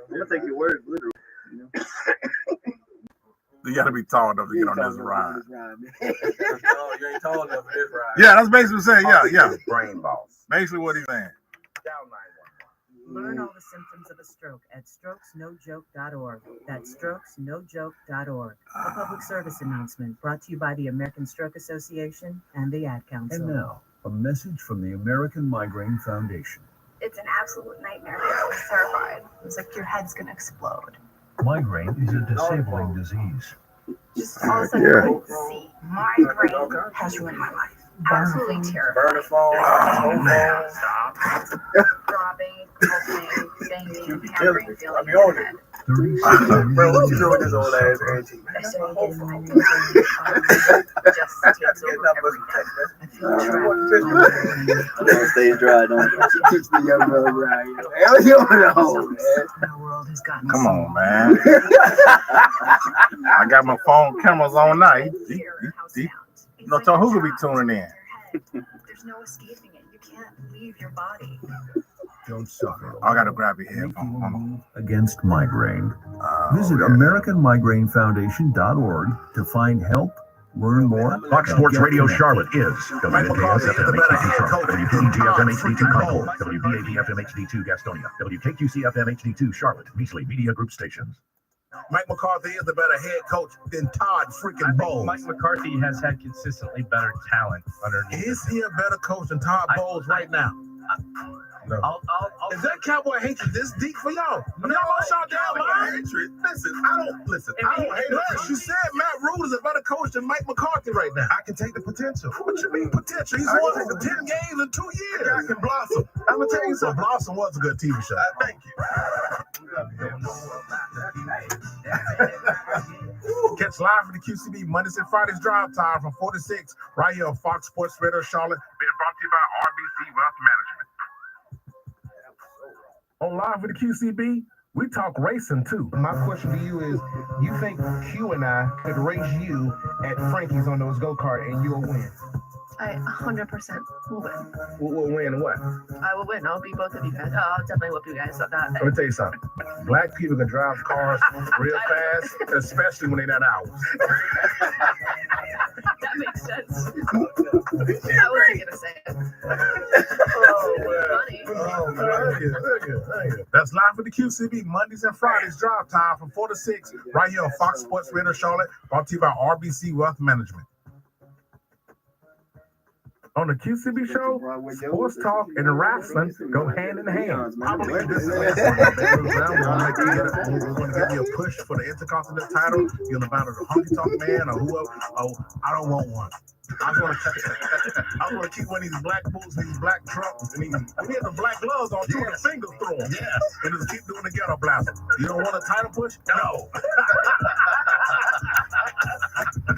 gonna take your word literally. You gotta be tall enough to get on this ride. You ain't tall enough for this ride. Yeah, that's basically saying, yeah. Brain boss. Basically what he's saying. Learn all the symptoms of a stroke at strokesnojoke.org. That's strokesnojoke.org. A public service announcement brought to you by the American Stroke Association and the Ad Council. And now, a message from the American Migraine Foundation. It's an absolute nightmare. I was terrified. It was like your head's going to explode. Migraine is a disabling disease. Just all of a sudden, I couldn't see. Migraine has ruined my life. Absolutely terrified. Burner phone. Oh, man. Throbbing, pulsing, banging, hammering, feeling be on it. Bro, what you doing with this old ass auntie? I started getting my just takes over everything. I feel trapped. Stay dry, don't teach the young brother right. Hell, you know, The world has gotten Come so on, man. I got my phone cameras on now. So who could be tuning in? There's no escaping it. You can't leave your body. Don't suffer. I gotta grab your headphone. Against migraine. Visit AmericanMigraineFoundation.org to find help, learn more. Fox Sports Radio Charlotte is WHINER HD2 Charlotte, WPEG-FM HD2 Concord, WPAB-FM HD2 Gastonia, WKQC-FM HD2 Charlotte, Beasley Media Group stations. Mike McCarthy is the better head coach than Todd freaking Bowles. Mike McCarthy has had consistently better talent underneath. Is he a better coach than Todd Bowles right now? No. Is that cowboy hatred this deep for y'all? Y'all lost y'all damn mind. Listen, I don't hate it. You said Matt Rule is a better coach than Mike McCarthy right now. I can take the potential. What you mean potential? He's won over 10 games in 2 years. I can blossom. I'm gonna tell you something. Blossom was a good TV show. Thank you. Catch live from the QCB Mondays and Fridays drive time from 4 to 6 right here on Fox Sports Radio Charlotte. Being brought to you by RBC Wealth Management. On live with the QCB, we talk racing too. My question to you is, you think Q and I could race you at Frankie's on those go-kart and you'll win? I 100% will win. We'll win what? I will win. I'll beat both of you guys. I'll definitely whip you guys up that. Let me tell you something. Black people can drive cars real fast, especially when they're not ours. That makes sense. I wasn't gonna say it. Funny. That's live for the QCB Mondays and Fridays drive time from 4 to 6 right here on Fox Sports Radio Charlotte, brought to you by RBC Wealth Management. On the QCB show, sports talk and wrestling go hand in hand. I believe this is we're going to give you a push for the Intercontinental title. You're the battle of the Honky Tonk Man or whoever. Oh, I don't want one. I want to keep one of these black boots, these black trucks, and we had the black gloves on too, the fingers through them. Yes. And just keep doing the ghetto blaster. You don't want a title push? No.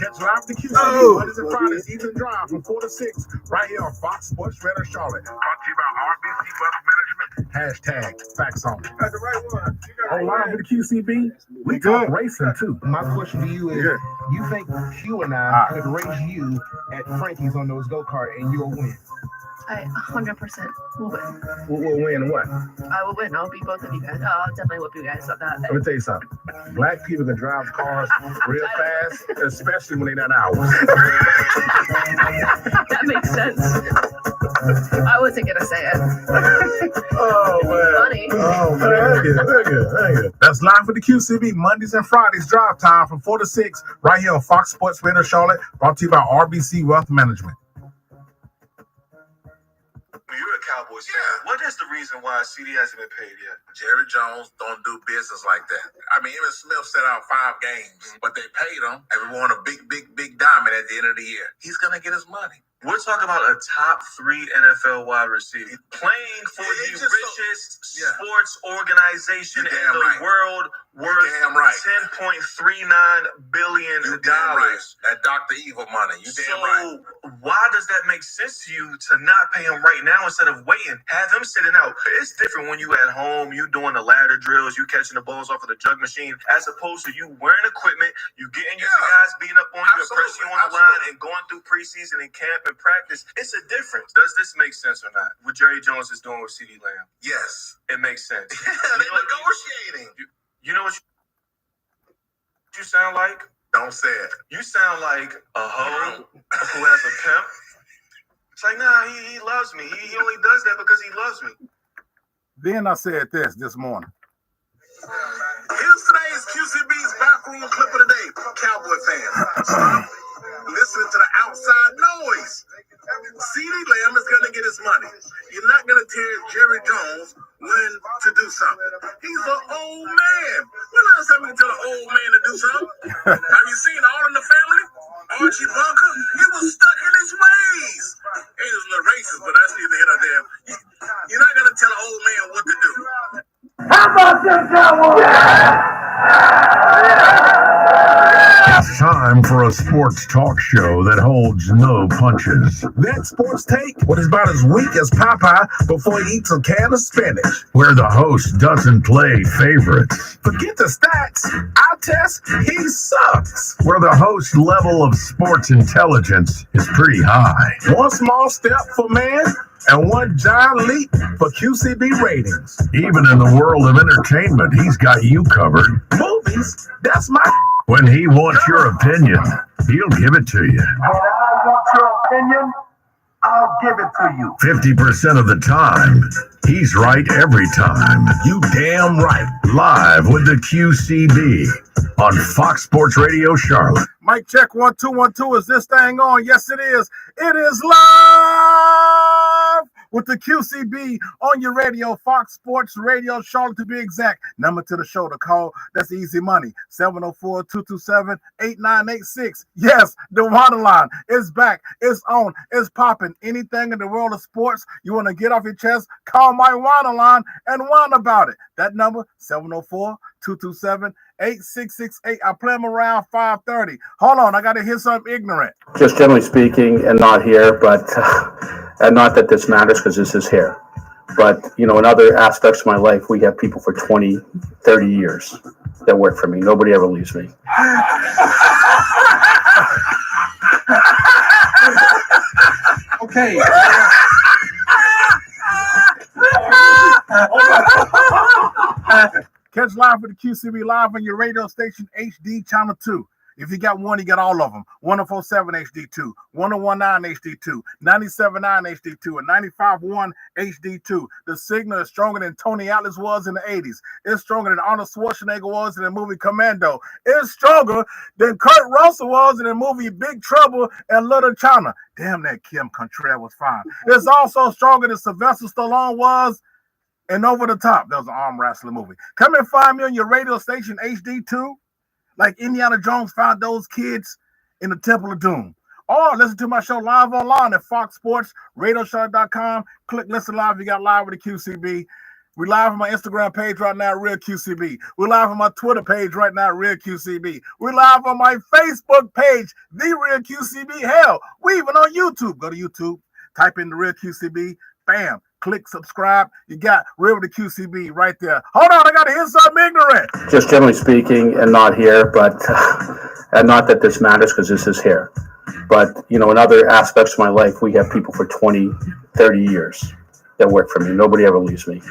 Catch live the QCB Mondays and Fridays, evening drive from 4 to 6, right here on Fox Sports Radio Charlotte. Brought to you by RBC Wealth Management. Hashtag facts on. You got the right one. On live with the QCB, we talk racing too. My question to you is, you think Q and I could race you at Frankie's on those go-kart and you'll win? I 100% will win. We'll win what? I will win. I'll beat both of you guys. I'll definitely whip you guys up that. Let me tell you something. Black people can drive cars real fast, especially when they're not ours. That makes sense. I wasn't gonna say it. Oh man. Funny. Oh man. Thank you. That's live for the QCB Mondays and Fridays drive time from 4 to 6 right here on Fox Sports Radio Charlotte, brought to you by RBC Wealth Management. You're a Cowboys fan. What is the reason why CEEDEE hasn't been paid yet? Jerry Jones don't do business like that. I mean, even Smith set out 5 games, but they paid him and we won a big diamond at the end of the year. He's going to get his money. We're talking about a top 3 NFL wide receiver playing for the richest sports organization in the world, worth $10.39 billion. You damn right. That Dr. Evil money. You damn right. Why does that make sense to you to not pay him right now instead of waiting? Have him sitting out. It's different when you at home, you doing the ladder drills, you catching the balls off of the jug machine, as opposed to you wearing equipment, you getting used to guys beating up on you, pressing you on the line, and going through preseason and camp in practice, it's a difference. Does this make sense or not? What Jerry Jones is doing with CeeDee Lamb? Yes. It makes sense. Yeah, they're negotiating. You know what you sound like? Don't say it. You sound like a hoe who has a pimp. It's like, nah, he loves me. He only does that because he loves me. Then I said this morning. Here's today's QCB's backroom clip of the day. Cowboy fans, stop listening to the outside noise. CeeDee Lamb is going to get his money. You're not going to tell Jerry Jones when to do something. He's an old man. When last time you tell an old man to do something? Have you seen All in the Family? Archie Bunker? He was stuck in his ways. He was a little racist, but that's neither here nor there. You're not going to tell an old man what to do. How about them Cowboys? It's time for a sports talk show that holds no punches. That sports take what is about as weak as Popeye before he eats a can of spinach. Where the host doesn't play favorites. Forget the stats. Our test, he sucks. Where the host level of sports intelligence is pretty high. One small step for man and one giant leap for QCB ratings. Even in the world of entertainment, he's got you covered. Movies, that's my... When he wants your opinion, he'll give it to you. When I want your opinion, I'll give it to you. 50% of the time, he's right every time. You damn right. Live with the QCB on Fox Sports Radio Charlotte. Mic check 1 2 1 2. Is this thing on? Yes, it is. It is live with the QCB on your radio, Fox Sports Radio Charlotte to be exact. Number to the show to call. That's easy money. 704-227-8986. Yes, the water line is back. It's on. It's popping. Anything in the world of sports you want to get off your chest, call my water line and whine about it. That number, 704-227-8668. I play them around 5:30. Hold on, I got to hear something ignorant. Just generally speaking, and not here, but and not that this matters because this is here. But, you know, in other aspects of my life, we have people for 20, 30 years that work for me. Nobody ever leaves me. Okay. Catch live with the QCB live on your radio station, HD Channel 2. If you got one, you got all of them. 1047 HD2, 1019 HD2, 979 HD2, and 951 HD2. The signal is stronger than Tony Atlas was in the 80s. It's stronger than Arnold Schwarzenegger was in the movie Commando. It's stronger than Kurt Russell was in the movie Big Trouble in Little China. Damn, that Kim Contrare was fine. It's also stronger than Sylvester Stallone was in Over the Top. That was an arm wrestling movie. Come and find me on your radio station, HD2. Like Indiana Jones found those kids in the Temple of Doom. Or listen to my show live online at foxsportsradioshow.com. Click listen live. You got live with the QCB. We're live on my Instagram page right now, Real QCB. We're live on my Twitter page right now, Real QCB. We're live on my Facebook page, The Real QCB. Hell, we even on YouTube. Go to YouTube, type in The Real QCB. Bam. Click subscribe. You got Real with the QCB right there. Hold on, I got to hear something ignorant. Just generally speaking, and not here, but and not that this matters because this is here. But, you know, in other aspects of my life, we have people for 20, 30 years that work for me. Nobody ever leaves me.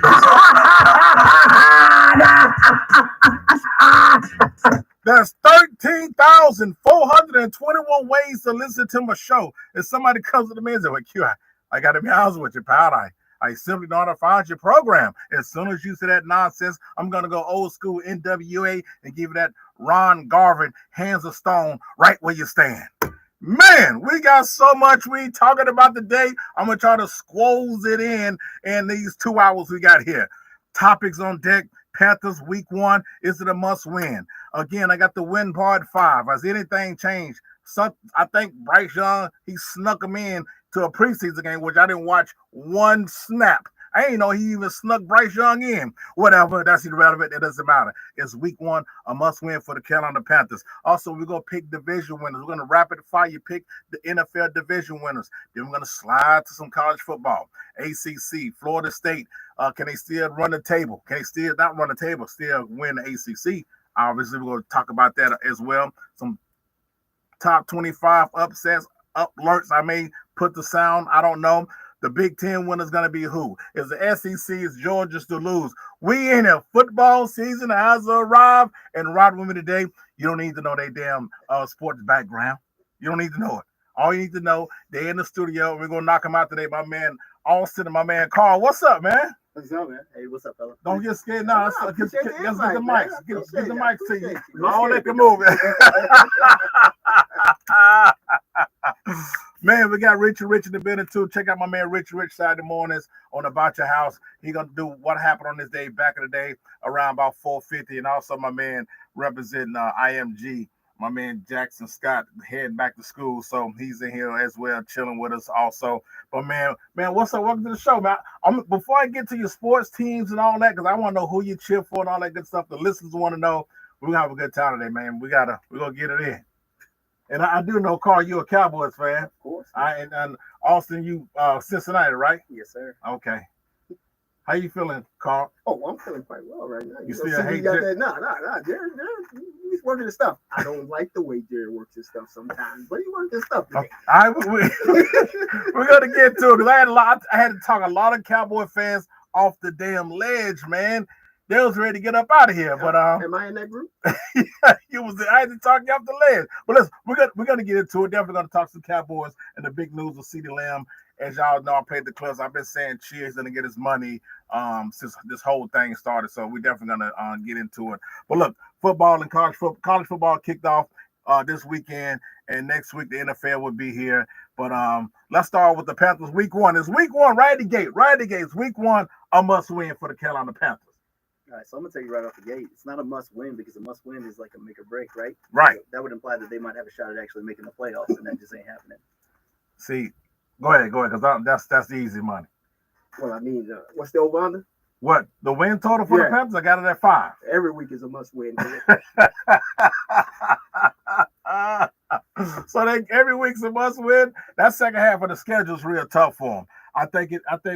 There's 13,421 ways to listen to my show. If somebody comes to me and says, well, Q, I got to be honest with you, pal. I simply know how to find your program. As soon as you say that nonsense, I'm going to go old school NWA and give you that Ron Garvin, Hands of Stone, right where you stand. Man, we got so much we talking about today. I'm going to try to squoze it in these 2 hours we got here. Topics on deck. Panthers week 1. Is it a must win? Again, I got the win part 5. Has anything changed? So I think Bryce Young, he snuck him in to a preseason game, which I didn't watch one snap. I ain't know he even snuck Bryce Young in. Whatever, that's irrelevant. It doesn't matter. It's week 1, a must-win for the Carolina Panthers. Also, we're going to pick division winners. We're going to rapid fire pick the NFL division winners. Then we're going to slide to some college football. ACC, Florida State. Can they still run the table? Can they still not run the table, still win the ACC? Obviously, we're going to talk about that as well. Some top 25 upsets, alerts I may put the sound. I don't know. The Big Ten winner is going to be who? Is the SEC? Is Georgia to lose? We in a football season has arrived. And right with me today, you don't need to know their damn sports background. You don't need to know it. All you need to know, they're in the studio. We're going to knock them out today. My man Austin and my man Carl. What's up, man? What's up, man? Hey, what's up, fella? Don't get scared now. Let's get the mics. Get the mics to you. All that can move. Man, we got Rich in the building too. Check out my man Rich Saturday mornings on About Your House. He gonna do what happened on this day back in the day around about 4:50, and also my man representing IMG, my man Jackson Scott heading back to school, so he's in here as well, chilling with us also. But man, what's up? Welcome to the show, man. Before I get to your sports teams and all that, because I want to know who you cheer for and all that good stuff. The listeners want to know. We're gonna have a good time today, man. We're gonna get it in. And I do know, Carl, you're a Cowboys fan. Of course. And Austin, you Cincinnati, right? Yes, sir. Okay. How you feeling, Carl? Oh, I'm feeling quite well right now. You still hate Jerry? Nah. Jerry, he's working his stuff. I don't like the way Jerry works his stuff sometimes, but he works his stuff today. We're gonna get to it because I had to talk a lot of Cowboy fans off the damn ledge, man. They was ready to get up out of here, but am I in that group? Yeah, I had to talk you off the ledge. But we're gonna get into it. Definitely gonna talk some Cowboys and the big news of CeeDee Lamb. As y'all know, I paid the Clips. I've been saying Cheers gonna get his money since this whole thing started. So we're definitely gonna get into it. But look, football and college football kicked off this weekend, and next week the NFL will be here. But let's start with the Panthers. Week 1. It's week 1, right at the gate. It's week 1, a must win for the Carolina Panthers. All right, so I'm gonna tell you right off the gate, it's not a must win because a must win is like a make or break, right? Right. So that would imply that they might have a shot at actually making the playoffs, and that just ain't happening. See, go ahead, because that's the easy money. Well, I mean, what's the over-under? What, the win total for the Panthers? I got it at 5. Every week is a must win. So every week's a must win. That second half of the schedule is real tough for them. I think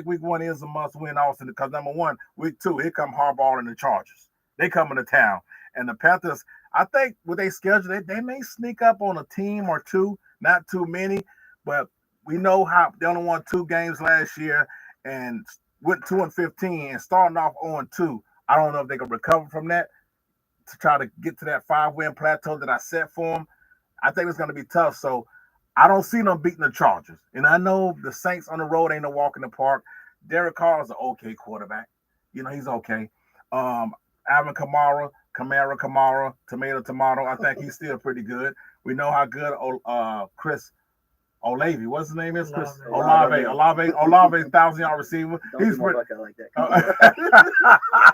week 1 is a must win also because number 1, week 2, here come Harbaugh and the Chargers. They coming to town. And the Panthers, I think with their schedule, they may sneak up on a team or two, not too many, but we know how they only won 2 games last year and went 2-15 and starting off 0-2. I don't know if they can recover from that to try to get to that 5-win plateau that I set for them. I think it's going to be tough. So I don't see them beating the Chargers. And I know the Saints on the road ain't no walk in the park. Derek Carr is an okay quarterback. You know, he's okay. Alvin Kamara, tomato. I think he's still pretty good. We know how good Chris Olave, what's his name is? Chris Olave, 1,000-yard receiver. He's pretty. Like that.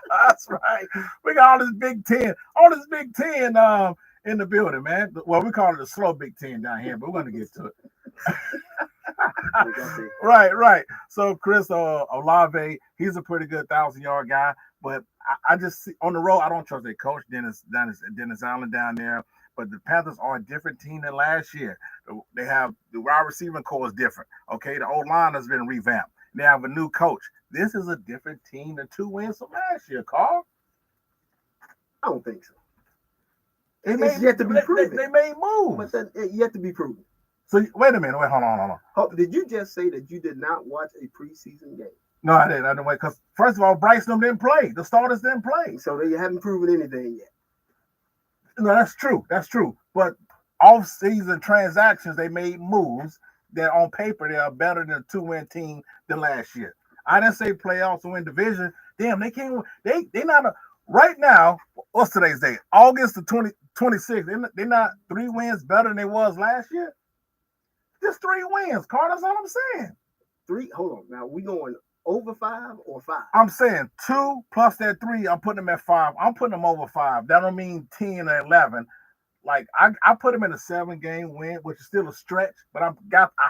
That's right. We got all this Big Ten in the building, man. Well, we call it a slow Big Ten down here, but we're going to get to it. Right. So Chris Olave, he's a pretty good 1,000-yard guy, but I just see on the road, I don't trust their coach, Dennis Allen down there. But the Panthers are a different team than last year. They have the wide receiving core is different. Okay, the old line has been revamped. They have a new coach. This is a different team than 2 wins from last year, Carl. I don't think so. It's yet to be proven. They made moves. But it's yet to be proven. So wait a minute. Hold on. Did you just say that you did not watch a preseason game? No, I didn't wait because first of all, Bryson didn't play. The starters didn't play. So they haven't proven anything yet. No, that's true. But off-season transactions, they made moves that on paper they are better than a 2-win team than last year. I didn't say playoffs or win division. Damn, they can't. They not right now. What's today's date? August the 26th. They're not 3 wins better than they was last year. Just 3 wins, Carl. That's all I'm saying. 3. Hold on. Now we going over 5 or 5? I'm saying 2 plus that 3. I'm putting them at 5. I'm putting them over 5. That don't mean 10 or 11. Like I put them in a 7-game win, which is still a stretch, but I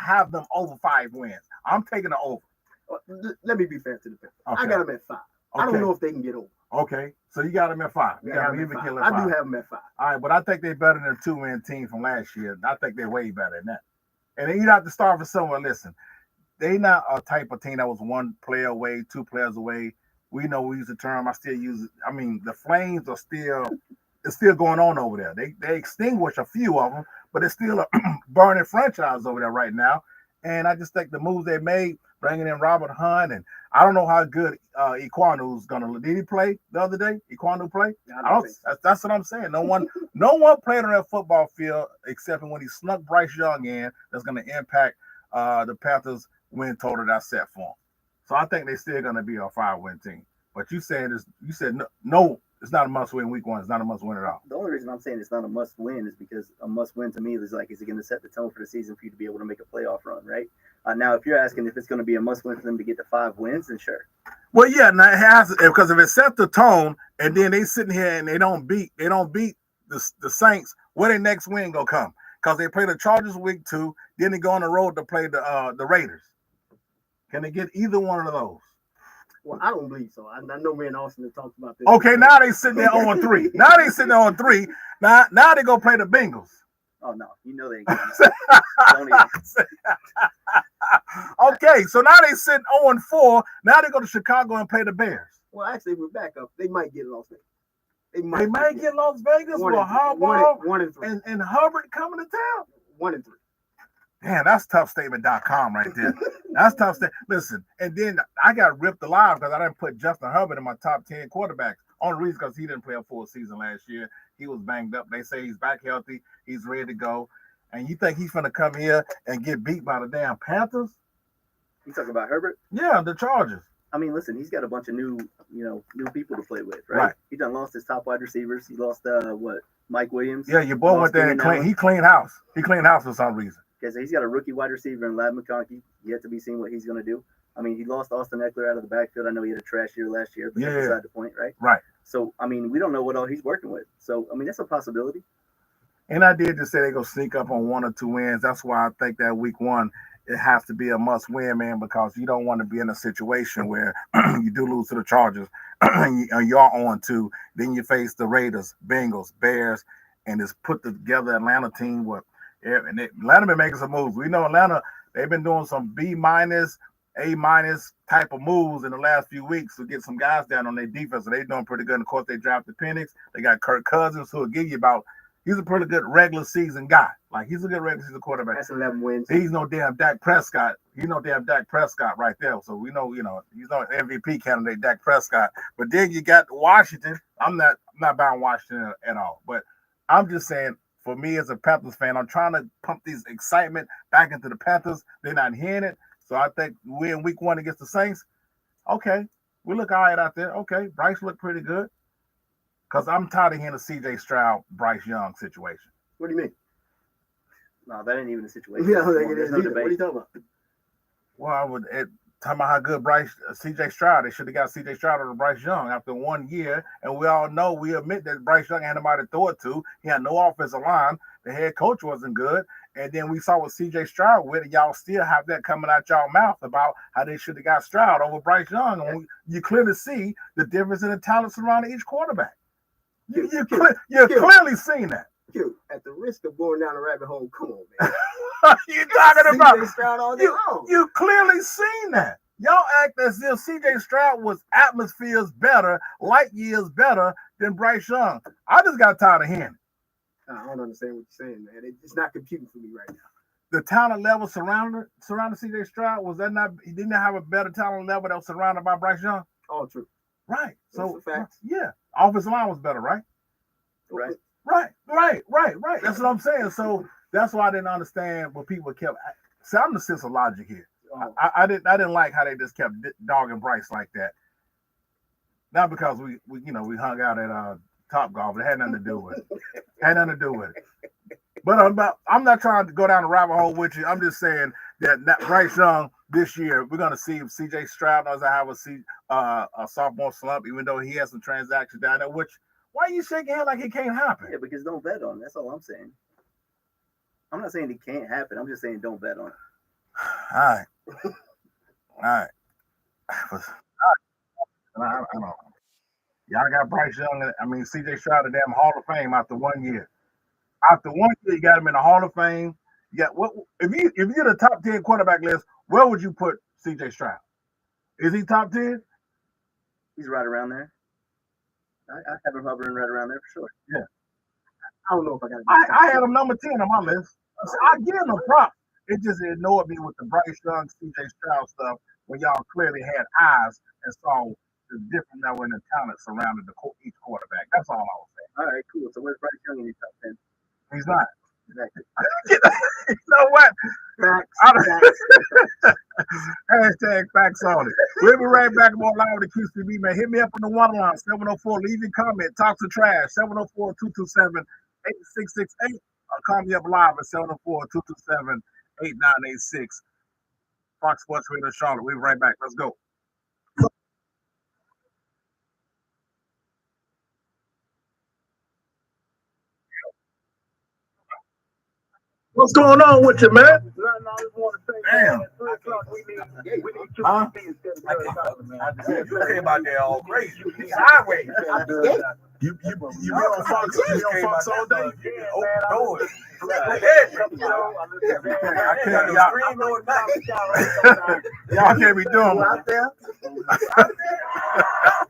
have them over 5 wins. I'm taking the over. Let me be fair to the Panthers. Okay. I got them at 5. Okay. I don't know if they can get over. Okay, so you got them at 5. You got them even killing 5. I do have them at 5. All right, but I think they're better than a 2-win team from last year. I think they're way better than that. And then you have to start with someone. Listen, they not a type of team that was 1 player away, 2 players away. We know we use the term. I still use it. I mean, the Flames are still. It's still going on over there. They extinguish a few of them, but it's still a burning franchise over there right now. And I just think the moves they made, bringing in Robert Hunt, and I don't know how good Equanu's gonna look. Did he play the other day? Equanu play? I don't. That's what I'm saying. No one played on that football field except when he snuck Bryce Young in. That's gonna impact the Panthers' win total that's set for them. So I think they're still gonna be a 5-win team. But you said no. It's not a must-win week 1. It's not a must-win at all. The only reason I'm saying it's not a must-win is because a must-win to me is like, is it going to set the tone for the season for you to be able to make a playoff run, right? Now, if you're asking if it's going to be a must-win for them to get to 5 wins, then sure. Well, yeah, now it has, because if it sets the tone and then they sitting here and they don't beat the Saints, where their next win gonna come? Because they play the Chargers week 2, then they go on the road to play the Raiders. Can they get either one of those? Well, I don't believe so. I know me and Austin have talked about this. Okay, now they sitting there on 3. Now they sitting there on 3. Now they go play the Bengals. Oh no, you know they ain't don't even. Okay, so now they sitting 0-4. Now they go to Chicago and play the Bears. Well, actually, we're back up. They might get Las Vegas. They might get Las Vegas with Harbaugh and Hubbard coming to town. 1-3. Man, that's toughstatement.com right there. That's tough statement. Listen, and then I got ripped alive because I didn't put Justin Herbert in my top 10 quarterbacks. Only reason because he didn't play a full season last year. He was banged up. They say he's back healthy. He's ready to go. And you think he's going to come here and get beat by the damn Panthers? You talking about Herbert? Yeah, the Chargers. I mean, listen, he's got a bunch of new people to play with, right? He done lost his top wide receivers. He lost Mike Williams. Yeah, your boy went there and he cleaned house. He cleaned house for some reason. Okay, so he's got a rookie wide receiver in Ladd McConkey. Yet to be seen what he's going to do. I mean, he lost Austin Eckler out of the backfield. I know he had a trash year last year, but that's beside the point, right? Right. So, I mean, we don't know what all he's working with. So, I mean, that's a possibility. And I did just say they're going to sneak up on 1 or 2 wins. That's why I think that week 1, it has to be a must-win, man, because you don't want to be in a situation where you do lose to the Chargers and you're on 2. Then you face the Raiders, Bengals, Bears, and this put together Atlanta team with and Atlanta been making some moves. We know Atlanta, they've been doing some B-, A- type of moves in the last few weeks to get some guys down on their defense. So they're doing pretty good. And of course, they drafted Penix. They got Kirk Cousins, who will give you he's a pretty good regular season guy. Like, he's a good regular season quarterback. That's 11 wins. He's no damn Dak Prescott. He's no damn Dak Prescott right there. So we know, he's no MVP candidate, Dak Prescott. But then you got Washington. I'm not buying Washington at all. But I'm just saying, for me as a Panthers fan, I'm trying to pump this excitement back into the Panthers. They're not hearing it. So I think we in week 1 against the Saints. Okay, we look all right out there. Okay, Bryce looked pretty good. Because I'm tired of hearing the C.J. Stroud, Bryce Young situation. What do you mean? No, that ain't even a situation. Yeah, what are you talking about? Well, I would talking about how good C.J. Stroud. They should have got C.J. Stroud over Bryce Young after 1 year. And we all know, we admit that Bryce Young had nobody to throw it to. He had no offensive line. The head coach wasn't good. And then we saw what C.J. Stroud with, and y'all still have that coming out y'all mouth about how they should have got Stroud over Bryce Young. And you clearly see the difference in the talent surrounding each quarterback. You're clearly seeing that. Q, at the risk of going down a rabbit hole, come on, man. You're talking about Stroud all day long. You clearly seen that. Y'all act as if C.J. Stroud was atmospheres better, light years better than Bryce Young. I just got tired of hearing it. I don't understand what you're saying, man. It's not computing for me right now. The talent level surrounding C.J. Stroud, he didn't have a better talent level that was surrounded by Bryce Young? All true. Right. So, facts. Yeah. Offensive line was better, right? Right. Right. That's what I'm saying. So that's why I didn't understand what people kept. See, I'm the sense of logic here. I didn't like how they just kept dogging Bryce like that. Not because we hung out at Top Golf. It had nothing to do with it. But I'm not trying to go down the rabbit hole with you. I'm just saying that Bryce Young this year, we're going to see if C.J. Stroud knows how to have a sophomore slump, even though he has some transactions down there. Why are you shaking your head like it can't happen? Yeah, because don't bet on it. That's all I'm saying. I'm not saying it can't happen. I'm just saying don't bet on it. All right. I don't know. Y'all got Bryce Young. C.J. Stroud, the damn Hall of Fame after 1 year. After 1 year, you got him in the Hall of Fame. You got if you're the top 10 quarterback list, where would you put C.J. Stroud? Is he top 10? He's right around there. I have him hovering right around there for sure. Yeah. I don't know if I got it. I had him number 10 on my list. I give him a prop. It just annoyed me with the Bryce Young, CJ Stroud stuff when y'all clearly had eyes and saw the different that were in the talent surrounding each quarterback. That's all I was saying. All right, cool. So where's Bryce Young in your top 10? He's not. Exactly. You know what? Facts. Hashtag facts on it. We'll be right back more live with the QCB, man. Hit me up on the one line, 704. Leave your comment. Talk to trash, 704-227-8668. Or call me up live at 704-227-8986. Fox Sports Radio Charlotte. We'll be right back. Let's go. What's going on with you, man? Damn. Huh? You came out there all crazy. Sideways. You be on Fox? You be on Fox all day? Open doors. Y'all can't be doing out there.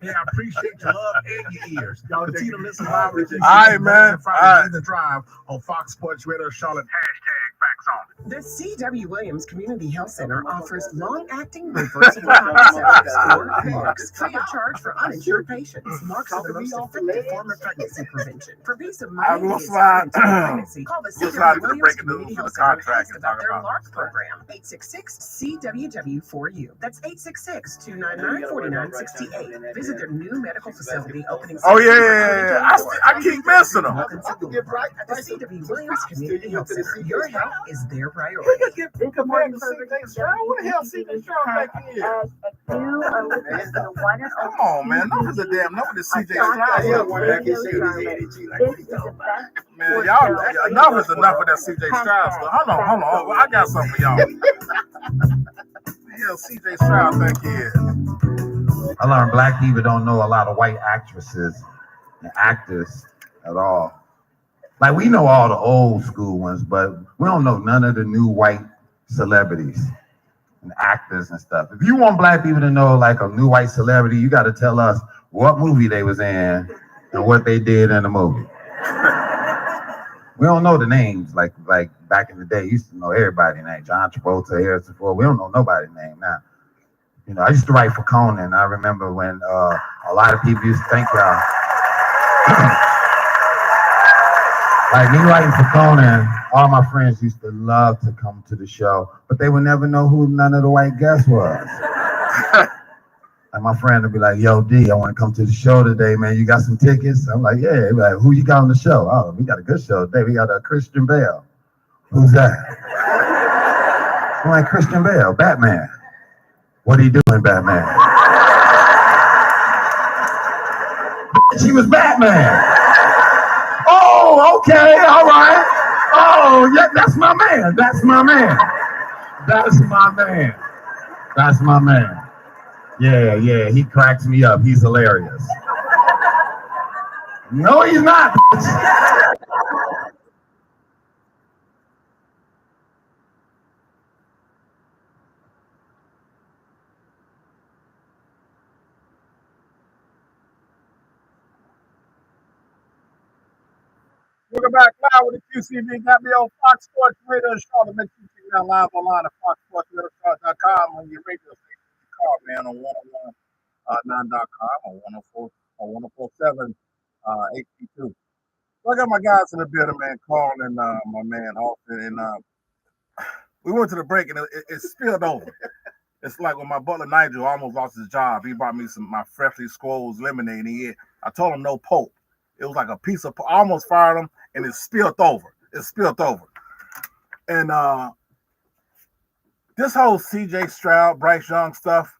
Yeah, I appreciate your love and your ears. Y'all continue to listen live. All right, man. Friday the Drive on Fox Sports Radio Charlotte. Hashtag facts on it. The C.W. Williams Community Health Center offers long-acting reversible contraceptives or MARCs free of charge for uninsured patients. MARCs are the most effective form of pregnancy prevention. For peace of mind and pregnancy, call the C.W. Williams Community Health Center and ask about their LARC program. 866-CWW4U. That's 866-299-4968. Visit their new medical facility opening. Oh yeah. I keep missing them. At the C.W. Williams Community Health Center, your health is their priority. Come on, man. Enough is a damn number to CJ Stroud. Man, y'all, enough is enough of that CJ Stroud stuff. Hold on. I got something for y'all. Yeah, CJ Stroud think he is. I learned black people don't know a lot of white actresses and actors at all. Like, we know all the old school ones, but we don't know none of the new white celebrities and actors and stuff. If you want black people to know like a new white celebrity, you got to tell us what movie they was in and what they did in the movie. We don't know the names like back in the day. You used to know everybody's name. John Travolta, Harrison Ford. We don't know nobody's name now. You know, I used to write for Conan. I remember when a lot of people used to think y'all. Like me writing for Conan, all my friends used to love to come to the show, but they would never know who none of the white guests was. And my friend would be like, "Yo, D, I want to come to the show today, man. You got some tickets?" I'm like, "Yeah." He'd be like, "Who you got on the show?" "Oh, we got a good show today. We got Christian Bale." "Who's that?" I'm like, "Christian Bale, Batman." "What are you doing, Batman?" She was Batman. "Oh, okay, all right. Oh, yeah, that's my man. That's my man. That's my man. That's my man. Yeah, he cracks me up. He's hilarious." "No, he's not." Welcome back live with the QCB. Got me on Fox Sports Radio Charlotte. Make sure you check it out live online at foxsportsradiocharlotte.com on your radio station. Call, man, on 101.9.com or 104 or 104.7 HD2. So I got my guys in the building, man, Carl and my man Austin, and we went to the break and it spilled over. It's like when my butler Nigel almost lost his job. He brought me my freshly squoze lemonade. And I told him no Pope. It was like a piece of, I almost fired him, and it spilled over. And this whole CJ Stroud, Bryce Young stuff,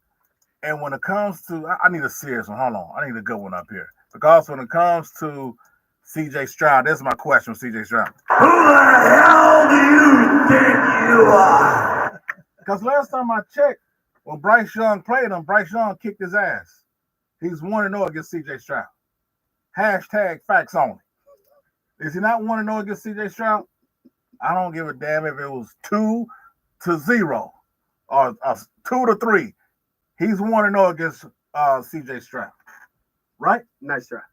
and when it comes to, I need a serious one. Hold on. I need a good one up here. Because when it comes to CJ Stroud, this is my question with CJ Stroud. Who the hell do you think you are? Because last time I checked, when Bryce Young played him, Bryce Young kicked his ass. He's 1-0 against CJ Stroud. Hashtag facts only. Is he not 1-0 against CJ Stroud? I don't give a damn if it was 2-0 or 2-3. He's 1-0 against CJ Stroud. Right? Nice try.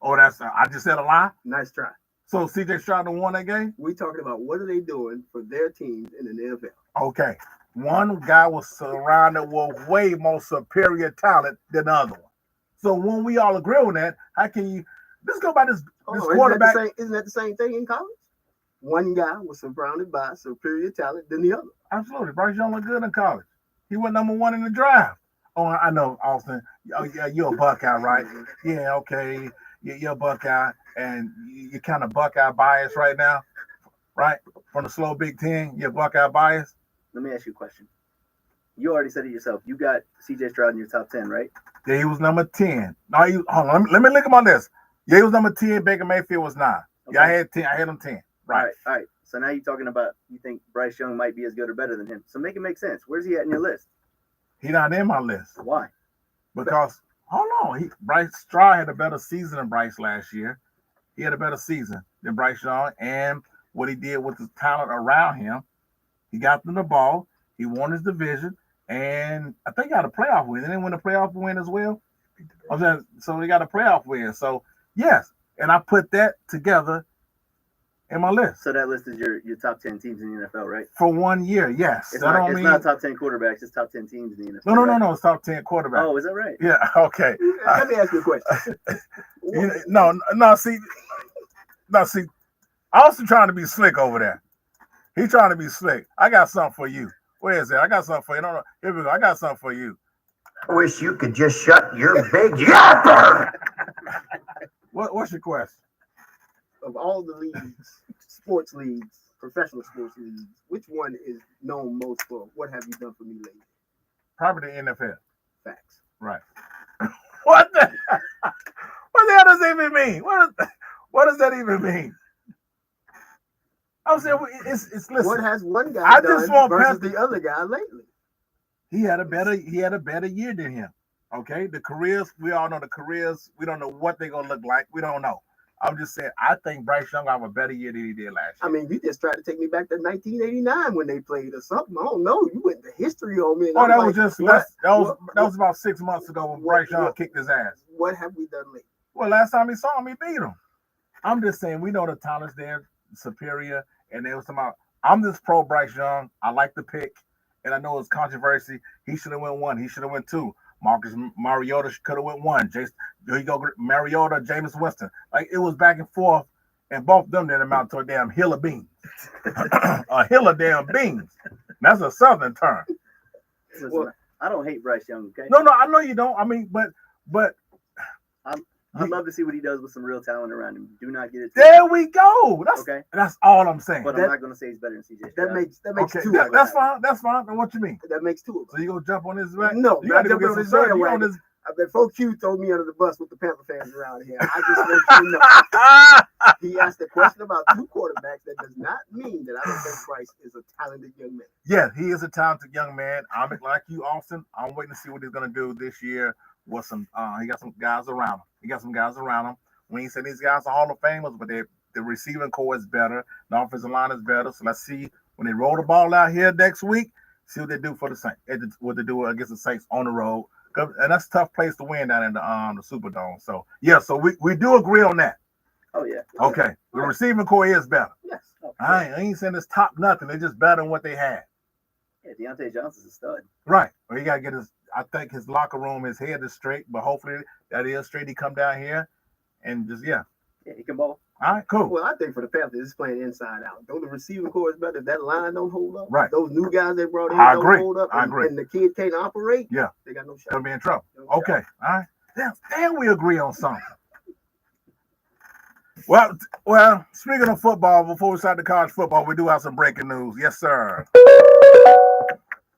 Oh, I just said a lie? Nice try. So C.J. Stroud won that game? We talking about what are they doing for their teams in the NFL? Okay. One guy was surrounded with way more superior talent than the other one. So when we all agree on that, how can you let's go by this quarterback? Isn't that the same thing in college? One guy was surrounded by superior talent than the other. Absolutely. Bryce Young looked good in college. He went number 1 in the draft. Oh, I know, Austin. Oh, yeah, you're a Buckeye, right? Yeah, okay. You're a Buckeye, and you're kind of Buckeye biased right now, right? From the slow Big Ten, you're Buckeye biased. Let me ask you a question. You already said it yourself. You got C.J. Stroud in your top 10, right? Yeah, he was number 10. No, hold on. Let me look at my list. Yeah, he was number 10. Baker Mayfield was 9. Okay. Yeah, I had 10. I had him 10. Right. All right. So now you're talking about you think Bryce Young might be as good or better than him. So make it make sense. Where's he at in your list? He's not in my list. Why? Because, hold on. Bryce Stroud had a better season than Bryce last year. He had a better season than Bryce Young, and what he did with the talent around him. He got them the ball. He won his division, and I think he got a playoff win. They didn't win a playoff win as well. So they got a playoff win. So, yes, and I put that together in my list. So that list is your top 10 teams in the NFL, right? For 1 year, yes. It's not top 10 quarterbacks. It's top 10 teams in the NFL. No. It's top 10 quarterbacks. Oh, is that right? Yeah. Okay. Let me ask you a question. See. Austin trying to be slick over there. He's trying to be slick. I got something for you. Where is it? I got something for you. No. Here we go. I got something for you. I wish you could just shut your big yapper. What's your question? Of all the leagues, sports leagues, professional sports leagues, which one is known most for what have you done for me lately? Probably the NFL. Facts. Right. What the hell does that even mean? What does that even mean? I'm saying it's listen. What has one guy done versus the other guy lately? He had a better year than him. Okay, the careers, we all know the careers. We don't know what they're gonna look like. We don't know. I'm just saying, I think Bryce Young have a better year than he did last year. I mean, you just tried to take me back to 1989 when they played or something. I don't know. You went to history on me. Oh, that was about 6 months ago when Bryce Young kicked his ass. What have we done lately? Well, last time he saw him, he beat him. I'm just saying, we know the talent's there, superior, and there was some. I'm just pro Bryce Young. I like the pick, and I know it's controversy. He should have went 1. He should have went 2. Marcus Mariota could have went 1. Here you go, Mariota, Jameis Winston. Like, it was back and forth, and both of them didn't amount to a damn hill of beans. A hill of damn beans. That's a southern term. Listen, I don't hate Bryce Young, okay? No, I know you don't. I mean, but I'd love to see what he does with some real talent around him. Do not get it. There we go. That's all I'm saying. But I'm not going to say he's better than CJ. That makes okay. 2. That's fine. That's fine. And what you mean? That makes 2 of us. So you gonna jump on his back? No, you got to go get some surgery. I bet 4Q throw me under the bus with the Panther fans around here. I just want you to know. He asked a question about 2 quarterbacks. That does not mean that I don't think Bryce is a talented young man. Yeah, he is a talented young man. I'm like you, Austin. I'm waiting to see what he's gonna do this year. With some, he got some guys around him. We ain't saying these guys are Hall of Famers, but the receiving core is better. The offensive line is better. So let's see when they roll the ball out here next week. See what they do for the Saints. What they do against the Saints on the road. And that's a tough place to win down in the Superdome. So yeah, so we do agree on that. Oh yeah. Okay. The receiving core is better. Yes. I ain't saying it's top nothing. They're just better than what they had. Yeah, Deontay Johnson's a stud. Right. Well, he gotta get I think his locker room, his head is straight, but hopefully that is straight. He come down here and just Yeah, he can ball. All right, cool. Well, I think for the Panthers, it's playing inside out. Though the receiving core is better, if that line don't hold up, right? Those new guys they brought in don't hold up, I agree. And the kid can't operate. Yeah, they got no shot. They'll be in trouble. Okay, all right. Then we agree on something. Well, speaking of football, before we start the college football, we do have some breaking news. Yes, sir.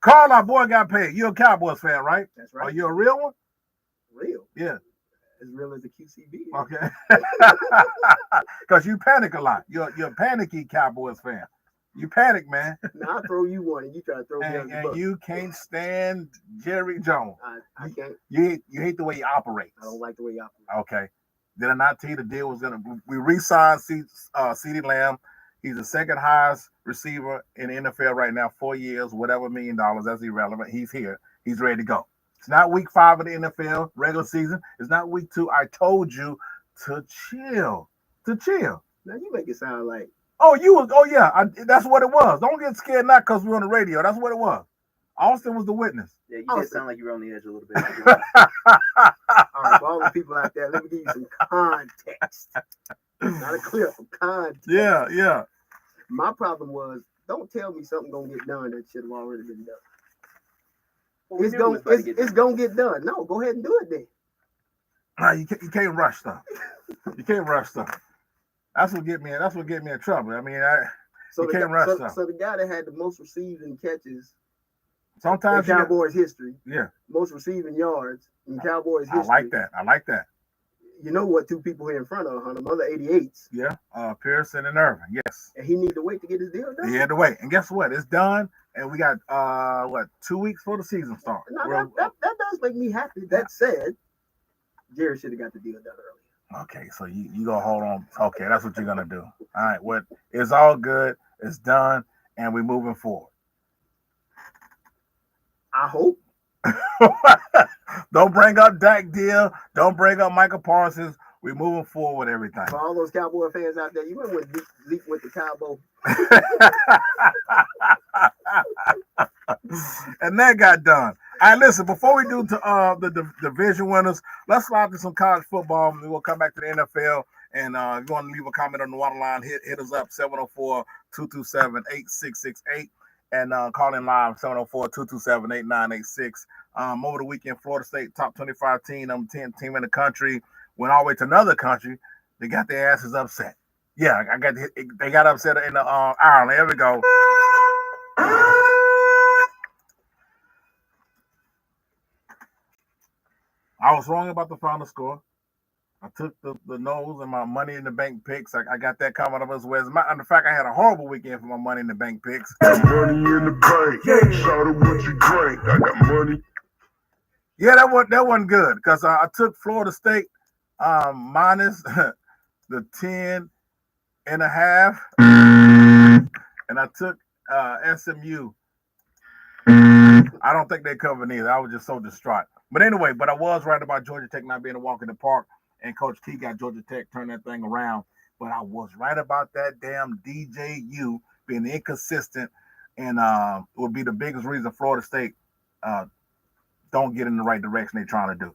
Carl, our boy got paid. You're a Cowboys fan, right? That's right. Are you a real one? Real? Yeah. As real as the QCB. Okay. Because you panic a lot. You're a panicky Cowboys fan. You panic, man. Now I throw you one and you try to throw me under the bus. And you can't stand Jerry Jones. I can't. You hate the way he operates. I don't like the way he operates. Okay. Did I not tell you the deal was we re-signed CeeDee Lamb. He's the second highest receiver in the NFL right now, 4 years, whatever $1 million. That's irrelevant. He's here. He's ready to go. It's not week 5 of the NFL regular season. It's not week 2. I told you to chill. Now you make it sound like. Oh, that's what it was. Don't get scared now because we're on the radio. That's what it was. Austin was the witness. Yeah, you did sound like you were on the edge a little bit. All right, for all the people out there, let me give you some context. Not a clip, of context. Yeah. My problem was, don't tell me something gonna get done that should have already been done. Well, it's gonna get done. No, go ahead and do it then. No, you can't rush stuff. You can't rush stuff. That's what get me in trouble. I mean, you can't rush stuff. So the guy that had the most receiving catches sometimes in Cowboys history, most receiving yards in Cowboys history. I like that. You know what? Two people here in front of him, other 88s. Yeah, Pearson and Irvin. Yes. And he need to wait to get his deal done. He had to wait, and guess what? It's done, and we got 2 weeks for the season start. No, that does make me happy. That said, Jerry should have got the deal done earlier. Okay, so you gonna hold on. Okay, that's what you're gonna do. All right, it's all good. It's done, and we're moving forward. I hope. Don't bring up Dak deal. Don't bring up Michael Parsons. We're moving forward with everything. For all those Cowboy fans out there, you remember when Zeke went to Cowboy? And that got done. All right, listen, before we do the division winners, let's slide to some college football. We'll come back to the NFL. And if you want to leave a comment on the waterline, hit us up, 704-227-8668. And call in live, 704-227-8986. Over the weekend, Florida State, top 25 team, number 10 team in the country, went all the way to another country. They got their asses upset. Yeah, they got upset in Ireland. There we go. I was wrong about the final score. I took the nose and my money in the bank picks. I got that coming up as well. As a matter of fact, I had a horrible weekend for my money in the bank picks. Money in the bank. Yeah. Shout out what you drink. I got money. Yeah, that wasn't good because I took Florida State minus the 10.5, and I took SMU. I don't think they covered either. I was just so distraught. But anyway, I was right about Georgia Tech not being a walk in the park, and Coach Key got Georgia Tech turn that thing around. But I was right about that damn DJU being inconsistent, and would be the biggest reason Florida State don't get in the right direction they're trying to do.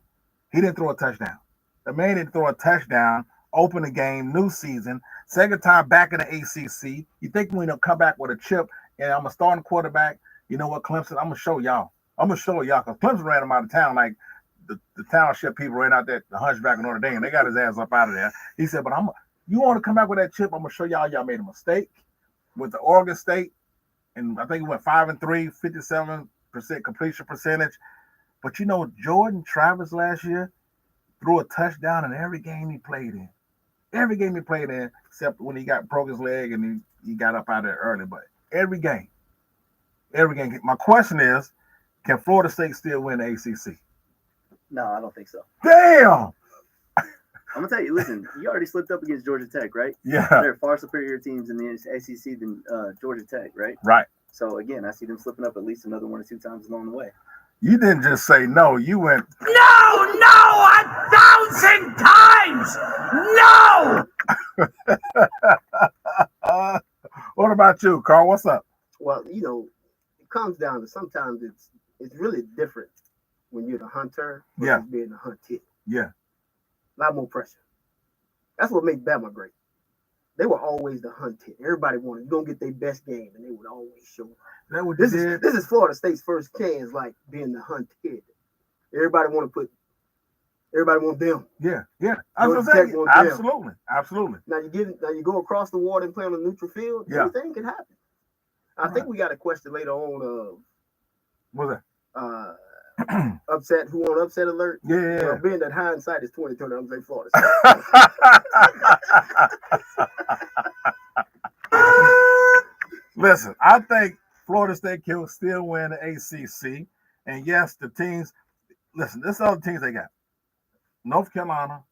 He didn't throw a touchdown. The man didn't throw a touchdown, open the game, new season, second time back in the ACC. You think we're going to come back with a chip, and I'm a starting quarterback. You know what, Clemson? I'm going to show y'all. Because Clemson ran him out of town like the township people ran out there, the Hunchback of Notre Dame. They got his ass up out of there. He said, but you want to come back with that chip, I'm going to show y'all made a mistake with the Oregon State. And I think it went 5-3, 57% completion percentage. But you know, Jordan Travis last year threw a touchdown in every game he played in. Every game he played in, except when he broke his leg and he got up out of there early. But every game. My question is, can Florida State still win the ACC? No, I don't think so. Damn! I'm going to tell you, listen, you already slipped up against Georgia Tech, right? Yeah. They're far superior teams in the ACC than Georgia Tech, right? Right. So, again, I see them slipping up at least another 1 or 2 times along the way. You didn't just say no. You went, No, 1,000 times! No! What about you, Carl? What's up? Well, it comes down to sometimes it's really different when you're the hunter versus being the hunted. Yeah. A lot more pressure. That's what makes Bama great. They were always the hunted. Everybody wanted to go get their best game, and they would always show up. This is Florida State's first chance, like being the hunted. Everybody want them. Yeah. I was saying, absolutely. Now you go across the water and play on a neutral field. Yeah. Anything can happen. I think we got a question later on. What's that? Upset? Who on upset alert? Yeah. Being that hindsight is 2020, I'm gonna say Florida State. Listen, I think Florida State can still win the ACC, and yes, the teams. Listen, this is all the teams they got: North Carolina,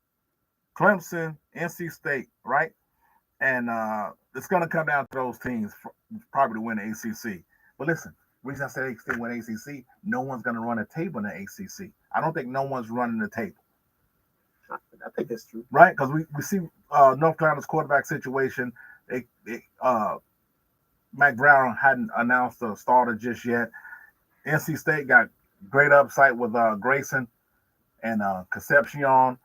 Clemson, NC State, right? And it's going to come down to those teams probably to win the ACC. But listen, the reason I said they still win ACC, no one's going to run a table in the ACC. I don't think no one's running the table. I think that's true. Right? Because we see North Carolina's quarterback situation. Mac Brown hadn't announced a starter just yet. NC State got great upside with Grayson and Concepcion.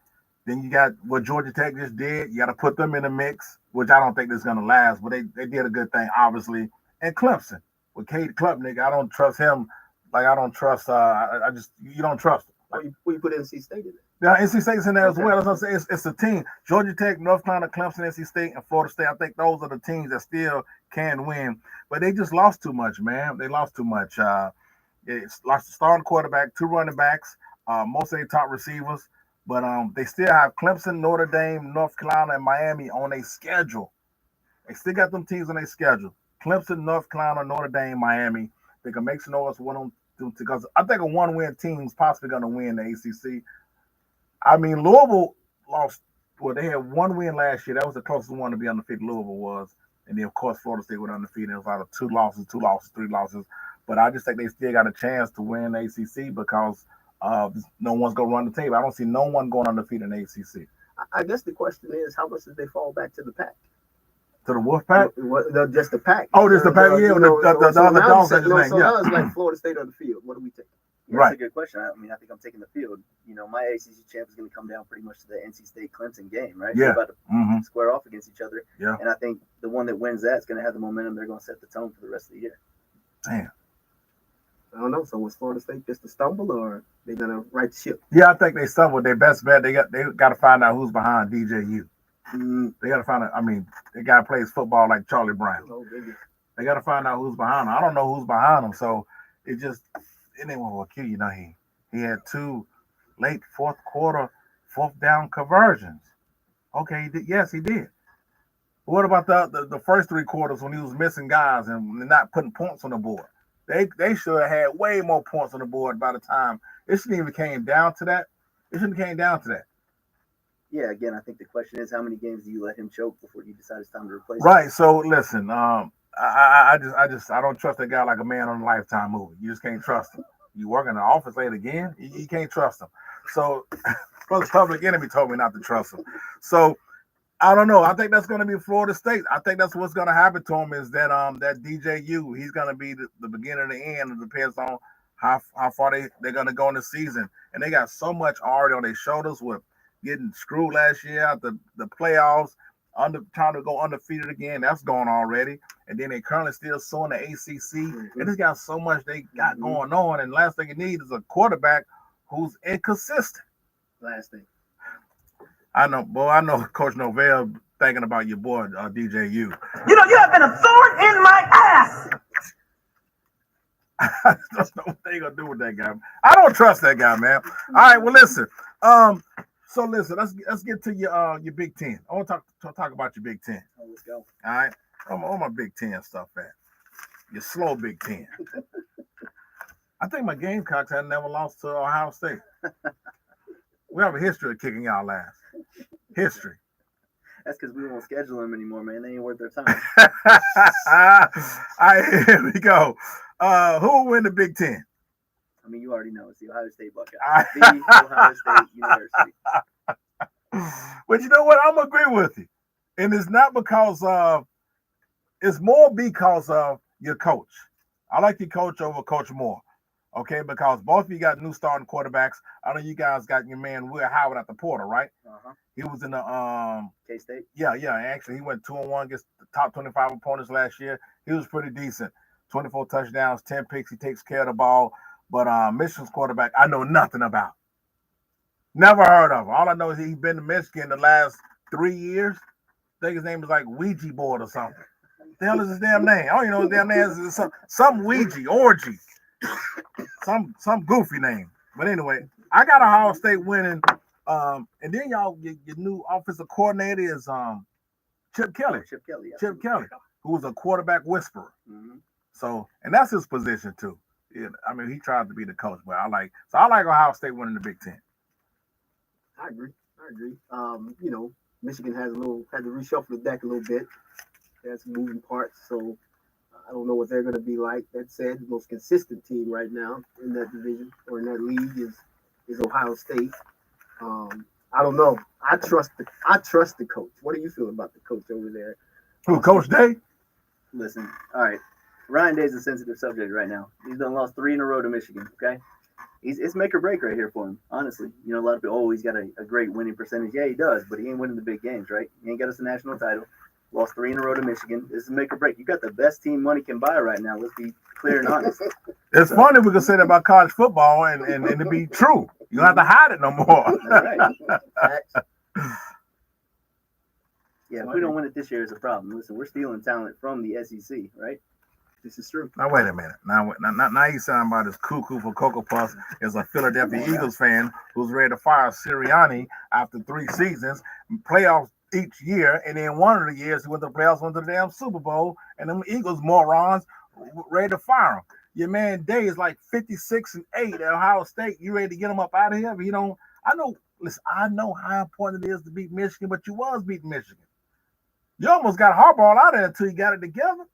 Then you got what Georgia Tech just did. You got to put them in the mix, which I don't think is going to last, but they did a good thing, obviously. And Clemson with Cade Klubnik, I don't trust him. Like I don't trust. You don't trust him. Like, you put NC State in it. Yeah, NC State's in there as well. That's what I'm saying. It's a team. Georgia Tech, North Carolina, Clemson, NC State, and Florida State. I think those are the teams that still can win. But they just lost too much, man. They lost too much. It's lost the starting quarterback, 2 running backs, most of their top receivers. But they still have Clemson, Notre Dame, North Carolina, and Miami on their schedule. They still got them teams on their schedule. Clemson, North Carolina, Notre Dame, Miami. They can make some noise for one of them because I think a 1-win team is possibly going to win the ACC. I mean, Louisville lost. Well, they had 1 win last year. That was the closest one to be undefeated. Louisville was, and then of course Florida State went undefeated. It was like 2 losses, 3 losses. But I just think they still got a chance to win the ACC because no one's going to run the table. I don't see no one going undefeated in the ACC. I guess the question is, how much did they fall back to the pack? To the Wolf Pack? Just the pack. Oh, just the pack. Yeah, the other dogs. So now it's like Florida State on the field. What do we take? Yeah, right. That's a good question. I mean, I think I'm taking the field. My ACC champ is going to come down pretty much to the NC State Clemson game, right? Yeah. They're about to square off against each other. Yeah. And I think the one that wins that is going to have the momentum. They're going to set the tone for the rest of the year. Damn. I don't know. So was Florida State just a stumble, or they going to right the ship? Yeah, I think they stumbled. Their best bet. They got to find out who's behind DJU. They got to find out. I mean, the guy plays football like Charlie Brown. Oh, they got to find out who's behind him. I don't know who's behind him, so it anyone will kill you. He had 2 late fourth quarter, 4th down conversions. Okay, he did. What about the first 3 quarters when he was missing guys and not putting points on the board? They should have had way more points on the board by the time. It shouldn't even came down to that. Yeah, again, I think the question is, how many games do you let him choke before you decide it's time to replace him? Right. So listen, I don't trust that guy like a man on a Lifetime movie. You just can't trust him. You work in the office late again, you can't trust him. So, Public Enemy told me not to trust him. So, I don't know. I think that's going to be Florida State. I think that's what's going to happen to him is that that DJU, he's going to be the beginning and the end. It depends on how far they're going to go in the season. And they got so much already on their shoulders with getting screwed last year at the playoffs, trying to go undefeated again. That's gone already. And then they currently still suing the ACC. And it's got so much they got going on. And last thing you need is a quarterback who's inconsistent. Last thing. I know Coach Novell thinking about your boy, DJU. You have been a thorn in my ass. I don't know what they going to do with that guy. I don't trust that guy, man. All right, well, listen. So listen, let's get to your Big Ten. I want to talk about your Big Ten. Oh, let's go. All right, on my Big Ten stuff, man. Your slow Big Ten. I think my Gamecocks had never lost to Ohio State. We have a history of kicking y'all ass. History. That's because we won't schedule them anymore, man. They ain't worth their time. All right, here we go. Who will win the Big Ten? I mean, you already know. It's the Ohio State Buckeyes. The Ohio State University. But you know what? I'm agree with you. And it's not because it's more because of your coach. I like your coach over Coach Moore. Okay, because both of you got new starting quarterbacks. I know you guys got your man Will Howard at the Porter, right? He was in the K-State. Yeah. Actually, he went 2-1 against the top 25 opponents last year. He was pretty decent. 24 touchdowns, 10 picks. He takes care of the ball. But Michigan's quarterback, I know nothing about. Never heard of him. All I know is he's been to Michigan the last 3 years. I think his name is like Ouija board or something. The hell is his damn name? I don't even know his damn name. Is some Ouija, orgy. Some goofy name. But anyway, I got Ohio State winning. And then y'all, your new offensive coordinator is Chip Kelly. Chip Kelly, who was a quarterback whisperer. So, and that's his position too. Yeah, I mean, he tried to be the coach, but I like Ohio State winning the Big Ten. I agree. Michigan had to reshuffle the deck a little bit. They had some moving parts, so I don't know what they're going to be like. That said, the most consistent team right now in that division or in that league is Ohio State. I I don't know. I trust the coach. What do you feel about the coach over there? Who, Coach Day? Listen, all right. Ryan Day's a sensitive subject right now. He's done lost 3 in a row to Michigan. Okay, it's make or break right here for him. Honestly, you know, a lot of people, he's got a great winning percentage. Yeah, he does, but he ain't winning the big games, right? He ain't got us a national title. Lost 3 in a row to Michigan. This is make or break. You got the best team money can buy right now. Let's be clear and honest. It's funny we can say that about college football and it be true. You don't have to hide it no more. That's right. Yeah, if we don't win it this year, it's a problem. Listen, we're stealing talent from the SEC, right? This is true. Now wait a minute. Now you sound about as cuckoo for Cocoa Puffs as a Philadelphia Eagles fan who's ready to fire Sirianni after 3 seasons, playoffs each year, and then one of the years he went to the playoffs, went to the damn Super Bowl, and them Eagles morons ready to fire him. Your man Day is like 56-8 at Ohio State. You ready to get him up out of here? But I know how important it is to beat Michigan, but you was beating Michigan. You almost got Harbaugh out of there until you got it together.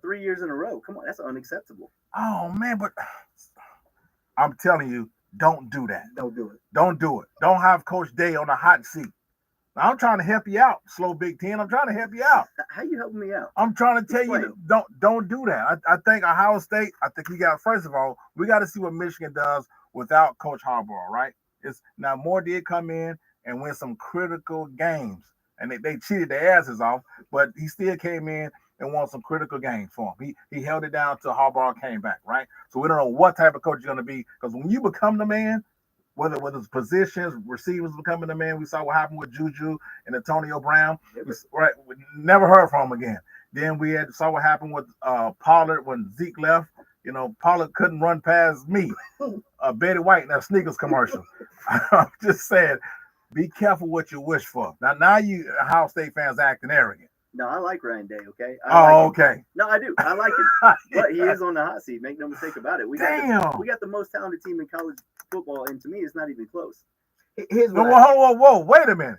3 years in a row. Come on, that's unacceptable. Oh man, but I'm telling you, don't do that. Don't do it. Don't do it. Don't have Coach Day on the hot seat. Now, I'm trying to help you out, slow Big Ten. I'm trying to help you out. How you helping me out? I'm trying to tell you, don't do that. I think Ohio State, first of all, we got to see what Michigan does without Coach Harbaugh, right? Now, Moore did come in and win some critical games, and they cheated their asses off, but he still came in and won some critical games for him. He held it down till Harbaugh came back, right? So we don't know what type of coach you're going to be, because when you become the man, whether it's positions, receivers becoming the man, we saw what happened with Juju and Antonio Brown. We never heard from him again. Then we saw what happened with Pollard when Zeke left. You know, Pollard couldn't run past me. Betty White in that sneakers commercial. I'm just saying, be careful what you wish for. Now you Ohio State fans acting arrogant. No, I like Ryan Day, okay? Okay. No, I do. I like him. But he is on the hot seat. Make no mistake about it. We got the most talented team in college football, and to me, it's not even close. Whoa, wait a minute.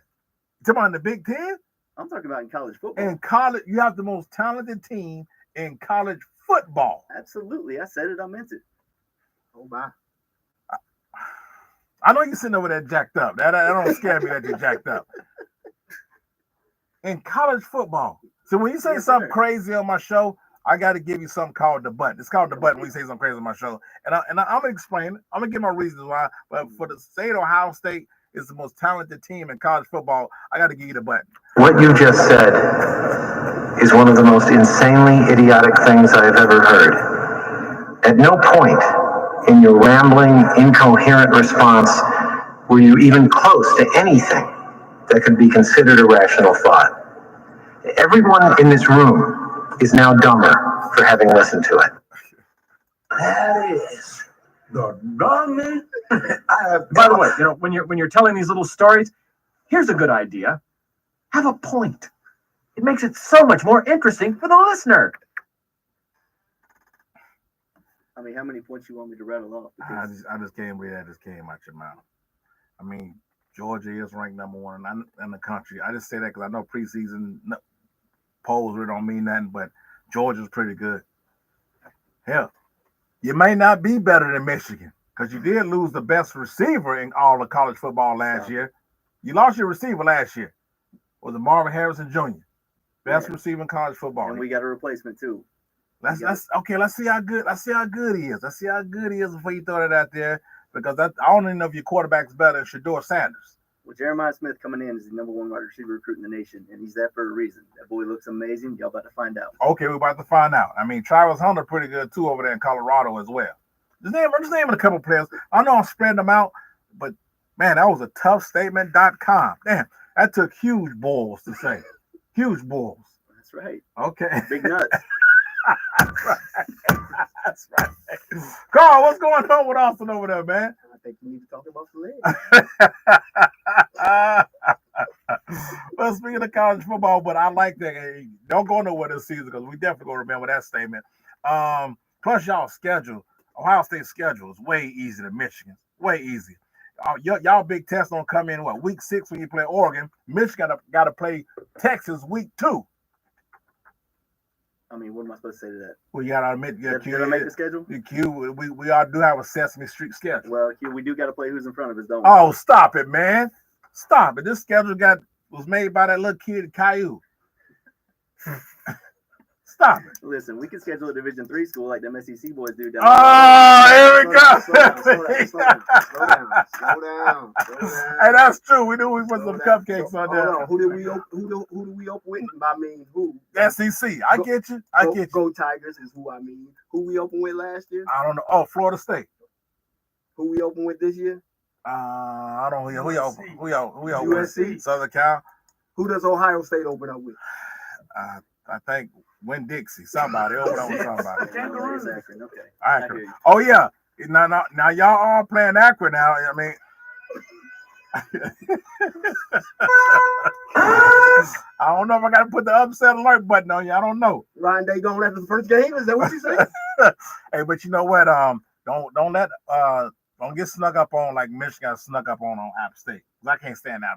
You talking about the Big Ten? I'm talking about in college football. In college, you have the most talented team in college football. Absolutely. I said it. I meant it. Oh, my. I know you're sitting over there jacked up. That don't scare me that you're jacked up. In college football. So when you say something crazy on my show, I got to give you something called the button. It's called the button when you say something crazy on my show. And I'm going to explain it. I'm going to give my reasons why. But for the state of Ohio State is the most talented team in college football, I got to give you the button. What you just said is one of the most insanely idiotic things I have ever heard. At no point in your rambling, incoherent response were you even close to anything that could be considered a rational thought. Everyone in this room is now dumber for having listened to it. That is the dumbest. By the way, you know, when you're telling these little stories, here's a good idea. Have a point. It makes it so much more interesting for the listener. I mean, how many points you want me to rattle off? I just can't believe that just came out your mouth. I mean, Georgia is ranked number 1 in the country. I just say that because I know preseason polls really don't mean nothing, but Georgia's pretty good. Hell, you may not be better than Michigan because you did lose the best receiver in all of college football last year. You lost your receiver last year. Was it Marvin Harrison Jr.? Best receiver in college football. And we got a replacement too. Let's see how good he is. Let's see how good he is before you throw that out there. Because I don't even know if your quarterback's better than Shedeur Sanders. Well, Jeremiah Smith coming in is the number 1 wide receiver recruit in the nation, and he's there for a reason. That boy looks amazing. Y'all about to find out. Okay, we're about to find out. I mean, Travis Hunter pretty good too over there in Colorado as well. Just naming a couple players. I know I'm spreading them out, but man, that was a toughstatement.com. Damn, that took huge balls to say. Huge balls. That's right. Okay. Big nuts. That's right. Carl, what's going on with Austin over there, man? I think you need to talk about Filet. Well, speaking of college football, but I like that. Hey, don't go nowhere this season because we definitely gonna remember that statement. Plus, y'all schedule, Ohio State's schedule is way easier than Michigan's. Way easier. Y'all big test don't come in week 6 when you play Oregon. Michigan got to play Texas week 2. I mean, what am I supposed to say to that? Well, you got to admit, did I make the schedule? We all do have a Sesame Street schedule. Well, Q, we do got to play who's in front of us, don't we? Oh, stop it, man. Stop it. This schedule was made by that little kid Caillou. Stop it. Listen, we can schedule a Division III school like them SEC boys do down here we go. Slow down. Hey, that's true. We knew we put some cupcakes on there. Hold on. Who do we open with? I mean, who? SEC. I get you. Go Tigers is who I mean. Who we opened with last year? I don't know. Oh, Florida State. Who we opened with this year? I don't know. Who we open? USC. Southern Cal. Who does Ohio State open up with? I think Win Dixie. Somebody open up with somebody. Okay. Akron. Oh yeah. Now y'all all playing Akron now. I mean, I don't know if I got to put the upset alert button on you. I don't know. Ryan Day going after the first game? Is that what you say? Hey, but you know what? Don't get snuck up on like Michigan snuck up on App State. I can't stand that.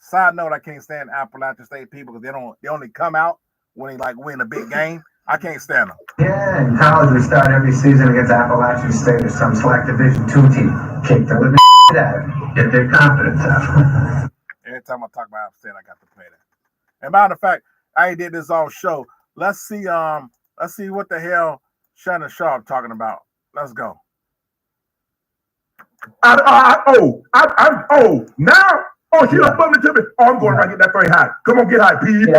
Side note, I can't stand Appalachian State people because they only come out when they like win a big game. I can't stand them. Yeah, in college we start every season against Appalachian State or some select Division II team. Kick the living out of them. Get their confidence up. Every time I talk about App State, I got to play that. And matter of fact, I did this all show. Let's see what the hell Shannon Sharp talking about. Let's go. Now. Oh, she done bumped into me. Oh, I'm going right, get that very high. Come on, get high, people.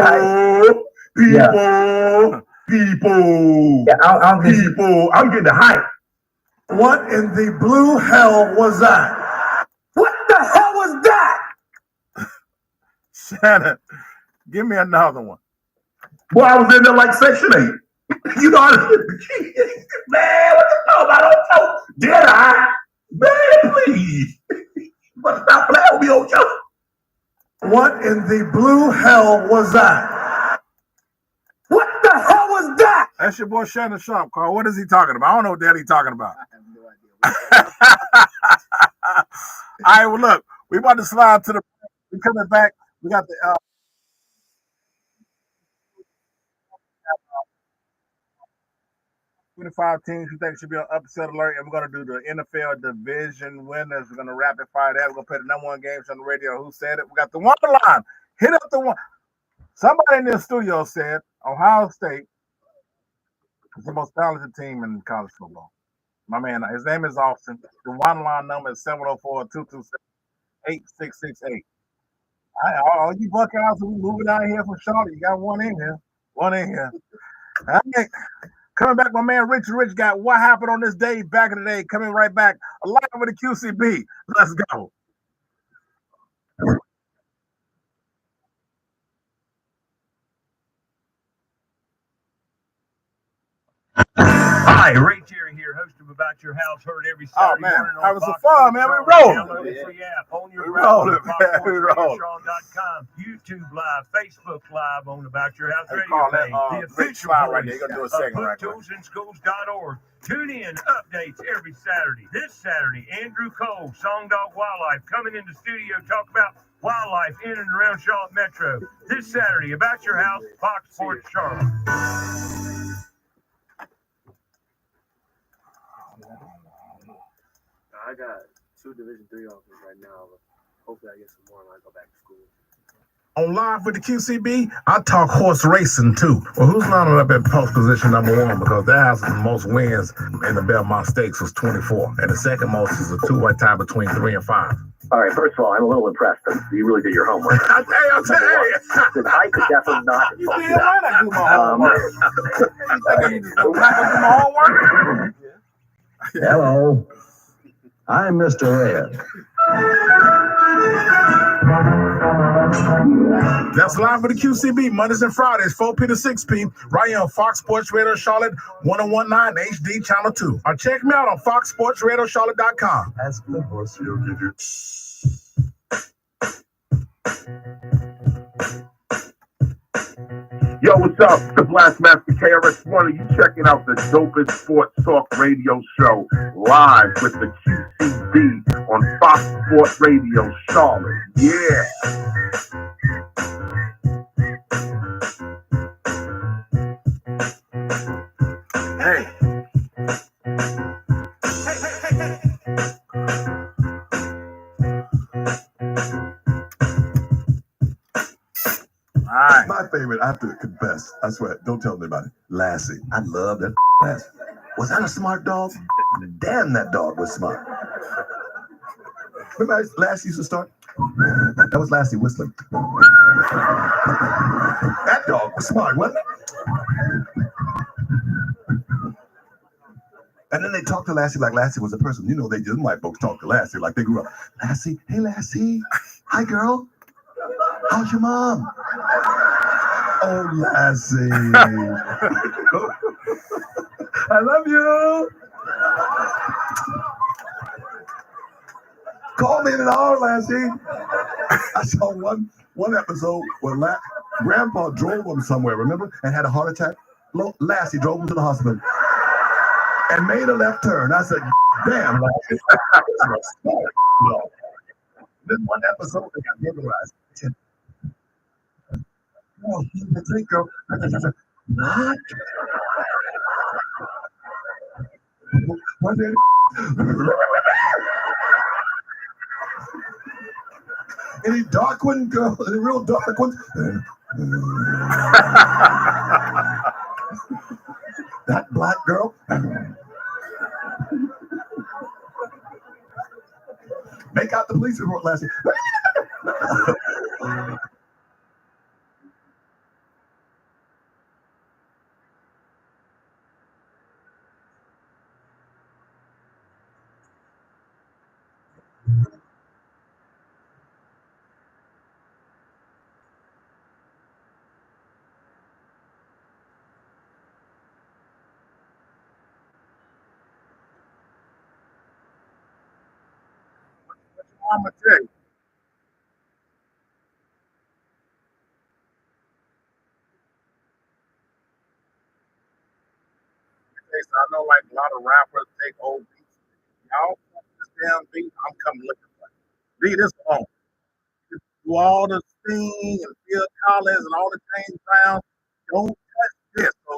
People. Yeah, I'll people. I'm getting the hype. What in the blue hell was that? What the hell was that? Shannon, give me another one. Boy, I was in there like Section 8. You know how to man, what the hell? I don't know. Did I? Man, please. But stop playing with me, old Joe. What in the blue hell was that? What the hell was that? That's your boy Shannon Sharp, Carl. What is he talking about? I don't know what the hell he's talking about. I have no idea. All right, well, look, we about to slide to we coming back. We got the 25 teams we think should be on upset alert, and we're going to do the NFL division winners. We're going to rapid fire that. We're going to play the number one games on the radio. Who said it? We got the one line. Hit up the one. Somebody in the studio said Ohio State is the most talented team in college football. My man, his name is Austin. The one line number is 704-227-8668. All you Buckeyes who moving out here from Charlotte, you got one in here. All right. Coming back, my man Rich got What Happened on This Day back in the day. Coming right back, alive with the QCB. Let's go. Hi, Ray Terry here, host of About Your House, heard every Saturday morning on Having some Fox fun, man. We Sports rolling. Download the free app on your We browser, rolling, man. We rolling. FoxSportsRadioShaw.com, YouTube Live, Facebook Live on About Your House Hey, Radio call that, page, the Rick official Slide right voice there. You gonna do a of segment right quick. PutToolsInSchools.org. Tune in, updates every Saturday. This Saturday, Andrew Cole, Song Dog Wildlife, coming into studio, talk about wildlife in and around Charlotte Metro. This Saturday, About Your House, Fox Sports Charlotte. I got 2 Division III offers right now, but hopefully I get some more when I go back to school. On Live with the QCB, I talk horse racing too. Well, who's lining up at post position number 1? Because that has the most wins in the Belmont Stakes was 24. And the second most is a 2-way tie between 3 and 5. All right, first of all, I'm a little impressed that you really did your homework. I'll tell you. The height is definitely not. You see, why not do my homework? You just go back and do my homework? Hello, I'm Mr. Red. That's Live with the QCB, Mondays and Fridays, 4 p to 6 p, right here on Fox Sports Radio Charlotte, 1019 HD Channel 2. Or check me out on FoxSportsRadioCharlotte.com. That's the horse you'll give you. Yo, what's up? It's the Blastmaster KRS-One. You checking out the dopest sports talk radio show live with the QCB on Fox Sports Radio Charlotte. Yeah. Hey. right. My favorite, I have to confess, I swear, don't tell anybody. Lassie. I love that Lassie. Was that a smart dog? Damn, that dog was smart. Remember how Lassie used to start? That was Lassie whistling. That dog was smart, wasn't it? And then they talked to Lassie like Lassie was a person. You know, they just white folks talk to Lassie like they grew up. Lassie, hey Lassie, hi girl. How's your mom? Oh Lassie, I love you. Call me in an hour, Lassie. I saw one episode where Grandpa drove him somewhere, remember, and had a heart attack. Lassie drove him to the hospital and made a left turn. I said, damn, Lassie. Then one episode, they got burglarized. Oh, the drink, girl. What? What did any dark one, girl? Any real dark ones? That black girl? Make out the police report, Lassie. I'm gonna tell you. I know like a lot of rappers take old beats. Y'all fuck this damn beat, I'm coming looking for it. Leave this alone. Do all the sting and Phil Collins and all the James Brown. Don't touch this. So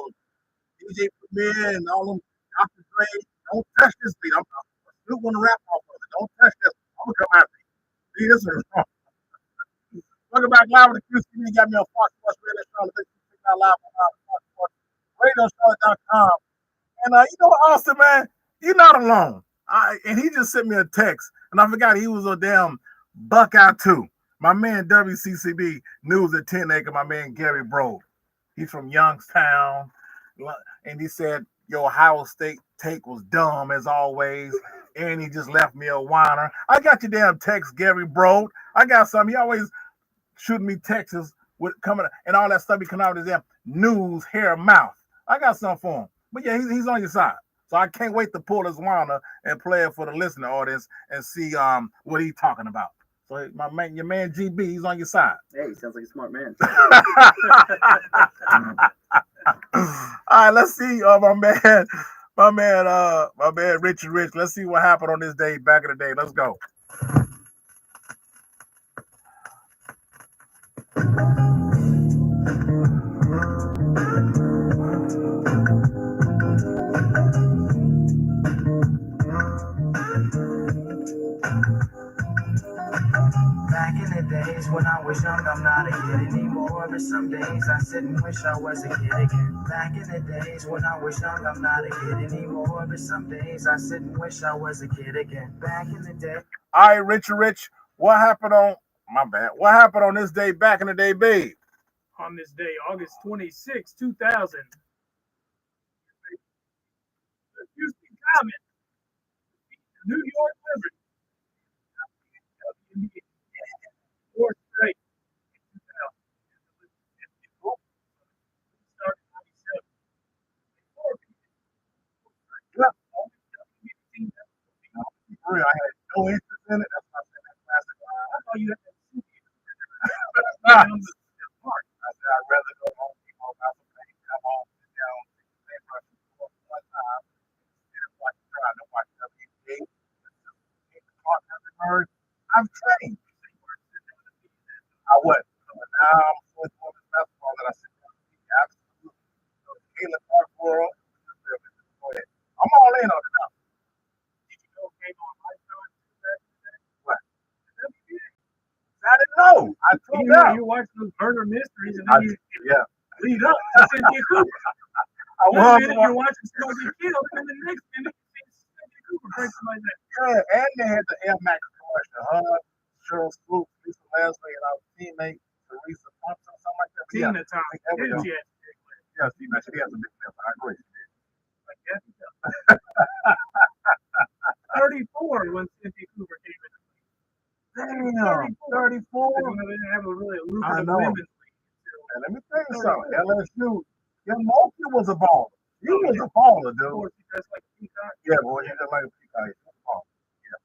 DJ Premier and all them Dr. Dre, don't touch this beat. I'm still gonna rap off of it. Don't touch this. I'm gonna come after you. See, this is wrong. Welcome back live with the QCB. Got me on Fox Sports Radio Show. The big live on Fox Sports RadioShow.com. And you know what, Austin, man, you're not alone. And he just sent me a text, and I forgot he was a damn Buckeye too. My man WCCB News at 10 Acre, my man Gary Bro. He's from Youngstown, and he said your Ohio State take was dumb as always, and he just left me a whiner. I got your damn text, Gary Bro. I got some. He always shooting me texts with coming and all that stuff. He coming out with his damn news, hair, mouth. I got something for him. But yeah, he's on your side. So I can't wait to pull his whiner and play it for the listener audience and see what he's talking about. So your man GB, he's on your side. Hey, he sounds like a smart man. All right, let's see, my man Richard Rich. Let's see what happened on this day back in the day. Let's go. Back in the days when I was young, I'm not a kid anymore. But some days I sit and wish I was a kid again. Back in the days when I was young, I'm not a kid anymore. But some days I sit and wish I was a kid again. Back in the day. All right, Richard Rich, what happened on What happened on this day back in the day, babe? On this day, August 26, 2000. The Houston Comets, New York Liberty. Fourth straight. I had no interest in it. That's why I said that classic. I thought you had to see it. I said I'd rather go home, keep home, out the pain, come home, sit down, take the same person for one time, instead of watching her. I know watching WHINER. I've trained. I was. Now I'm so for the basketball that I sit down and see. Absolutely. So Caleb Park world. Go ahead. I'm all in on it now. Did you know game on my time? What? I didn't know. know. I told out. You watch those murder mysteries and I, then you yeah. lead up to Cynthia Cooper. One minute you're watching somebody get killed, and the next minute you see Cynthia Cooper break somebody neck. Yeah, and they had the Air Max commercial. Her, Cheryl Swoop, Lisa Leslie, and our teammate Teresa Thompson, something like that. Tina Thompson. Yeah, Tina, she has a big lip. I agree. Like that. 34 when Cynthia Cooper came in. Damn, 34. They didn't have a really lucrative women's league. And let me tell you something. LSU, your Monkey was a baller. You was a baller, dude. Of course, he dressed like a peacock. Yeah, boy, you just like a peacock. Yeah.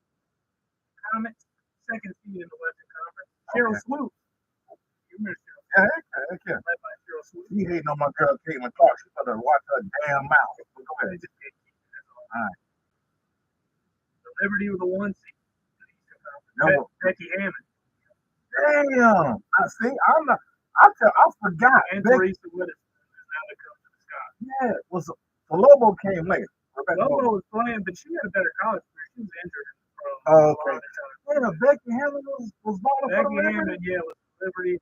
Comets, second seed in the Western Conference. Cheryl Swoop. You remember Cheryl? Yeah, heck yeah. Led by Cheryl Swoop. She hating on my girl Caitlin Clark. She better watch her damn mouth. Go ahead. All right. The Liberty with the 1 seed. Becky Hammond. Damn. I forgot. And Teresa Witherspoon is now the coach of the Sky. Yeah, Lobo came later. Lobo was playing, but she had a better college career. She was injured. Oh, okay. Yeah, Becky Hammond was balling for Becky Hammond, yeah, was Liberty and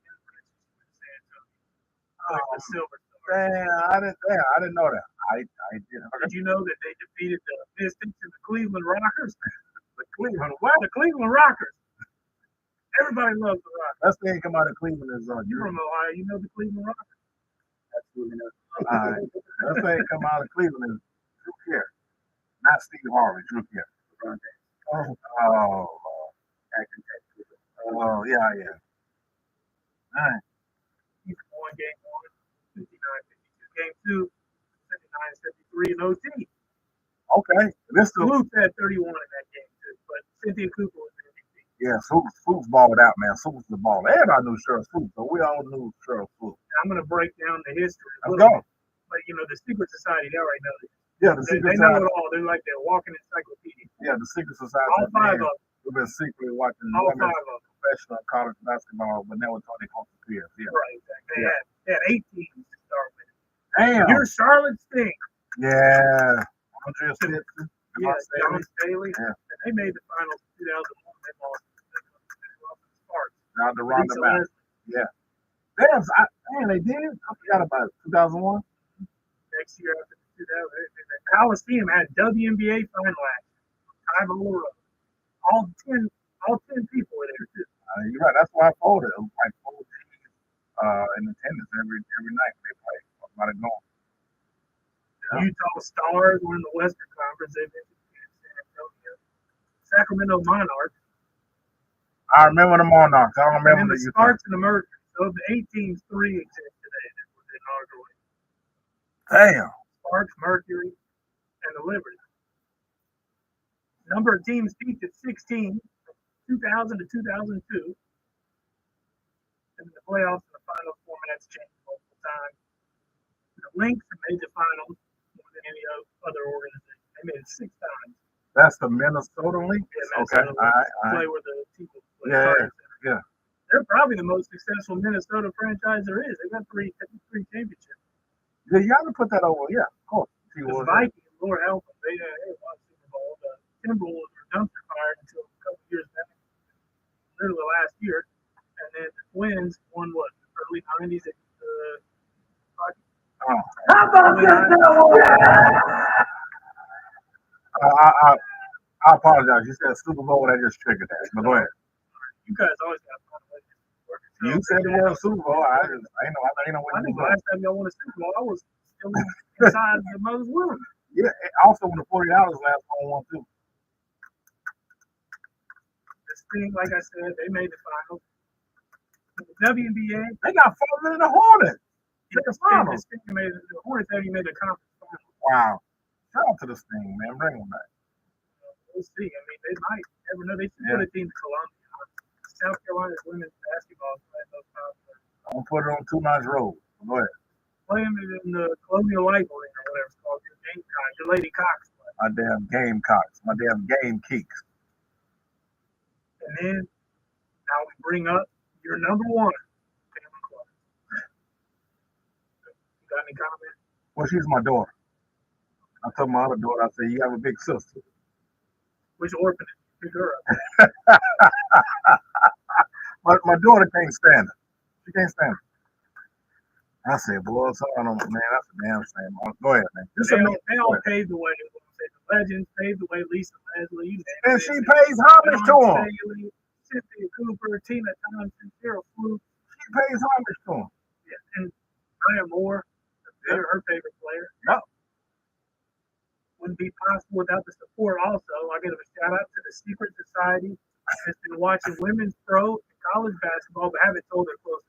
San Antonio. The Silver Stars. I didn't know that. I didn't. Did you know that they defeated the Pistons and the Cleveland Rockers? The Cleveland Rockers. Everybody loves the Rockers. Best thing come out of Cleveland is you from Ohio, you know the Cleveland Rockers. Absolutely not. All right. Best thing come out of Cleveland is Drew Carey, not Steve Harvey. Drew Carey. Oh, yeah. All right. He's won game 1, 59-52. Game 2, 59-73 in OT. Okay. This Swoop had 31 in that game too, but Cynthia Cooper was MVP. Yeah, Swoop's balled out, man. Swoop's the ball. Everybody knew Cheryl Swoop, so we all knew Cheryl Swoop. I'm going to break down the history. Let's go. But the Secret Society, they already know this. Yeah, the Secret Society. They know it all. They're like their walking encyclopedia. Yeah, the Secret Society. All 5 of them. We've been secretly watching all 5 of them. Professional college basketball, but never thought they close to peers. Yeah. Right, exactly. They had 8 teams to start with. Damn. Your Charlotte Stink. Yeah. Andrea Stinson. Yeah, John Staley. Yeah. And they made the finals in 2001. They lost to Sparks. Now the roundabout. Yeah. Damn, they did? I forgot about it. 2001? Next year after 2000, the Coliseum had WNBA final action. All 10 people were there too. You're right. That's why I folded. It was like 4 teams in attendance every night they played. About it going. Utah Stars were in the Western Conference. They've been in San Antonio. Sacramento Monarchs. I remember the Monarchs. I don't remember the Sparks and the Mercury. So of the 8 teams, 3 exist today that was inaugurated. Damn. Sparks, Mercury, and the Liberty. Number of teams peaked at 16 from 2000 to 2002. And the playoffs and the final formats changed multiple times. The Lynx have made the finals more than any other organization. They made it 6 times. That's the Minnesota Lynx? Yeah, okay. All right. Play where the people play. Yeah. They're probably the most successful Minnesota franchise there is. They've got 3 championships. Yeah, you got to put that over. Yeah, of course. The Vikings, Lord help them, they won Super Bowl. The Timberwolves were dumpster fired until a couple years back, literally last year. And then the Twins won early 90s. How about I apologize. You said Super Bowl, that just triggered that. But go ahead. You guys always got fun with it. You said the word Super Bowl. I know what I think last time y'all won a Super Bowl, I was still inside the mother's womb. Yeah, also when the 40 last one too. This thing, like I said, they made the finals. The WNBA, they got farther than the Hornets. The Hornets haven't made the conference finals. Wow. Shout out to this thing, man. Bring them back. We'll see. I mean, they might never know. They should put a team to Columbia. South Carolina's women's basketball playing those times. I'm gonna put it on 2 Notch Road. Go ahead. Play them in the Colonial Light Arena or whatever it's called. Your Gamecock, your Lady Cox play. My damn Gamecocks. My damn Game Keeks. And then now we bring up your number 1, Taylor Clark. You got any comments? Well, she's my daughter. I told my other daughter, I said, you have a big sister. Which orphanage? Pick her up. My daughter can't stand it. She can't stand it. I said, boy, son, man, that's a damn shame. Go ahead, man. They all paved the way. The legends paved the way. Lisa Leslie, and she pays homage to him. Cynthia Cooper, Tina Thompson, Cheryl Fluke. She pays homage to him. Yeah, and Ryan Moore, her favorite player. Yep. Wouldn't be possible without the support. Also, I give a shout out to the Secret Society that's been watching women's pro and college basketball, but haven't told their close.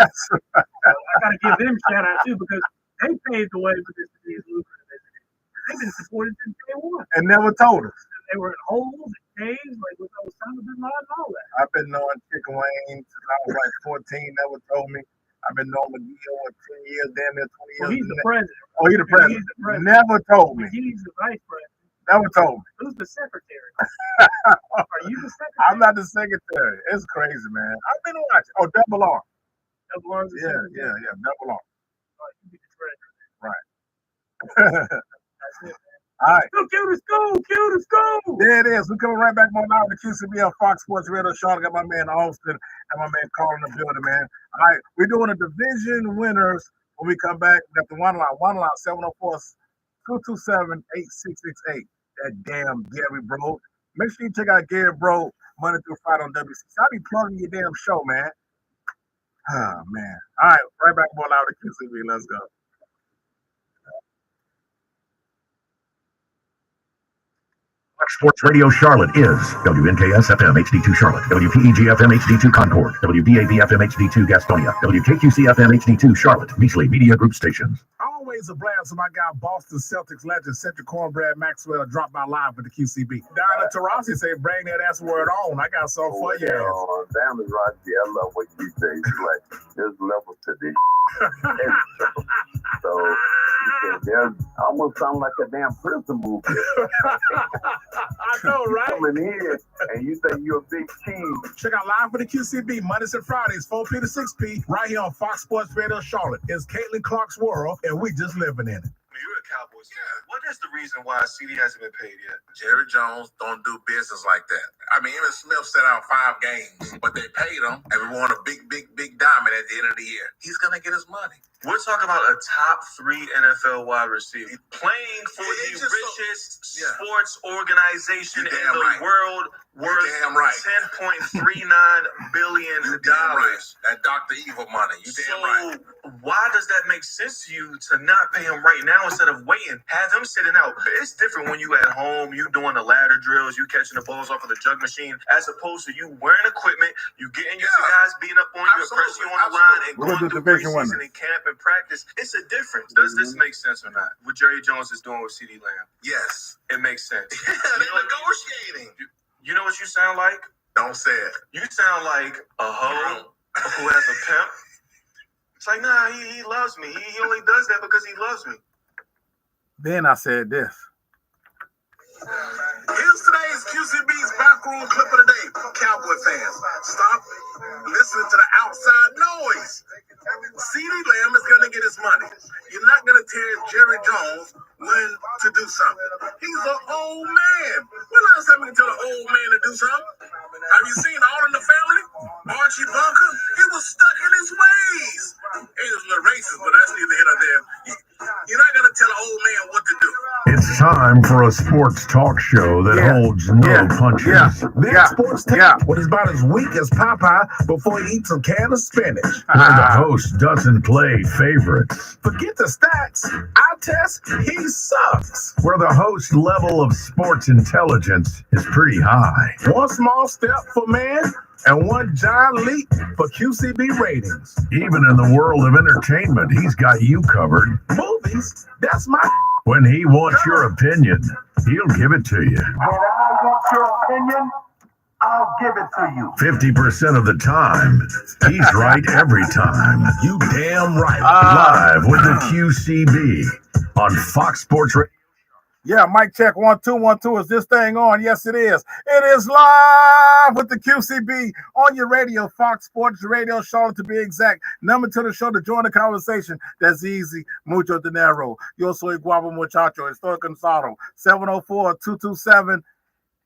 That's right. So I got to give them a shout out too, because they paved the way for this to be as lucrative as it is. They've been supported since day one. And never told us. They were in holes and caves, like with Osama bin Laden and all that. I've been knowing Chicken Wayne since I was like 14, never told me. I've been knowing McGee over 10 years, damn near 20 years. Well, he's the president. Oh, he's the president. He's the president. Never told me. He's the vice president. Never told me. Who's the secretary? Are you the secretary? I'm not the secretary. It's crazy, man. I've been watching. Oh, Double R. Double R's the secretary? Yeah. Double R. Oh, you be the treasurer. Right. That's it, man. All right. Cue the school. There it is. We're coming right back on out with the QCB on Fox Sports Radio. Sean, got my man Austin and my man Carl in the building, man. All right. We're doing a division winners when we come back. We got the one line 704-227-8668. That damn Gary Bro. Make sure you check out Gary Bro Monday through Friday on WCC. I'll be plugging your damn show, man. Oh, man. All right. Right back on out with the QCB. Let's go. Sports Radio Charlotte is WNKS FM HD2 Charlotte, WPEG FM HD2 Concord, WBAB FM HD2 Gastonia, WKQC FM HD2 Charlotte, Beasley Media Group stations. Always a blast when my guy Boston Celtics legend Cedric Cornbread Maxwell dropped by live with the QCB. Diana Taurasi said, bring that ass word on. I got something for you. Damn it, Roger. I love what you say. It's like, there's levels to this. So, there's almost sound like a damn prison movie. I know, right? Coming in and you think you're a big king. Check out Live for the QCB Mondays and Fridays, 4P to 6P, right here on Fox Sports Radio Charlotte. It's Caitlin Clark's world, and we just living in it. You're a Cowboys fan. What is the reason why CeeDee hasn't been paid yet? Jerry Jones don't do business like that. I mean, even Smith set out 5 games, but they paid him and we won a big diamond at the end of the year. He's going to get his money. We're talking about a top 3 NFL wide receiver playing for the richest sports organization in the world, worth $10.39 billion. You damn right. That Dr. Evil money. You damn right. Why does that make sense to you to not pay him right now instead of waiting? Have him sitting out. It's different when you at home, you doing the ladder drills, you catching the balls off of the jug machine, as opposed to you wearing equipment, you getting your guys beating up on you, pressing you on the line, and going through preseason and camp and practice. It's a difference. Does this make sense or not? What Jerry Jones is doing with CeeDee Lamb? Yes. It makes sense. Yeah, they're negotiating. You know what you sound like? Don't say it. You sound like a hoe who has a pimp. It's like, nah, he loves me. He only does that because he loves me. Then I said this. Here's today's QCB's backroom clip of the day. Cowboy fans, stop listening to the outside noise. CeeDee Lamb is going to get his money. You're not going to tell Jerry Jones when to do something. He's an old man. When last time you tell an old man to do something? Have you seen All in the Family? Archie Bunker? He was stuck in his ways. He was a little racist, but that's neither here nor there. You're not going to tell an old man what to do. It's time for a sports talk show that holds no punches. That sports talk, what is about as weak as Popeye before he eats a can of spinach. Where the host doesn't play favorites. Forget the stats. Our test, he sucks. Where the host level of sports intelligence is pretty high. One small step for man and one giant leap for QCB ratings. Even in the world of entertainment, he's got you covered. Movies, that's my... When he wants your opinion, he'll give it to you. When I want your opinion, I'll give it to you. 50% of the time, he's right every time. You damn right. Live with the QCB on Fox Sports Radio. Yeah, mic check 1 2 1 2. Is this thing on? Yes, it is. It is live with the QCB on your radio, Fox Sports Radio Charlotte to be exact. Number to the show to join the conversation. That's easy. Mucho dinero. Yo soy guapo muchacho. Estoy cansado. 704-227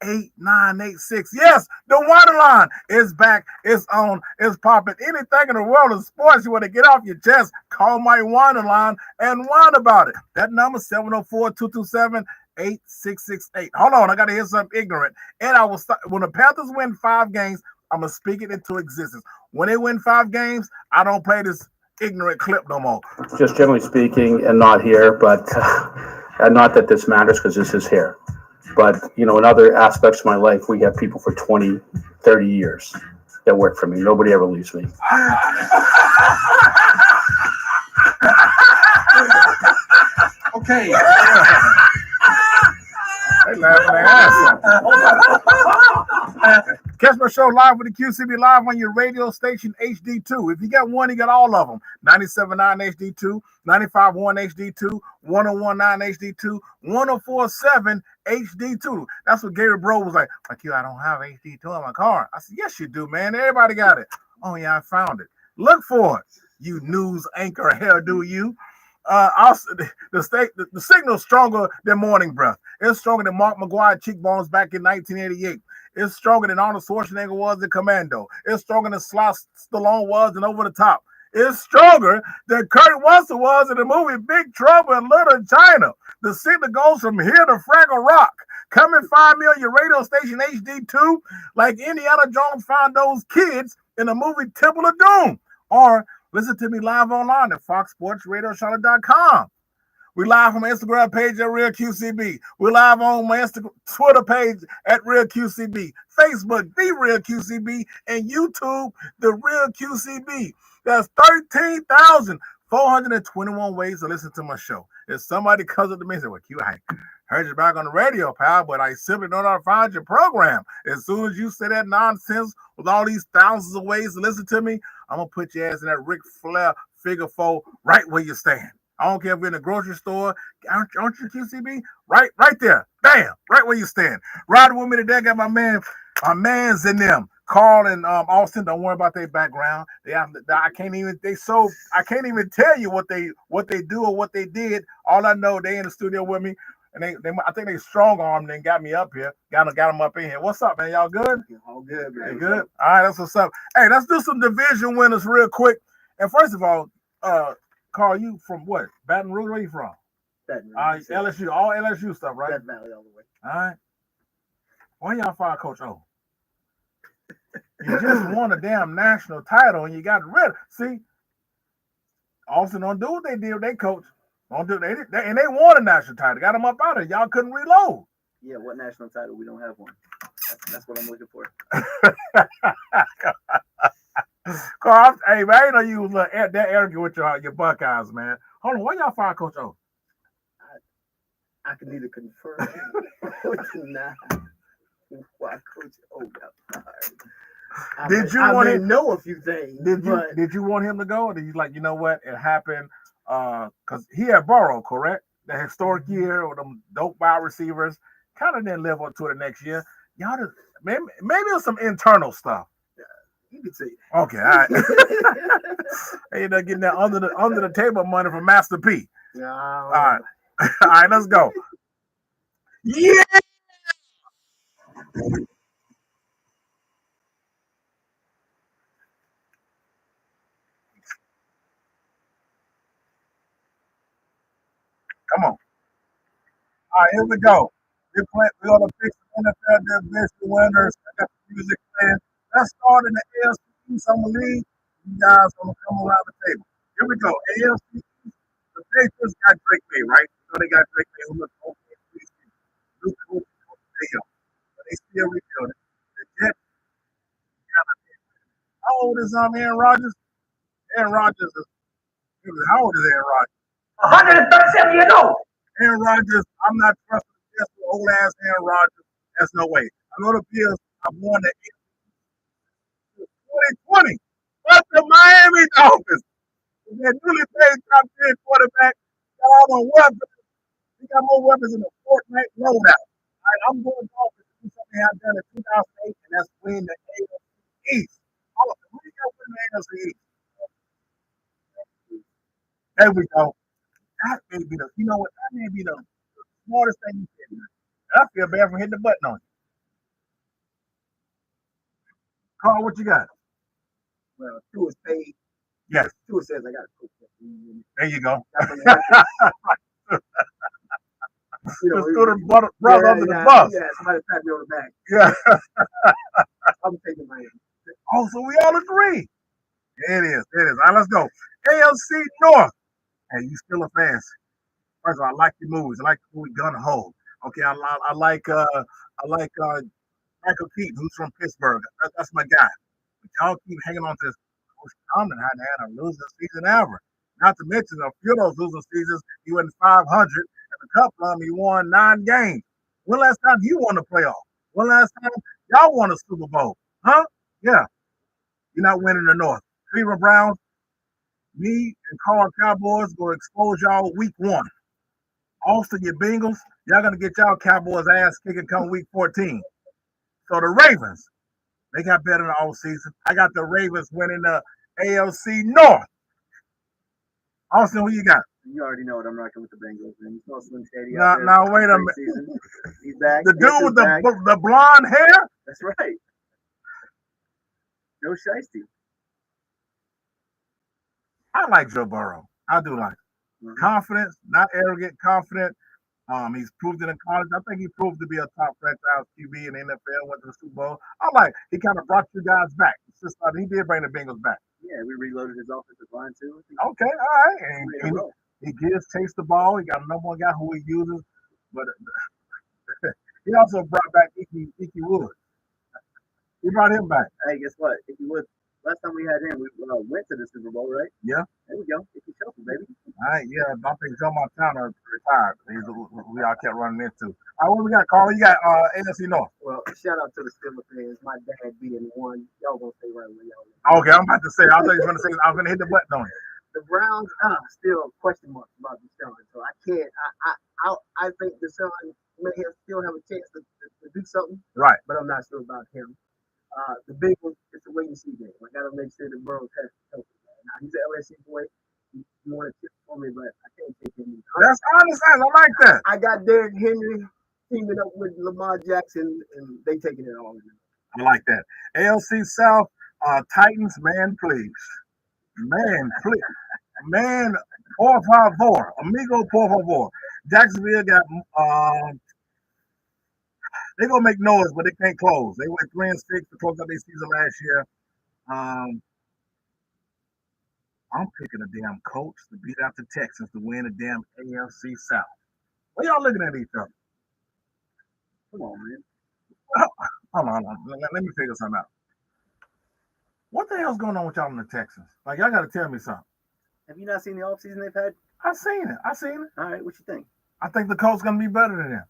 8986. Yes, the water line is back. It's on. It's popping. Anything in the world of sports you want to get off your chest, call my water line and whine about it. That number 704-227-8668. Hold on, I got to hear something ignorant. And I will start when the Panthers win 5 games. I'm gonna speak it into existence. When they win 5 games, I don't play this ignorant clip no more. Just generally speaking, and not here, but and not that this matters because this is here. But, in other aspects of my life, we have people for 20, 30 years that work for me. Nobody ever leaves me. Okay. They laughing their ass off. Catch my show live with the QCB live on your radio station HD2. If you got one, you got all of them. 97.9 HD2, 95.1 HD2, 101.9 HD2, 104.7 HD2. That's what Gary Bro was like you, I don't have HD2 in my car. I said, yes, you do, man. Everybody got it. Oh, yeah, I found it. Look for it, you news anchor hairdo, you. Also, the signal's stronger than morning breath. It's stronger than Mark McGuire cheekbones back in 1988. It's stronger than Arnold Schwarzenegger was in Commando. It's stronger than Sly Stallone was in Over the Top. It's stronger than Kurt Russell was in the movie Big Trouble in Little China. The signal goes from here to Fraggle Rock. Come and find me on your radio station HD2 like Indiana Jones found those kids in the movie Temple of Doom. Or listen to me live online at foxsportsradiocharlotte.com. We live on my Instagram page at Real QCB. We're live on my Twitter page at Real QCB. Facebook, The Real QCB. And YouTube, The Real QCB. That's 13,421 ways to listen to my show. If somebody comes up to me and says, well, Q, I heard you back on the radio, pal, but I simply don't know how to find your program. As soon as you say that nonsense with all these thousands of ways to listen to me, I'm going to put your ass in that Ric Flair figure 4 right where you stand. I don't care if you're in the grocery store. Aren't you QCB? Right there. Bam, right where you stand. Riding with me today, I got my mans in them. Carl and Austin, don't worry about their background. I can't even tell you what they do or what they did. All I know, they in the studio with me, and I think they strong armed and got me up here. Got them up in here. What's up, man? Y'all good? All good, man. They good? All right, that's what's up. Hey, let's do some division winners real quick. And first of all, Carl, you from what? Baton Rouge? Where you from? Baton Rouge. LSU, all LSU stuff, right? Death Valley all the way. All right. Why y'all fire Coach O? You just won a damn national title and you got rid of. See, Austin don't do what they did with their coach. Don't do and they won a national title. Got them up out of it. Y'all couldn't reload. Yeah, what national title? We don't have one. That's what I'm looking for. Carl, hey man, I know you was that arrogant with your Buckeyes, man. Hold on, why y'all fire Coach O? I can neither confirm or deny why Coach O got fired. I may know a few things. Did you want him to go, or did you you know what? It happened because he had Burrow, correct? The historic year with them dope wide receivers. Kind of didn't live up to it the next year. Y'all just maybe it was some internal stuff. You can say okay, all right. They ended up getting that under the table money from Master P. No. All right. All right, let's go. Yeah. Come on. All right, here we go. We're going to pick some NFL division winners. I got the music playing. Let's start in the AFC East. I'm going to lead. You guys are going to come around the table. Here we go. AFC East. The Patriots got Drake May, right? So they got Drake May who looks okay. But they still rebuilding. The Jets. How old is Aaron Rodgers? Aaron Rodgers is. How old is Aaron Rodgers? 137 years old. Aaron Rodgers, I'm not trusting this old ass Aaron Rodgers. That's no way. I know the Bills have won the 2020. But the Miami Dolphins, that newly paid top 10 quarterback, got all the weapons. He got more weapons in the Fortnite loadout. All right, I'm going Dolphins to do something I've done in 2008, and that's win the AFC East. Who do you got win the AFC East? There we go. That may be the smartest thing you said. I feel bad for hitting the button on you. Carl, what you got? Well, Tua is paid. Yes. Tua says I got to coach. There you go. You know, just threw the brother under the bus. Yeah, somebody pat me on the back. Yeah. I'm taking my hand. Oh, so we all agree. It is. All right, let's go. AFC North. Hey, you still a fan? First of all, I like your movies. I like the movie Gun Ho. Okay, I like Michael Keaton, who's from Pittsburgh. That's my guy. But y'all keep hanging on to this. Coach Tomlin hadn't had a losing season ever. Not to mention a few of those losing seasons, he went 500, and a couple of them he won 9 games. When last time you won the playoff? When last time y'all won a Super Bowl? Huh? Yeah. You're not winning the North. Cleveland Browns, me and Carl Cowboys going to expose y'all week 1. Austin, your Bengals, y'all going to get y'all Cowboys ass kicking come week 14. So the Ravens, they got better in the offseason. I got the Ravens winning the AFC North. Austin, who you got? You already know what I'm rocking with the Bengals. Man. You saw Slim Shady Now, wait a minute. He's back. The dude with the blonde hair? That's right. No shiesty. I like Joe Burrow. I do like him. Confident, not arrogant, confident. He's proved it in college. I think he proved to be a top franchise QB in the NFL, went to the Super Bowl. He kind of brought you guys back. He did bring the Bengals back. Yeah, we reloaded his offensive line too. Okay, all right. And he gives Chase the ball. He got a number one guy who he uses, but he also brought back Icky Woods. He brought him back. Hey, guess what? Icky Woods. Last time we had him, we went to the Super Bowl, right? Yeah. There we go. Icky Chelsea, baby. All right, yeah. I think Joe Montana retired. We all kept running into. All right, what we got, Carl? You got AFC North. Well, shout out to the Steelers fans. My dad being one. Y'all gonna stay right where y'all. Okay, I'm about to say. I thought you were going to say. I was going to hit the button on it. The Browns still question marks about Deshaun, so I can't. I think Deshaun may still have a chance to do something. Right. But I'm not sure about him. The big one, it's a wait and see game. I got to make sure that Burrow has healthy. Now he's an LSU boy. You want to tip for me, but I can't take him. That's honest. I like that. I got Derrick Henry teaming up with Lamar Jackson, and they taking it all. I like that. ALC South, Titans, man, please. Man, please. Man, por favor. Amigo, por favor. Jacksonville got, they're going to make noise, but they can't close. They went 3-6 to close out their season last year. I'm picking a damn coach to beat out the Texans to win the damn AFC South. What y'all looking at each other? Come on, man. Hold on. Let me figure something out. What the hell's going on with y'all in the Texans? Like, y'all got to tell me something. Have you not seen the offseason they've had? I've seen it. All right, what you think? I think the coach's going to be better than them.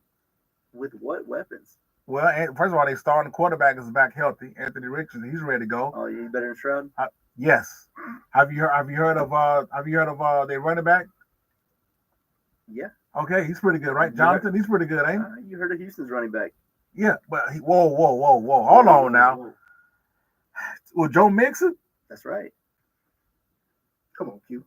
With what weapons? Well, their starting quarterback is back healthy. Anthony Richardson, he's ready to go. Oh, he's better than Stroud? Yes. Have you heard of their running back? Yeah. Okay, he's pretty good, right? Jonathan, he's pretty good, ain't he? You heard of Houston's running back? Yeah, but whoa. Hold on now. Well, Joe Mixon? That's right. Come on, Q.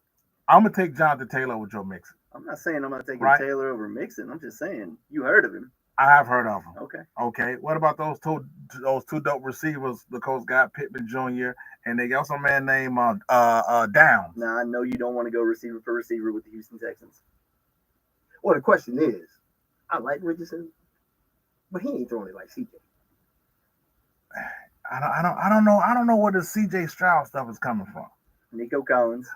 I'm gonna take Jonathan Taylor over Joe Mixon. I'm not saying I'm not taking Taylor over Mixon. I'm just saying you heard of him. I have heard of him. Okay. What about those two dope receivers the coach got, Pittman Jr. and they got some man named Downs? Now I know you don't want to go receiver for receiver with the Houston Texans. Well, the question is, I like Richardson, but he ain't throwing it like CJ. I don't know where the CJ Stroud stuff is coming from. Nico Collins,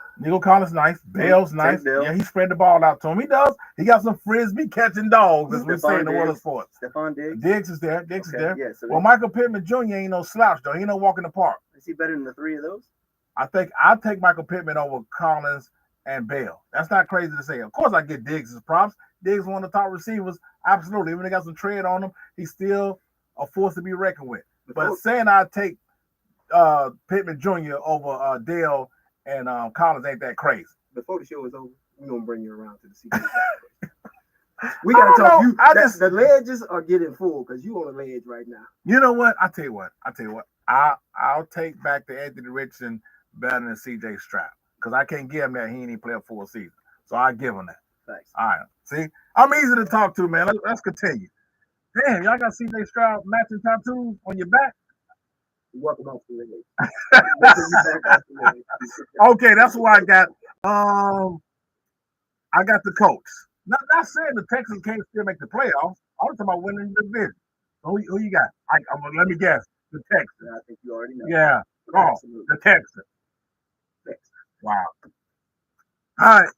nice. Bale's nice. Yeah, he spread the ball out to him. He does. He got some frisbee catching dogs, as we say in the world of sports. Stephon Diggs. Diggs is there. Is there. Yeah, so well, Michael Pittman Jr. ain't no slouch though. He ain't no walk in the park. Is he better than the three of those? I think I'd take Michael Pittman over Collins and Bale. That's not crazy to say. Of course, I get Diggs' props. Diggs is one of the top receivers. Absolutely. Even they got some tread on him, he's still a force to be reckoned with. But saying I'd take Pittman Jr. over Dale and Collins ain't that crazy. Before the show is over, we're going to bring you around to the CJ. We got to talk. The ledges are getting full because you on the ledge right now. You know what? I'll tell you what. I'll take back the Anthony Richardson better than CJ Stroud because I can't give him that. He ain't even play a full season. So I give him that. Thanks. All right. See? I'm easy to talk to, man. Let's continue. Damn, y'all got CJ Stroud matching tattoos on your back? Welcome off the ledge. Okay, that's why I got. I got the Colts. Not saying the Texans can't still make the playoffs. I'm talking about winning the division. Who you got? Let me guess. The Texans. I think you already know. Yeah. Oh, the Texans. Wow. All right.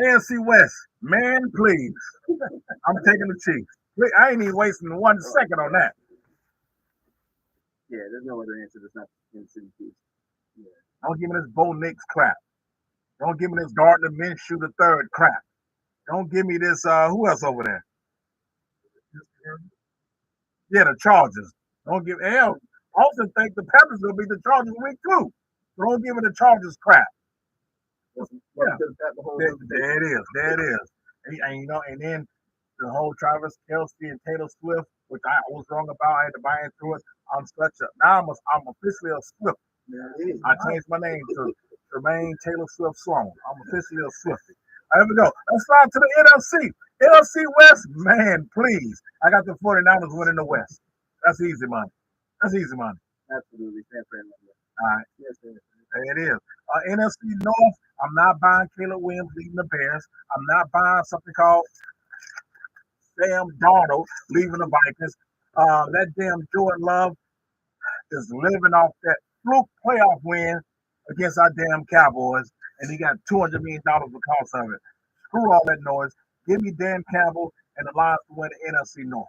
AFC West. Man, please. I'm taking the Chiefs. I ain't even wasting 1 second on that. Yeah, there's no other answer that's not in City Chiefs. Yeah. Don't give me this Bo Nix crap. Don't give me this Gardner Minshew the third crap. Don't give me this, who else over there? Yeah, the Chargers. Don't give hell. I also think the Panthers will be the Chargers week 2. So don't give me the Chargers crap. Yeah. There it is. And then the whole Travis Kelce and Taylor Swift, which I was wrong about. I had to buy into it. I'm officially a Swift. I changed my name to Tremaine Taylor Swift Sloan. I'm officially a Swiftie. There we go. Let's slide to the NFC. NFC West, man, please. I got the 49ers winning the West. That's easy money. Absolutely. All right. Yes, there it is. NFC North, I'm not buying Caleb Williams leaving the Bears. I'm not buying something called Sam Darnold leaving the Vikings. That damn Jordan Love is living off that fluke playoff win against our damn Cowboys, and he got $200 million because of it. Screw all that noise. Give me Dan Campbell and the Lions to win the NFC North.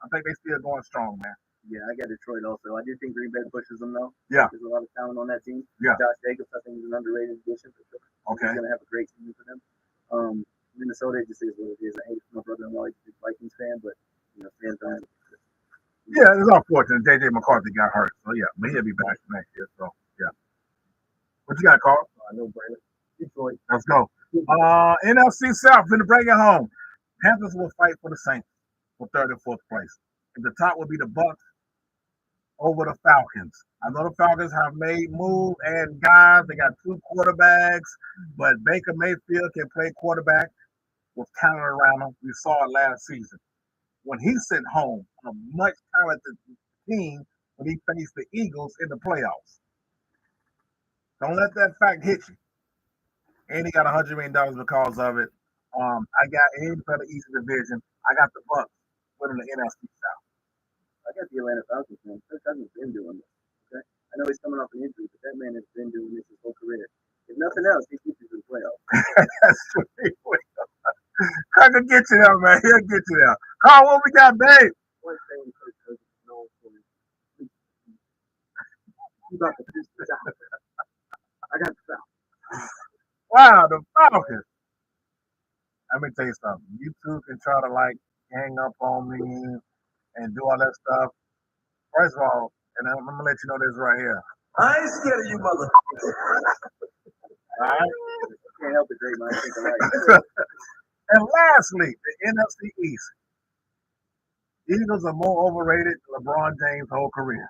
I think they still going strong, man. Yeah, I got Detroit also. I do think Green Bay pushes them, though. Yeah. There's a lot of talent on that team. Yeah. Josh Jacobs, I think, is an underrated addition for sure. Okay. He's going to have a great season for them. Minnesota just is what it is. I hate my brother-in-law. He's a big Vikings fan, but, fans are. Yeah, it's unfortunate. J.J. McCarthy got hurt. So, yeah, but he'll be back next year. So, yeah. What you got, Carl? No brainer. Detroit. Let's go. NFC South, finna bring it home. Panthers will fight for the Saints for 3rd and 4th place. At the top will be the Bucs over the Falcons. I know the Falcons have made moves and guys. They got 2 quarterbacks, but Baker Mayfield can play quarterback with talent around him. We saw it last season. When he sent home a much talented team when he faced the Eagles in the playoffs. Don't let that fact hit you. And he got $100 million because of it. I got him for the East Division. I got the Bucs winning the NFC South. I got the Atlanta Falcons, man. Kirk Cousins been doing this. Okay, I know he's coming off an injury, but that man has been doing this his whole career. If nothing else, he keeps you in the playoffs. That's true. I can get you there, man. He'll get you there. Carl, what we got, babe? One thing Kirk Cousins is known for is you got the South. I got the South. Wow, the Falcons. Let me tell you something. You two can try to hang up on me and do all that stuff. First of all, and I'm gonna let you know this right here. I ain't scared of you, mother. All right. Can't help it, Drake, man. I think alike. And lastly, the NFC East. Eagles are more overrated than LeBron James' whole career.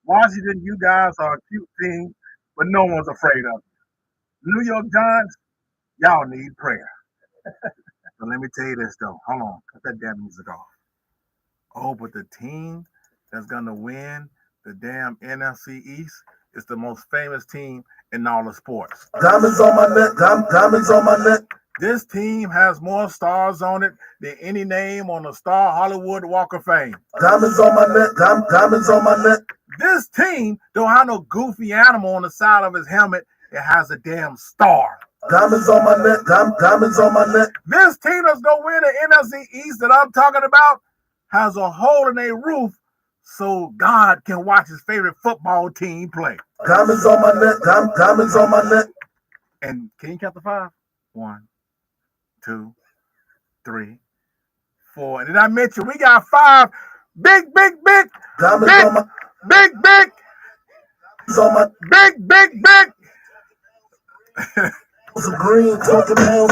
Washington, you guys are a cute team, but no one's afraid of you. New York Giants, y'all need prayer. But let me tell you this, though. Hold on. Cut that damn music off. Oh, but the team that's going to win the damn NFC East is the most famous team in all of sports. Diamonds on my neck. Diamonds on my neck. This team has more stars on it than any name on the Star Hollywood Walk of Fame. Diamonds on my neck. Diamonds on my neck. This team don't have no goofy animal on the side of his helmet. It has a damn star. Diamonds on my neck. Diamonds on my neck. This team that's going to win the NFC East that I'm talking about has a hole in their roof so God can watch his favorite football team play. Diamonds on my neck. Diamonds on my neck. And can you count to 5? 1, 2, 3, 4. And did I mention we got 5 big. Diamonds big, on my big. on my big. green, talking green.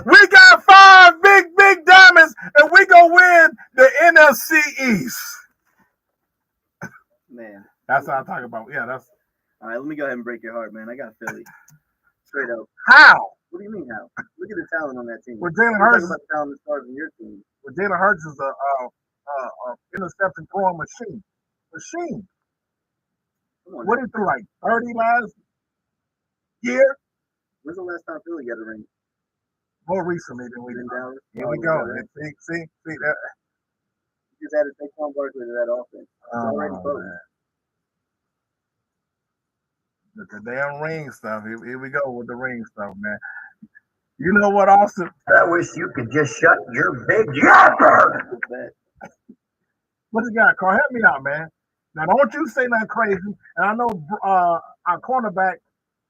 We got 5 big diamonds, and we gonna win the NFC East. Man, that's what I'm talking about. Yeah, that's. All right, let me go ahead and break your heart, man. I got Philly. Straight up. How? What do you mean how? Look at the talent on that team. Well, Jalen Hurts. About the talent that started in your team. Well, Jalen Hurts is interception throwing machine. What did he throw, like 30 last year? When's the last time Philly got a ring? More recently than we did. Dallas. Here we go. See that. You just added Saquon Barkley to that offense. It's already close. The damn ring stuff. Here we go with the ring stuff, man. You know what, Austin? I wish you could just shut your big yapper. What you got, Carl? Help me out, man. Now, don't you say nothing crazy. And I know our cornerback,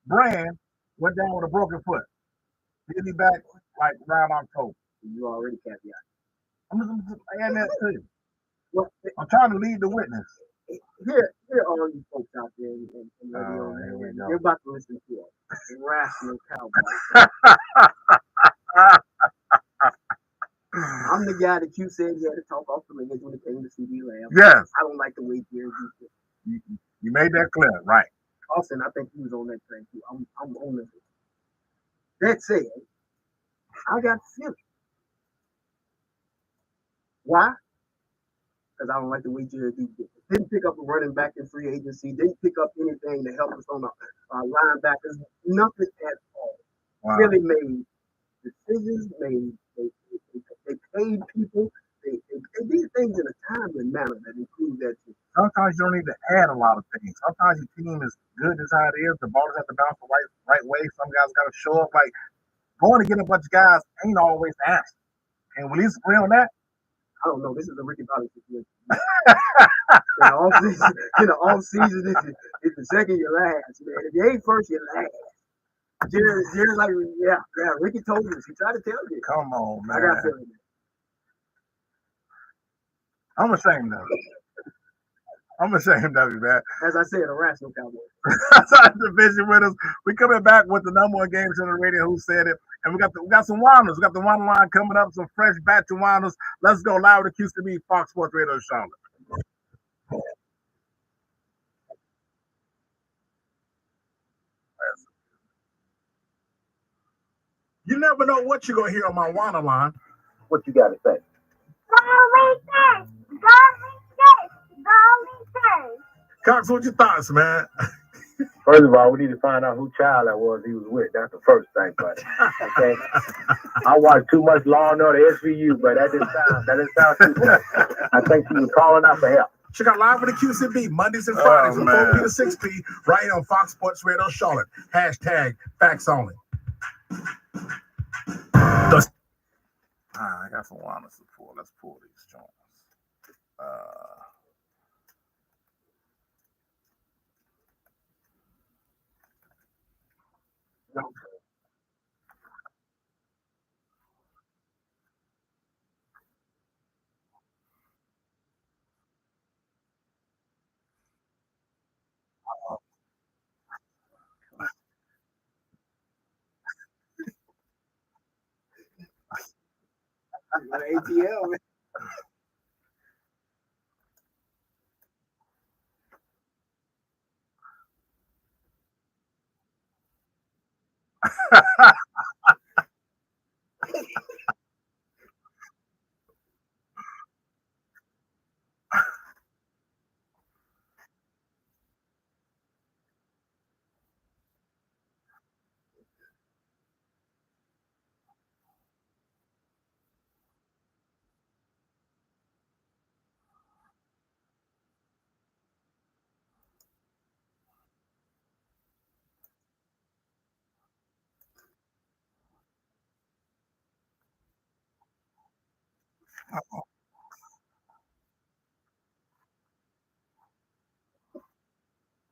Brand, went down with a broken foot. He'll be back like around October. You already caveat. I'm just adding that to you. Well, I'm trying to lead the witness. Here are all you folks out there in radio, man. You're about to listen to us. Rational cowboy. I'm the guy that you said you had to talk off the limits when it came to CeeDee Lamb. Yes. I don't like the way Jerry did it. You made that clear, right? Austin, I think he was on that train too. I'm on it. That said, I got Philly. Why? Because I don't like the way Jerry did it. Didn't pick up a running back in free agency. Didn't pick up anything to help us on the linebackers. Nothing at all. Wow. Philly made decisions. They paid people. They did things in a timely manner that improved that team. Sometimes you don't need to add a lot of things. Sometimes your team is good as how it is. The ball has to bounce the right way. Some guys got to show up. Like going to get a bunch of guys ain't always the answer. And we at least agree on that. I don't know. This is a Ricky Bobby situation. In the off season, if the second, you're last, man. If you ain't first, you're last. Jerry's like, yeah. Ricky told us. He tried to tell you. Come on, man. I got Philly. I'm ashamed of it. I'm ashamed of you, man. As I said, a rational cowboy. Division winners. We coming back with the number one games on the radio. Who said it? And we got some whiners. We got the wine line coming up. Some fresh batch of whiners. Let's go live with the QCB Fox Sports Radio Charlotte. You never know what you're gonna hear on my wine line. What you got to say? Cox, what your thoughts, man? First of all, we need to find out who child that was he was with. That's the first thing, buddy. Okay. I watched too much Law and Order SVU, but that didn't sound too good. I think he was calling out for help. Check out live with the QCB Mondays and Fridays from 4 p to 6 p. right here on Fox Sports Radio Charlotte. Hashtag facts only. I got some whiners to pull. Let's pull these joints. ATL, man.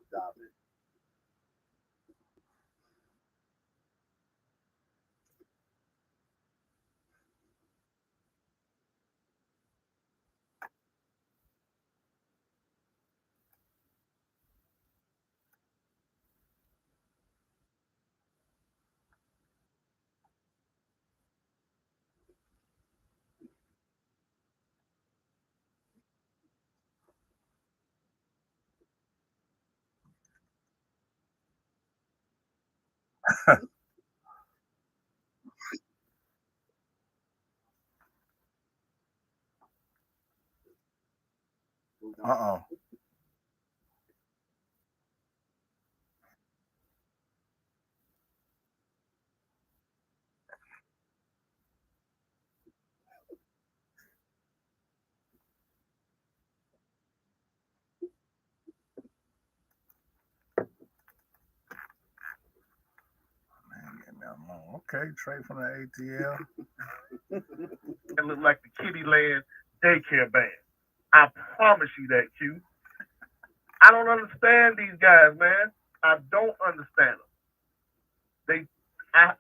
Stop it. Uh-oh. Okay, trade from the ATL. It looked like the Kittyland daycare band. I promise you that, Q. I don't understand these guys, man. I don't understand them.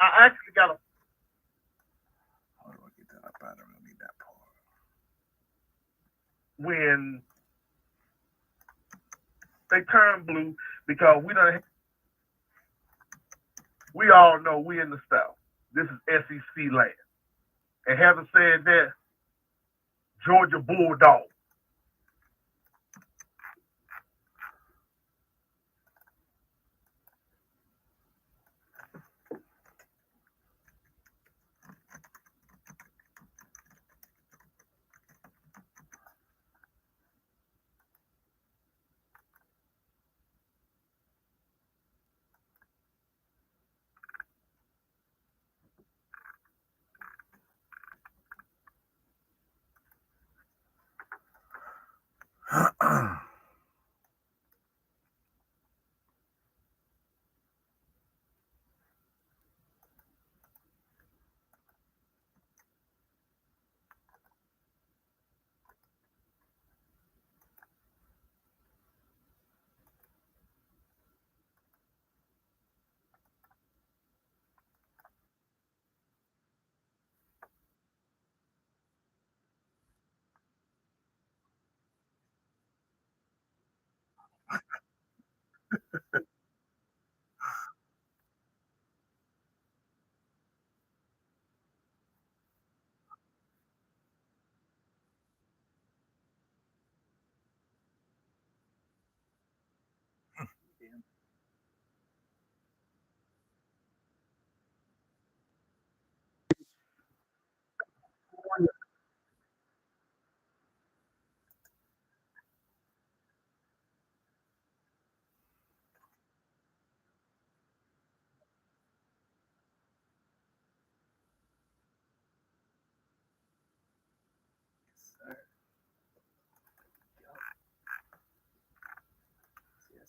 I actually got a. How do I get that up out of it? I need that part. When they turn blue because we all know we in the South. This is SEC land. And having said that, Georgia Bulldog.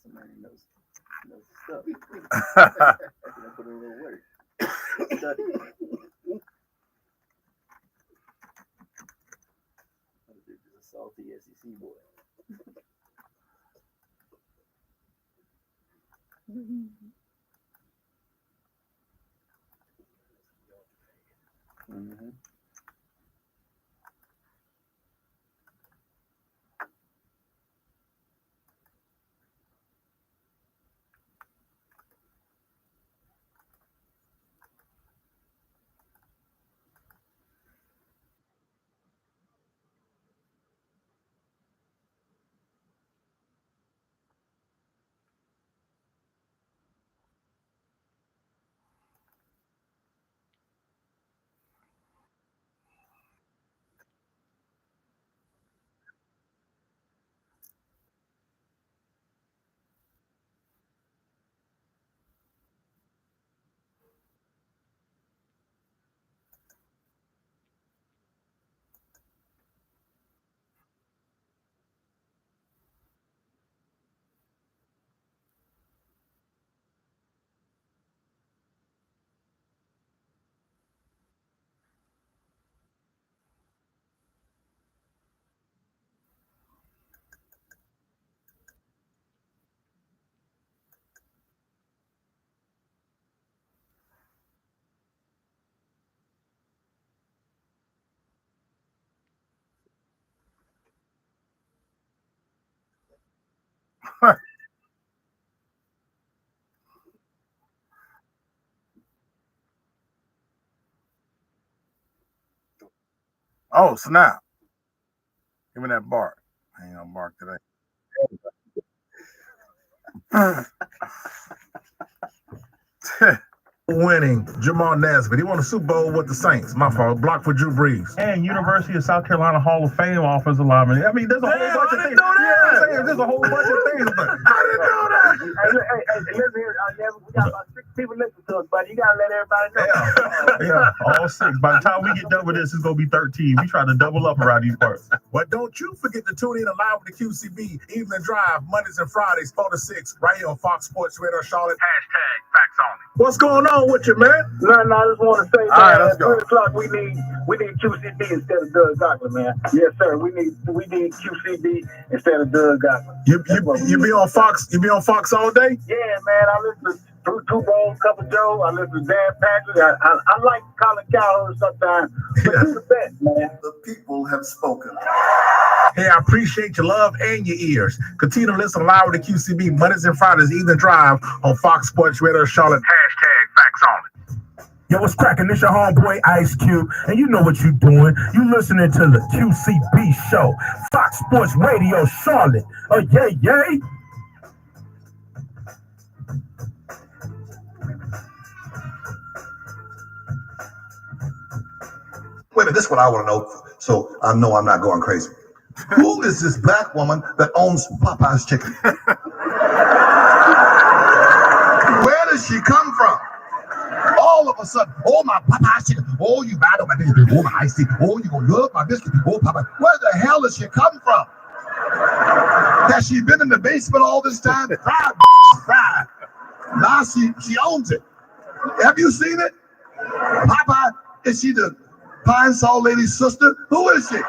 Somebody knows stuff. I put in a little work. Study. Just a salty SEC boy. Mm-hmm. Oh, snap. Give me that bark. I ain't gonna bark today. winning Jamal Nesbitt. He won a Super Bowl with the Saints. My fault. Blocked for Drew Brees. And University of South Carolina Hall of Fame offensive lineman. I mean, there's a whole bunch of things. There's a whole bunch of things. But I didn't know that. Hey, listen here. We got about 6 people listening to us, buddy. You gotta let everybody know. Yeah, all 6. By the time we get done with this, it's gonna be 13. We try to double up around these parts. But don't you forget to tune in live with the QCB Evening Drive Mondays and Fridays 4 to 6 right here on Fox Sports Radio Charlotte. Facts only. What's going on with you, man? Nothing. I just want to say All right, that let's at go. 3 o'clock we need QCB instead of Doug Gottlieb, man. Yes, sir. We need QCB instead of Doug Gottlieb. You be on Fox? You be on Fox all day? Yeah, man. I listen to Two Bowls, Cup of Joe. I listen to Dan Patrick. I like Colin Cowherd sometimes. But he's the best, man. The people have spoken. Hey, I appreciate your love and your ears. Continue to listen live with the QCB Mondays and Fridays Evening Drive on Fox Sports Radio Charlotte. Facts only. Yo, what's cracking? This your homeboy Ice Cube, and you know what you doing. You listening to the QCB show, Fox Sports Radio Charlotte. Oh, yay. Wait a minute, this is what I want to know, so I know I'm not going crazy. Who is this black woman that owns Popeye's chicken? Where does she come from? All of a sudden, oh, my Popeye's chicken. Oh, you bad on my biscuit. Oh, my iced tea. Oh, you gonna love my biscuit. Oh, Popeye. Where the hell does she come from? Has she been in the basement all this time? Fried. Now she owns it. Have you seen it? Popeye, is she the Pine Saw lady's sister? Who is she?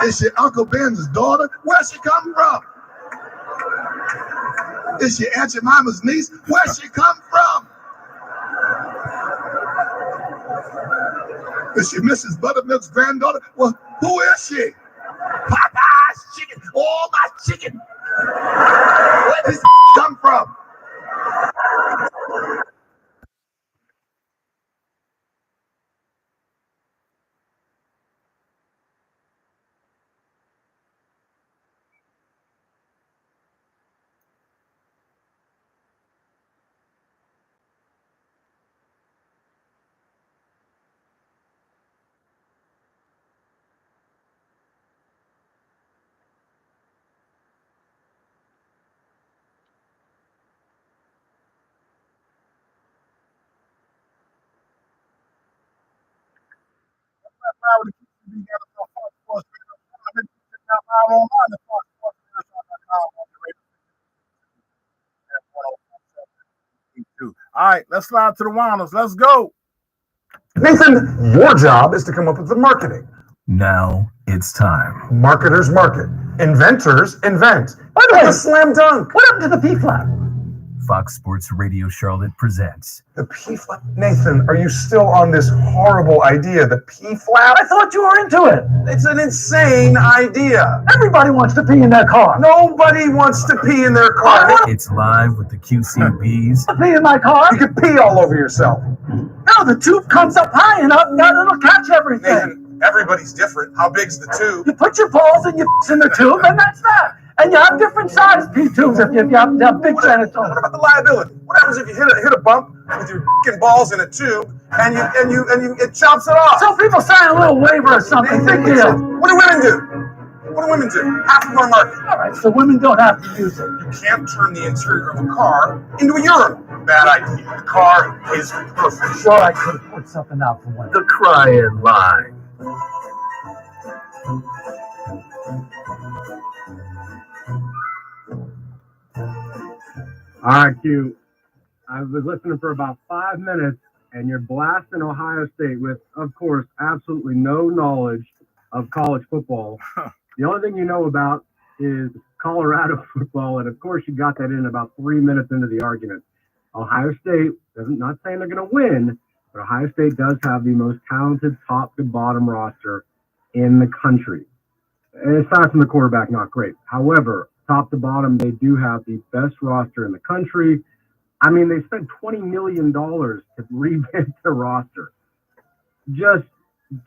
Is she Uncle Ben's daughter? Where's she come from? Is she Aunt Jemima's niece? Where's she come from? Is she Mrs. Buttermilk's granddaughter? Well, who is she? Popeye's chicken. Oh, my chicken. Where does this come from? All right, let's slide to the Whiners. Let's go. Nathan, your job is to come up with the marketing. Now it's time. Marketers market. Inventors invent. By the way, a slam dunk. What happened to the P-flat? Fox Sports Radio Charlotte presents. The P-flat? Nathan, are you still on this horrible idea, the P-flat? I thought you were into it. It's an insane idea. Everybody wants to pee in their car. Nobody wants to pee in their car. It's live with the QCBs. Pee in my car? You could pee all over yourself. No, the tube comes up high enough that it'll catch everything. Nathan, everybody's different. How big's the tube? You put your balls and your in the tube, and that's that. And you have different size pee tubes if you have big genitals. What about the liability? What happens if you hit a bump with your fucking balls in a tube and it chops it off? So people sign a little waiver or something. Big deal. What do women do? What do women do? Half of our market. All right, so women don't have to use it. You can't turn the interior of a car into a urinal. Bad idea. The car is perfect. Sure, I could have put something out for women. The crying line. All right, Q. I was listening for about 5 minutes, and you're blasting Ohio State with, of course, absolutely no knowledge of college football. The only thing you know about is Colorado football, and of course you got that in about 3 minutes into the argument. Ohio State, not saying they're going to win, but Ohio State does have the most talented top to bottom roster in the country. And aside from the quarterback, not great. However, top to bottom, they do have the best roster in the country. I mean, they spent $20 million to revamp their roster. Just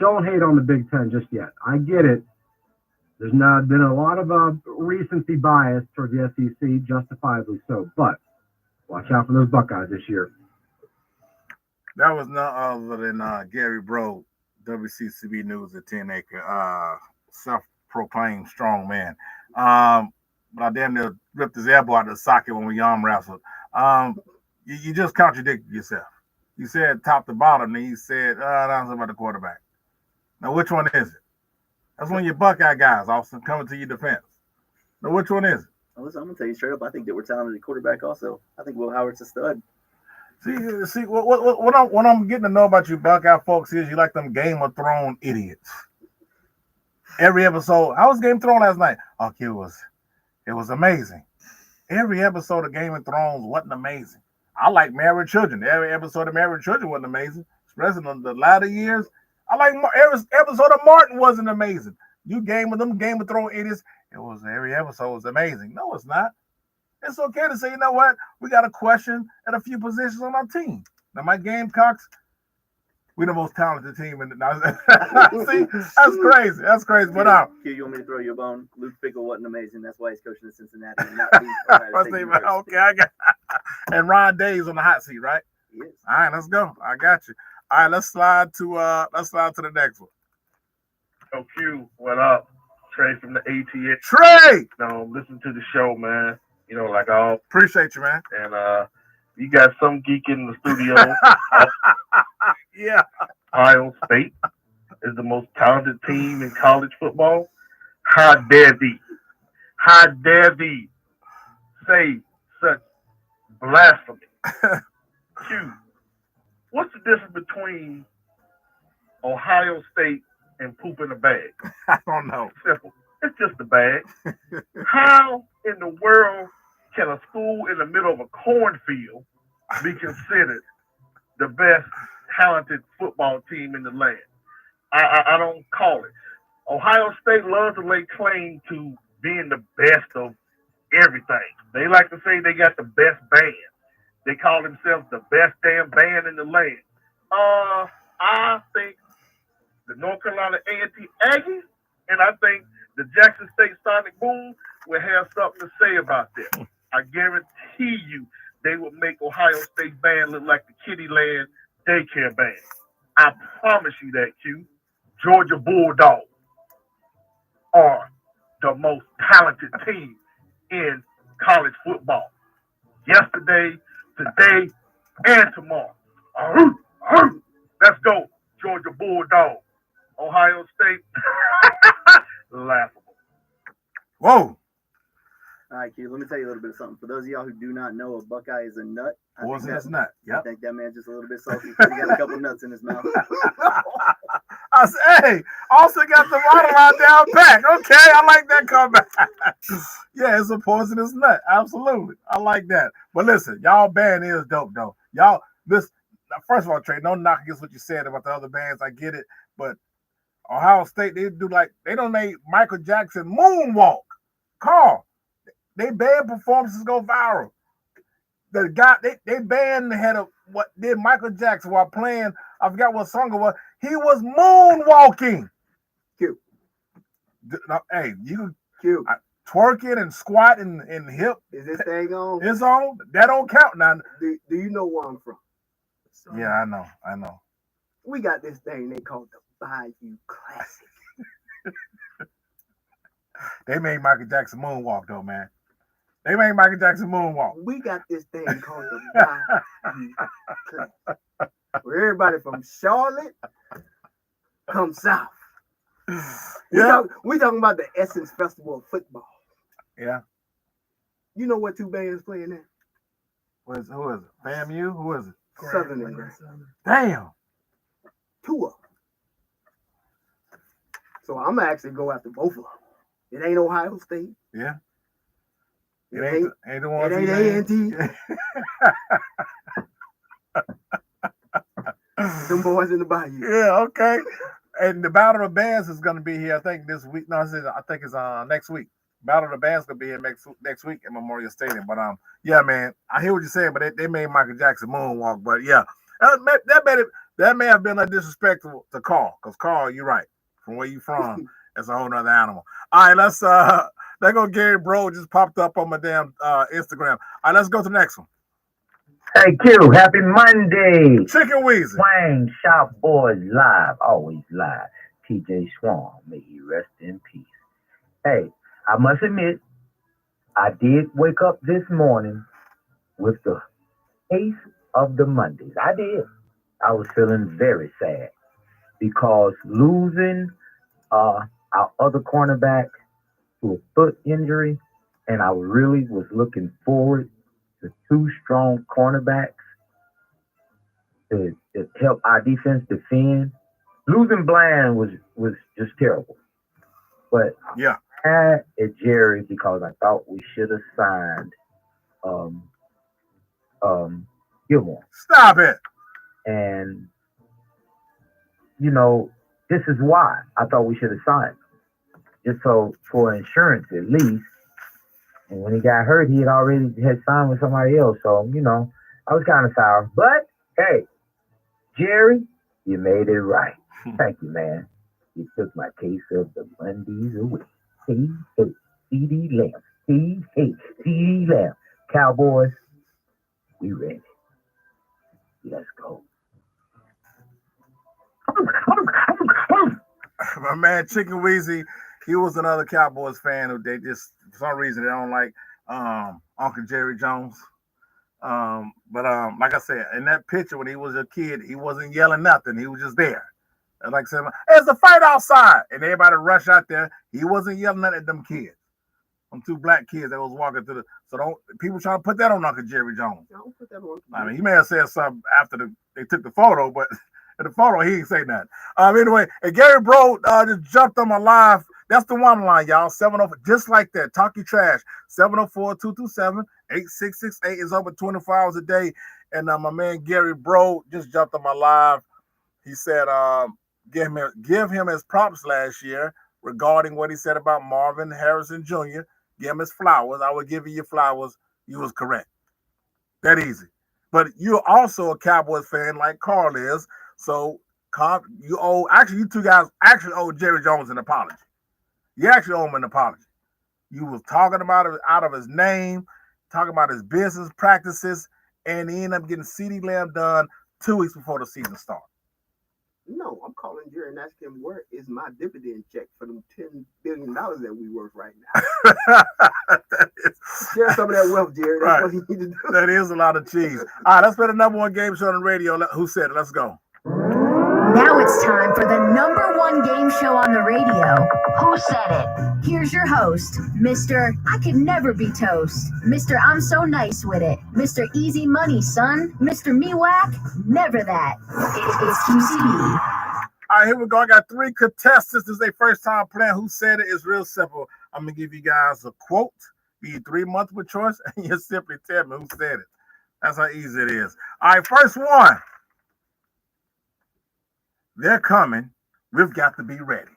don't hate on the Big Ten just yet. I get it. There's not been a lot of recency bias toward the SEC, justifiably so. But watch out for those Buckeyes this year. That was none other than Gary Bro, WCCB News at 10 Acre, self-proclaimed strong man. But I damn near ripped his elbow out of the socket when we arm wrestled. You just contradicted yourself. You said top to bottom, and you said, that's about the quarterback. Now, which one is it? That's one of your Buckeye guys, Austin, coming to your defense. Now, which one is it? Well, listen, I'm going to tell you straight up, I think that we're talented quarterback also. I think Will Howard's a stud. See, what I'm getting to know about you Buckeye folks is you like them Game of Thrones idiots. Every episode, I was Game of Thrones last night. Okay, it was amazing. Every episode of Game of Thrones wasn't amazing. I like Married Children. Every episode of Married Children wasn't amazing, especially in the latter years. I like every episode of Martin wasn't amazing. You Game of Thrones idiots. Every episode was amazing. No, it's not. It's okay to say, you know what? We got a question at a few positions on our team. Now, my Gamecocks, we're the most talented team in the. See, that's crazy. That's crazy. But Q, you want me to throw you a bone? Luke Fickell wasn't amazing. That's why he's coaching in Cincinnati. And not okay, I got. And Ron Day's on the hot seat, right? Yes. All right, let's go. I got you. All right, let's slide to the next one. Oh, Q, what up? Trey from the ATX. Trey! Listen to the show, man. You know, like all. Appreciate you, man. And you got some geek in the studio. Yeah. Ohio State is the most talented team in college football. How dare thee? How dare thee say such blasphemy? Q, what's the difference between Ohio State and poop in a bag? I don't know. Simple. It's just a bag. How in the world can a school in the middle of a cornfield be considered the best talented football team in the land? I don't call it. Ohio State loves to lay claim to being the best of everything. They like to say they got the best band. They call themselves the best damn band in the land. I think the North Carolina A&T Aggies, and I think the Jackson State Sonic Boom will have something to say about this. I guarantee you they will make Ohio State band look like the Kittyland daycare band. I promise you that, Q. Georgia Bulldogs are the most talented team in college football. Yesterday, today, and tomorrow. Let's go, Georgia Bulldogs. Ohio State, laughable. Whoa. All right, Q, let me tell you a little bit of something. For those of y'all who do not know, a Buckeye is a nut. Wasn't his nut? I think that man's just a little bit salty. He got a couple nuts in his mouth. I said, hey, also got the waterline down back. Okay, I like that comeback. Yeah, it's a poisonous nut. Absolutely. I like that. But listen, y'all band is dope, though. Y'all, this, first of all, Trey, no knock against what you said about the other bands. I get it. But Ohio State, they don't make Michael Jackson moonwalk. Carl, they band performances go viral. The guy, they band had what did Michael Jackson while playing, I forgot what song it was. He was moonwalking. Cute. Hey, you cute. Twerking and squatting and hip. Is this thing on? It's on. That don't count now. Do you know where I'm from? Yeah, I know. We got this thing they call the Bayou Classic. They made Michael Jackson moonwalk though, man. They made Michael Jackson moonwalk. We got this thing called the Bayou Classic. Where everybody from Charlotte comes south. We talking about the Essence Festival of Football. Yeah. You know what two bands playing there? Who is it? FAMU? Who is it? Southern and Grand. Damn. Two of them. So I'm gonna actually go after both of them. It ain't Ohio State. Yeah. It ain't the one. It ain't A&T. Them boys in the Bayou. Yeah, okay. And the Battle of the Bands is going to be here, I think, this week. No, I think it's next week. Battle of the Bands going to be here next week at Memorial Stadium. But yeah, man, I hear what you're saying, but they made Michael Jackson moonwalk. But yeah, that may have been disrespectful to Carl, because Carl, you're right. From where you from, it's a whole nother animal. All right, let's there go Gary Bro just popped up on my damn Instagram. All right, let's go to the next one. Hey Q, happy Monday. Chicken Weezy. Wang Shop Boys live, always live. TJ Swan, may he rest in peace. Hey, I must admit, I did wake up this morning with the ace of the Mondays. I did. I was feeling very sad because losing our other cornerback to a foot injury, and I really was looking forward to two strong cornerbacks to help our defense defend. Losing Bland was just terrible. But yeah, I had at Jerry because I thought we should have signed Gilmore. Stop it. And you know, this is why I thought we should have signed him. Just so for insurance at least. And when he got hurt, he had signed with somebody else. So, you know, I was kind of sour. But hey, Jerry, you made it right. Thank you, man. You took my case of the Mondays away. Hey, CEEDEE Lamb. Hey, CEEDEE Lamb. Cowboys, we ready. Let's go. My man Chicken Weezy, he was another Cowboys fan who they just for some reason they don't like Uncle Jerry Jones. But like I said, in that picture when he was a kid, he wasn't yelling nothing. He was just there. And like I said, there's a fight outside, and everybody rushed out there. He wasn't yelling at them kids. Them two black kids that was walking through the. So don't people trying to put that on Uncle Jerry Jones. Don't put that on. I mean, he may have said something after they took the photo, but in the photo he didn't say nothing. Anyway, and Gary Bro just jumped on my live. That's the one line, y'all. 704, just like that. Talk your trash. 704-227-8668 is open 24 hours a day. And my man Gary Bro just jumped on my live. He said, give him his props last year regarding what he said about Marvin Harrison Jr. Give him his flowers. I would give you your flowers. You was correct. That easy. But you're also a Cowboys fan like Carl is. So you two guys actually owe Jerry Jones an apology. You actually owe him an apology. You was talking about it out of his name, talking about his business practices, and he ended up getting CeeDee Lamb done 2 weeks before the season started. No, I'm calling Jerry and asking him where is my dividend check for them $10 billion that we worth right now. Share some of that wealth, Jerry. That's what he needs to do. That is a lot of cheese. All right, let's play the number one game show on the radio. Who said it? Let's go. Now it's time for the number one game show on the radio. Who said it? Here's your host, Mr. I Could Never Be Toast, Mr. I'm So Nice With It, Mr. Easy Money, son, Mr. Me Whack, never that. It's QCB. All right, here we go. I got three contestants. This is their first time playing. Who said it? It's real simple. I'm going to give you guys a quote, give you 3 multiple choice, and you simply tell me who said it. That's how easy it is. All right, first one. They're coming. We've got to be ready.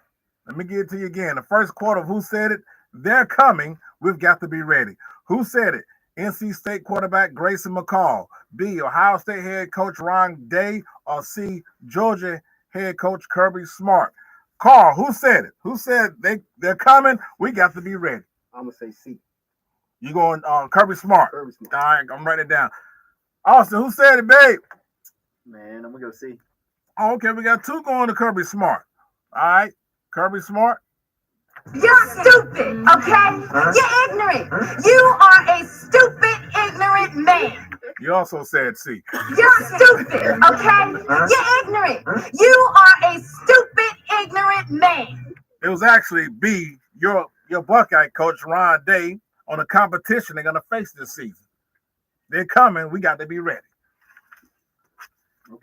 Let me get it to you again. The first quote of who said it. They're coming. We've got to be ready. Who said it? NC State quarterback Grayson McCall. B, Ohio State head coach Ron Day. Or C, Georgia head coach Kirby Smart. Carl, who said it? Who said they're coming? We got to be ready. I'm going to say C. You going Kirby Smart. Kirby Smart. All right, I'm writing it down. Austin, who said it, babe? Man, I'm going to go C. Oh, okay, we got two going to Kirby Smart. All right, Kirby Smart. You're stupid, okay? You're ignorant. You are a stupid, ignorant man. You also said C. You're stupid, okay? You're ignorant. You are a stupid, ignorant man. It was actually B, your Buckeye coach, Ron Day, on a competition they're going to face this season. They're coming. We got to be ready.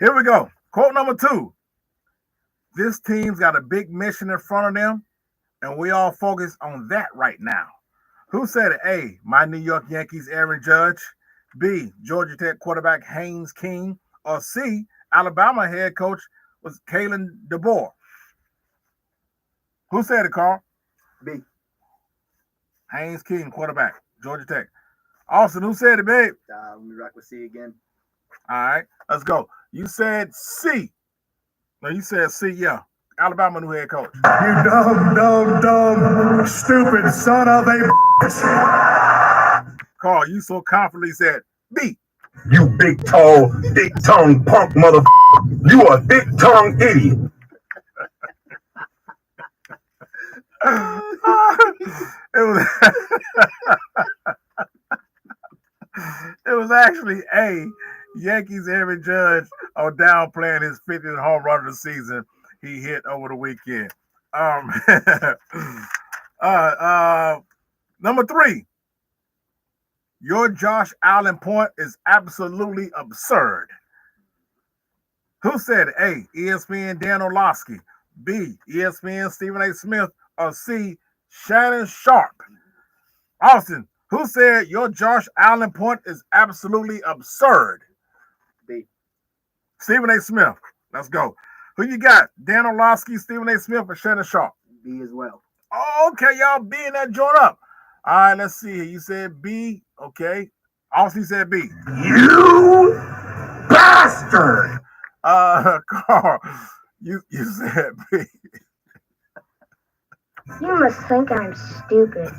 Here we go. Quote number 2. This team's got a big mission in front of them, and we all focus on that right now. Who said it? A, my New York Yankees, Aaron Judge. B, Georgia Tech quarterback Haynes King. Or C, Alabama head coach was Kalen DeBoer. Who said it, Carl? B. Haynes King, quarterback, Georgia Tech. Austin, who said it, babe? Let me rock with C again. All right, let's go. You said C. No, you said C, yeah. Alabama new head coach. You dumb, stupid son of a bitch. Carl, you so confidently said B. You big, tall, dick-tongued punk mother. You a dick-tongued idiot. It was actually A. Yankees Aaron Judge on downplaying his 50th home run of the season he hit over the weekend. Number 3. Your Josh Allen point is absolutely absurd. Who said it? A. ESPN Dan Orlovsky. B. ESPN Stephen A. Smith. Or C. Shannon Sharp. Austin, who said your Josh Allen point is absolutely absurd? B. Stephen A. Smith. Let's go. Who you got? Dan Orlovsky, Stephen A. Smith, or Shannon Sharp? B as well. Oh, okay, y'all B in that joint up. All right, let's see here. You said B. Okay. Austin said B. You bastard! Carl, you said B. You must think I'm stupid.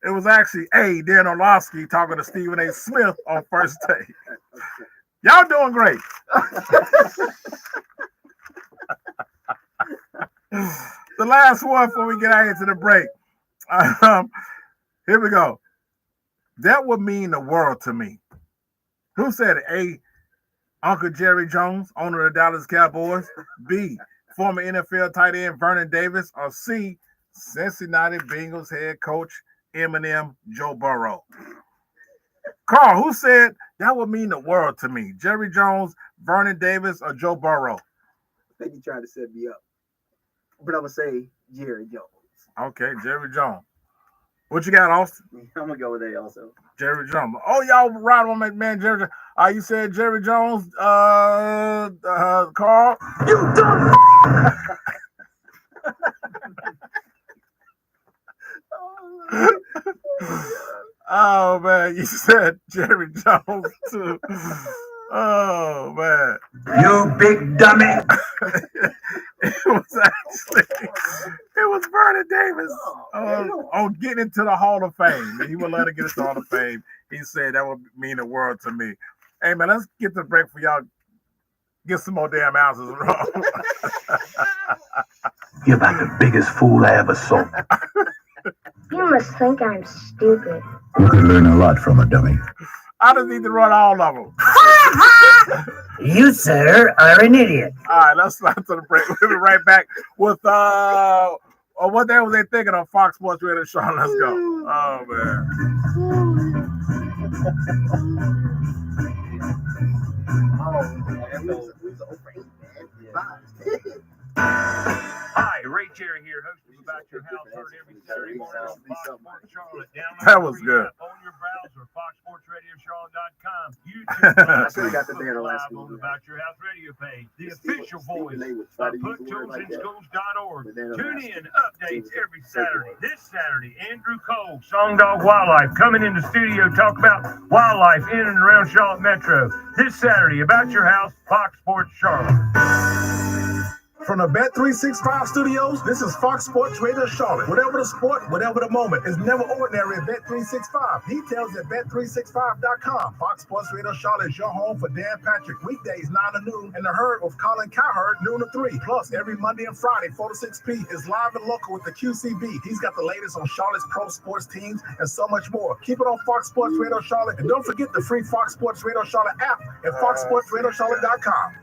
It was actually A. Dan Orlovsky talking to Stephen A. Smith on first take. Y'all doing great. The last one before we get out into the break. Here we go. That would mean the world to me. Who said it? A. Uncle Jerry Jones, owner of the Dallas Cowboys. B. Former NFL tight end Vernon Davis. Or C. Cincinnati Bengals head coach Eminem Joe Burrow. Carl, who said that would mean the world to me? Jerry Jones, Vernon Davis, or Joe Burrow? I think he tried to set me up. But I'm going to say Jerry Jones. Okay, Jerry Jones. What you got, Austin? I'm going to go with A also. Jerry Jones. Oh, y'all right on my man, Jerry Jones. You said Jerry Jones, Carl? You dumb. Oh, man, you said Jerry Jones, too. Oh, man. You big dummy. It was Vernon Davis on getting into the Hall of Fame. He would let her get into the Hall of Fame. He said that would mean the world to me. Hey, man, let's get the break for y'all. Get some more damn ounces wrong. You're about the biggest fool I ever saw. You must think I'm stupid. You could learn a lot from a dummy. I just need to run all of them. You, sir, are an idiot. All right, let's start to the break. We'll be right back with what the hell was they thinking on Fox Sports Radio Show? Let's go. Oh, man. Hi, Ray Jerry here, host of About Your House, heard every Saturday morning on Fox Sports Charlotte. Download That was good. on your browser, foxsportsradiocharlotte.com. YouTube, I should have got the banner last live on the week. About Your House radio page. The official voice of PutToolsInSchools.org. Tune in, updates every Saturday. This Saturday, Andrew Cole, Song Dog Wildlife, coming in the studio, talk about wildlife in and around Charlotte Metro. This Saturday, About Your House, Fox Sports Charlotte. From the Bet365 studios, this is Fox Sports Radio Charlotte. Whatever the sport, whatever the moment, it's never ordinary at Bet365. Details at Bet365.com. Fox Sports Radio Charlotte is your home for Dan Patrick. Weekdays 9 to noon, and The Herd with Colin Cowherd, noon to 3. Plus, every Monday and Friday, 4 to 6 p. is live and local with the QCB. He's got the latest on Charlotte's pro sports teams and so much more. Keep it on Fox Sports Radio Charlotte. And don't forget the free Fox Sports Radio Charlotte app at foxsportsradiocharlotte.com.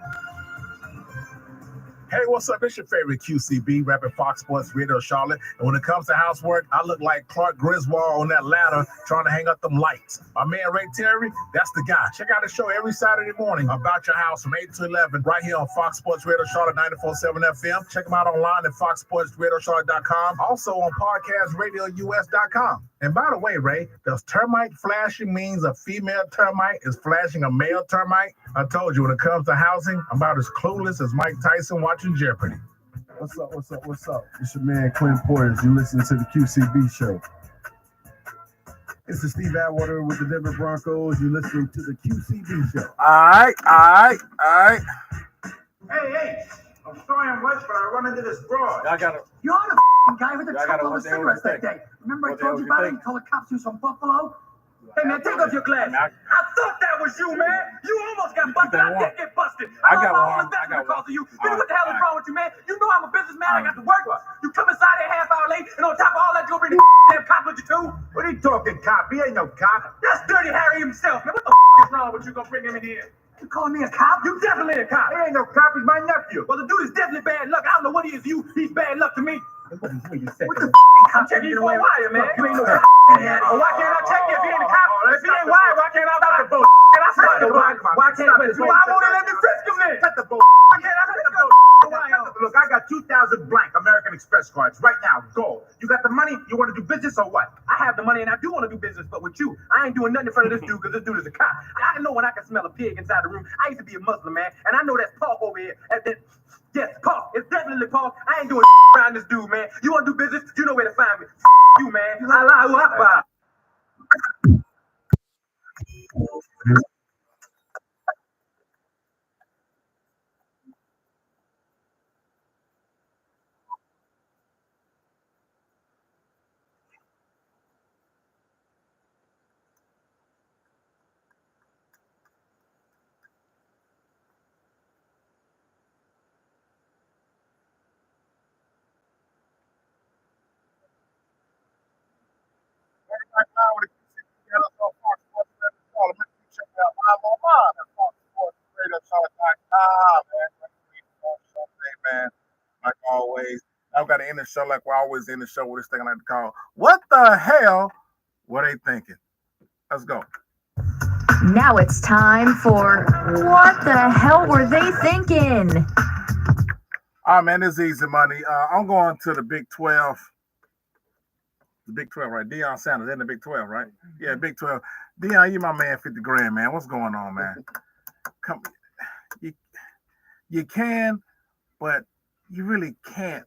Hey, what's up? It's your favorite QCB, rapping Fox Sports Radio Charlotte. And when it comes to housework, I look like Clark Griswold on that ladder trying to hang up them lights. My man Ray Terry, that's the guy. Check out the show every Saturday morning, About Your House, from 8 to 11, right here on Fox Sports Radio Charlotte 94.7 FM. Check them out online at foxsportsradiocharlotte.com. Also on podcastradious.com. And by the way, Ray, does termite flashing means a female termite is flashing a male termite? I told you, when it comes to housing, I'm about as clueless as Mike Tyson watching Jeopardy. What's up? It's your man, Clint Porters. You listen to the QCB show. It's the Steve Atwater with the Denver Broncos. You listening to the QCB show. All right. Hey, destroying Westboro, run into this broad. Y'all gotta. You're the f***ing guy with the Y'all gotta trouble what with the hell you cigarettes that think? day. Remember I What the told hell you you about it? think? You told the cops you was from Buffalo? Hey, man, take off your glasses. I thought that was you, man. You almost got busted. I did get busted. I lost got my one. whole investment I got because one. of you. All What the hell is right. wrong with you, man? You know I'm a businessman. I got to work. You come inside there half hour late, and on top of all that, you go bring the damn cop with you, too? What are you talking, cop? He ain't no cop. That's Dirty Harry himself, man. What the is wrong with you? Gonna bring him in here? You calling me a cop? You definitely a cop. He ain't no cop. He's my nephew. Well, the dude is definitely bad luck. I don't know what he is to you. He's bad luck to me. What the I'm checking you for a wire, man. You ain't no cop. Well, why can't I check you if he ain't a cop? If he ain't wire, why can't I stop the boat? Can I stop the wire? Why can't I? Why won't he let me frisk him then? Cut the boat. Why can't I frisk him? Look, I got 2,000 blank American Express cards right now. Go. You got the money? You want to do business or what? I have the money and I do want to do business, but with you, I ain't doing nothing in front of this dude because this dude is a cop. I know when I can smell a pig inside the room. I used to be a Muslim, man, and I know that's pork over here. Yes, pork. It's definitely pork. I ain't doing around this dude, man. You want to do business? You know where to find me. You, man. Allahu Akbar. Man, like always, I've got to end the show like we always end the show with this thing I like to call "What the hell were they thinking?" Let's go. Now it's time for What the Hell Were They Thinking? All right, man, this is easy money. I'm going to the Big 12. The Big 12, right? Deion Sanders in the Big 12, right? Yeah, Big 12. Deion, you my man, 50 grand, man. What's going on, man? Come, you can, but you really can't.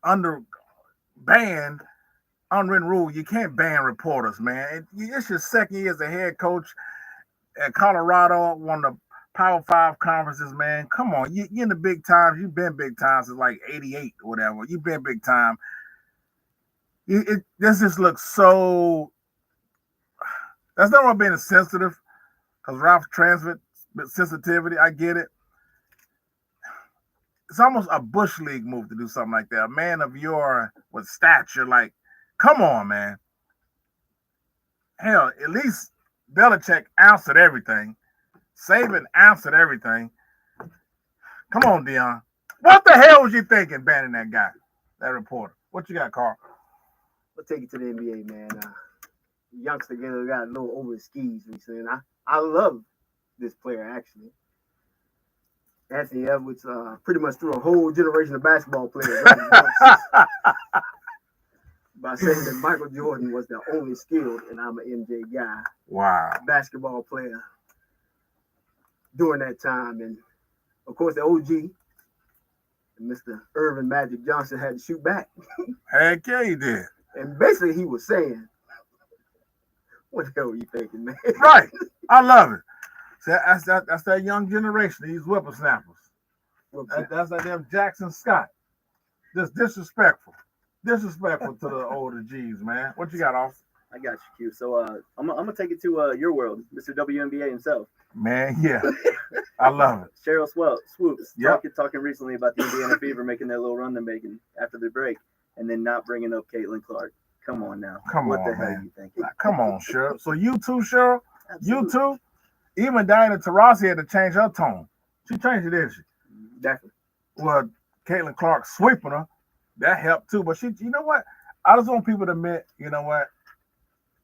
Under ban, unwritten rule, you can't ban reporters, man. It's your second year as a head coach at Colorado, one of the Power 5 conferences, man. Come on, you in the big times. You've been big time since like 88 or whatever. You've been big time. This just looks so. That's not about being sensitive, because Ralph transmit sensitivity. I get it. It's almost a Bush League move to do something like that. A man of your with stature, like, come on, man. Hell, at least Belichick answered everything. Saban answered everything. Come on, Deion. What the hell was you thinking banning that guy, that reporter? What you got, Carl? I'll take it to the NBA, man. Youngster got a little over his skis recently, and I love this player, actually. Anthony Edwards pretty much threw a whole generation of basketball players by saying that Michael Jordan was the only skilled, and I'm an MJ guy. Wow. Basketball player during that time. And, of course, the OG, Mr. Irvin Magic Johnson, had to shoot back. Heck yeah, he did. And basically he was saying, what the hell are you thinking, man? Right. I love it. That's that young generation, these whippersnappers. That's like them Jackson Scott. Just disrespectful. Disrespectful to the older G's, man. What you got, Austin? I got you, Q. So I'm gonna take it to your world, Mr. WNBA himself. Man, yeah. I love it. Cheryl Swoops Yep. talking recently about the Indiana Fever making their little run they're making after the break, and then not bringing up Caitlin Clark. Come on now. What the hell you thinking? Come on, Cheryl. So you too, Cheryl? You too? Even Diana Taurasi had to change her tone. She changed it, didn't she? Definitely. Well, Caitlin Clark sweeping her, that helped too. But you know what? I just want people to admit, you know what?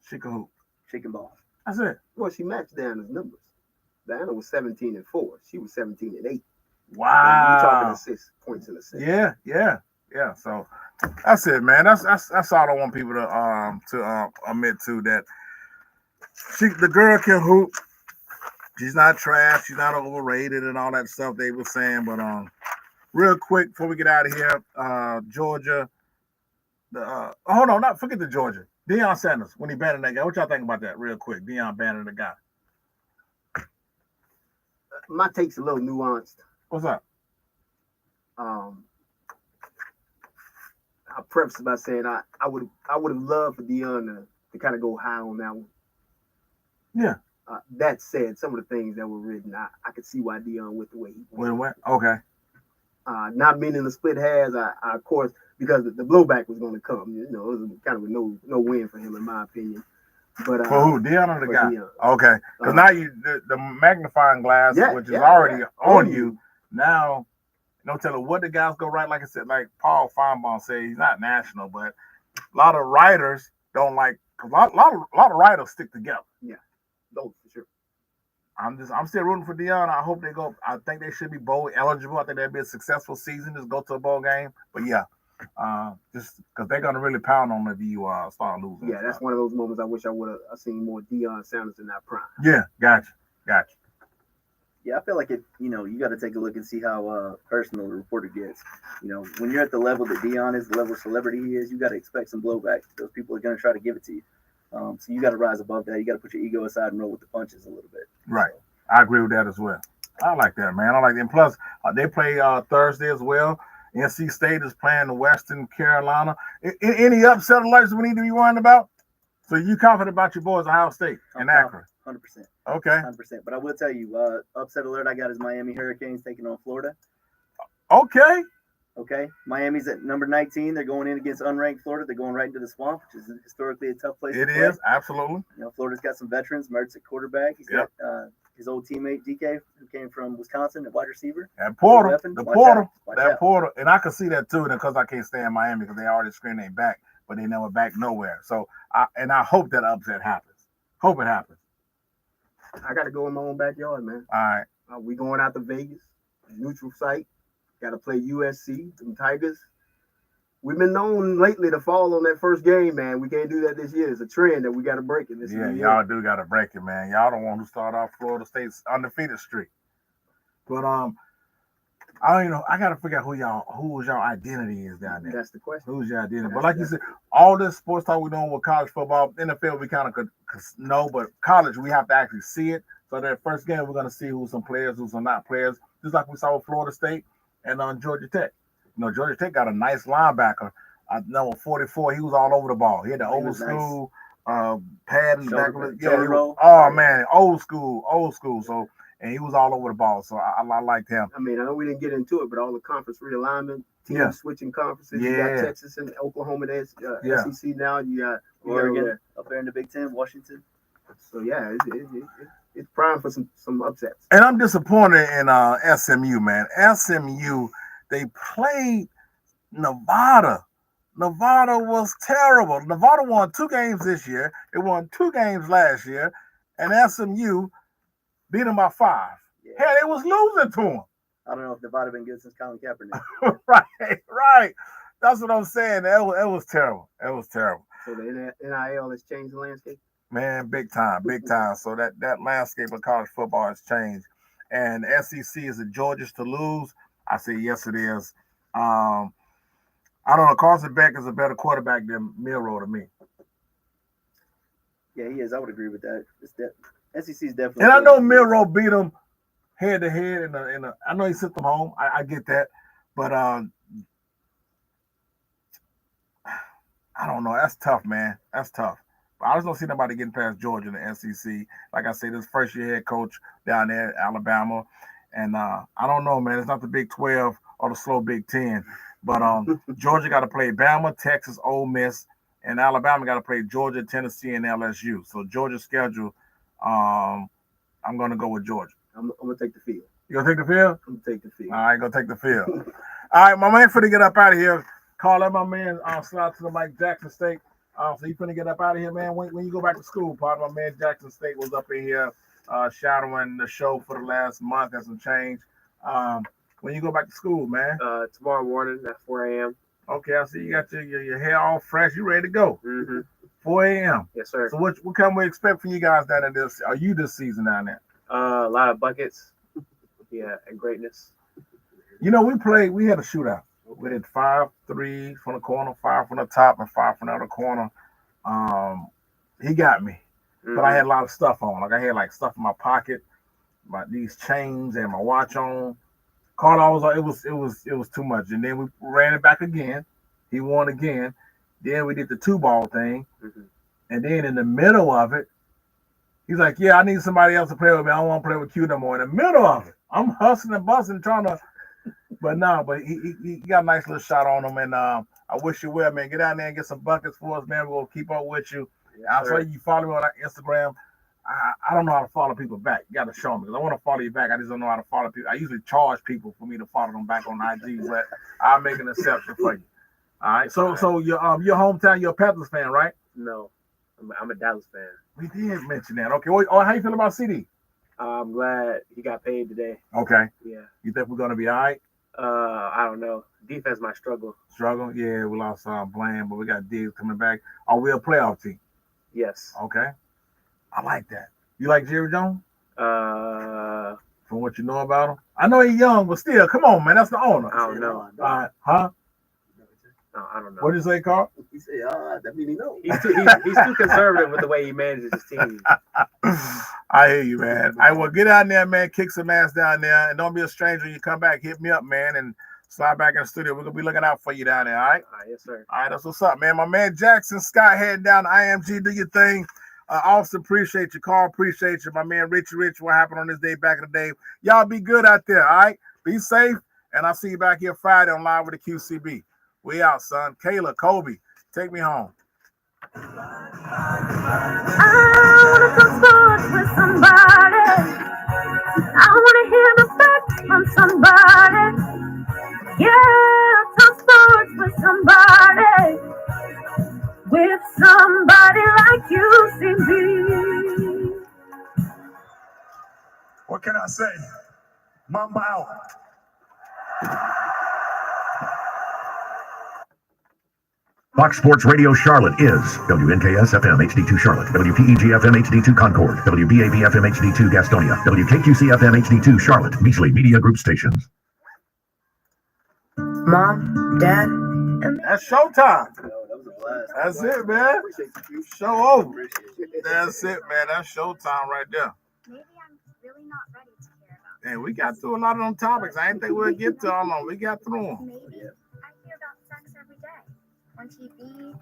She can hoop. She can ball. That's it. Well, she matched Diana's numbers. Diana was 17-4. She was 17-8. Wow. You're talking 6 points in a set. Yeah. So that's it, man. That's all I want people to admit to, that the girl can hoop. She's not trash. She's not overrated and all that stuff they were saying. But real quick before we get out of here, Georgia. Hold on, forget the Georgia. Deion Sanders, when he banned that guy. What y'all think about that real quick? Deion banning the guy. My take's a little nuanced. What's up? I preface by saying I would have loved for Deion to kind of go high on that one. Yeah. That said, some of the things that were written, I could see why Deion went the way he went. Went. Okay. Not meaning the split hairs, I of course, because the blowback was going to come. You know, it was kind of a no win for him in my opinion. But for who? Deion or the guy? Deion. Okay. Because now the magnifying glass, which is already on you, now no telling what the guys go right. Like I said, like Paul Feinbaum said, he's not national, but a lot of writers don't like. Cause a lot of writers stick together. Yeah, those for sure. I'm still rooting for Deion. I hope they go. I think they should be bowl eligible. I think that'd be a successful season. Just go to a bowl game. But yeah, just because they're gonna really pound on if you start losing. Yeah, that's one of those moments I wish I would have seen more Deion Sanders in that prime. Yeah, gotcha. Yeah, I feel like you got to take a look and see how personal the reporter gets. When you're at the level that Deion is, the level of celebrity he is, you got to expect some blowback. Those people are going to try to give it to you. So you got to rise above that. You got to put your ego aside and roll with the punches a little bit. Right. I agree with that as well. I like that, man. I like that. And plus, they play Thursday as well. NC State is playing Western Carolina. Any upset alerts we need to be worrying about? So you confident about your boys, Ohio State and Akron? 100%. Okay. 100%. But I will tell you, upset alert I got is Miami Hurricanes taking on Florida. Okay. Miami's at number 19. They're going in against unranked Florida. They're going right into the swamp, which is historically a tough place to play. It is, absolutely. Florida's got some veterans. Mertz at quarterback. He's got his old teammate, DK, who came from Wisconsin at wide receiver. And Porter, Porter. Porter. And I can see that too, because I can't stay in Miami because they already screened their back, but they never back nowhere. So, I hope that upset happens. Hope it happens. I got to go in my own backyard, man. All right. We going out to Vegas, neutral site. Got to play USC, some Tigers. We've been known lately to fall on that first game, man. We can't do that this year. It's a trend that we got to break it this year. Yeah, y'all do got to break it, man. Y'all don't want to start off Florida State's undefeated streak. But I don't know. I got to figure out who y'all identity is down there. That's the question. Who's your identity? But like you said, all this sports talk we're doing with college football, NFL, we kind of could know, but college, we have to actually see it. So that first game, we're going to see who's some players, who's some not players, just like we saw with Florida State and on Georgia Tech. Georgia Tech got a nice linebacker. Number 44, he was all over the ball. He had the old school pad in the back of it. Man, old school. So, and he was all over the ball. So I liked him. I mean, I know we didn't get into it, but all the conference realignment, teams switching conferences. You got Texas and Oklahoma, SEC now. You got Oregon up there in the Big Ten, Washington. So yeah, it's prime for some upsets. And I'm disappointed in SMU, man. SMU, they played Nevada. Nevada was terrible. Nevada won 2 games this year. They won 2 games last year. And SMU beat them by 5. Yeah. Hell, they was losing to them. I don't know if Nevada been good since Colin Kaepernick. Right. That's what I'm saying. It was terrible. It was terrible. So the NIL has changed the landscape? Man, big time. So that landscape of college football has changed. And SEC, is it Georgia's to lose? I say yes, it is. I don't know. Carson Beck is a better quarterback than Milroe to me. Yeah, he is. I would agree with that. SEC is definitely. And I know Milroe beat him head to head. I know he sent them home. I get that. But I don't know. That's tough, man. That's tough. I just don't see nobody getting past Georgia in the SEC. Like I said, this first year head coach down there at Alabama. And I don't know, man. It's not the Big 12 or the slow Big 10. But Georgia got to play Bama, Texas, Ole Miss, and Alabama got to play Georgia, Tennessee, and LSU. So Georgia's schedule, I'm going to go with Georgia. I'm going to take the field. You going to take the field? I'm going to take the field. All right, going to take the field. All right, my man finna get up out of here. Call up my man, slide to the Mike Jackson State. So you finna get up out of here, man. When you go back to school, partner, my man Jackson State was up in here shadowing the show for the last month and some change. When you go back to school, man? Tomorrow morning at 4 a.m. Okay, I see you got your hair all fresh. You ready to go? Mm-hmm. 4 a.m. Yes, sir. So what can we expect from you guys down there this season down there? A lot of buckets. Yeah, and greatness. We had a shootout. We did 5 threes from the corner, 5 from the top, and 5 from the other corner. He got me. Mm-hmm. But I had a lot of stuff on. Like I had stuff in my pocket, these chains and my watch on. Carl was like, it was too much. And then we ran it back again. He won again. Then we did the 2-ball thing. Mm-hmm. And then in the middle of it, he's like, yeah, I need somebody else to play with me. I don't want to play with Q no more. In the middle of it, I'm hustling and busting, trying to. But no, but he got a nice little shot on him. And I wish you well, man. Get out there and get some buckets for us, man. We're going to keep up with you. I'll tell you follow me on Instagram. I don't know how to follow people back. You got to show me because I want to follow you back. I just don't know how to follow people. I usually charge people for me to follow them back on IG, but I'll make an exception for you. All right. So your hometown, you're a Panthers fan, right? No, I'm a Dallas fan. We did mention that. Okay. Well, how you feel about CEEDEE? I'm glad he got paid today. Okay. Yeah. You think we're gonna be all right? I don't know. Defense might struggle. Struggle? Yeah, we lost Bland, but we got Diggs coming back. Are we a playoff team? Yes. Okay. I like that. You like Jerry Jones? From what you know about him? I know he's young, but still, come on, man. That's the owner. I don't know. Huh? No, I don't know. What did you say, Carl? He said, that means he knows. He's too conservative with the way he manages his team. I hear you, man. I will get out there, man. Kick some ass down there, and don't be a stranger. You come back, hit me up, man, and slide back in the studio. We're gonna be looking out for you down there. All right? All right, yes, sir. All right, that's what's up, man. My man Jackson Scott heading down to IMG. Do your thing. Austin, appreciate you. Carl, appreciate you. My man Richie Rich, what happened on this day back in the day. Y'all be good out there, all right? Be safe, and I'll see you back here Friday on Live with the QCB. We out, son. Kayla, Kobe, take me home. I wanna talk sports with somebody. I wanna hear the facts from somebody. Yeah, talk sports with somebody. With somebody like QCB. What can I say? Mamba out. Fox Sports Radio Charlotte is WNKS FM HD2 Charlotte, WPEG FM HD2 Concord, WBAB FM HD2 Gastonia, WKQC FM HD2 Charlotte, Measley Media Group stations. Mom, Dad. That's showtime. That's it, man. Show over. That's it, man. That's showtime right there. Maybe I'm really not ready to hear about And we got through a lot of them topics. I didn't think we'd get to all of them. We got through them. Maybe I hear about sex every day on TV,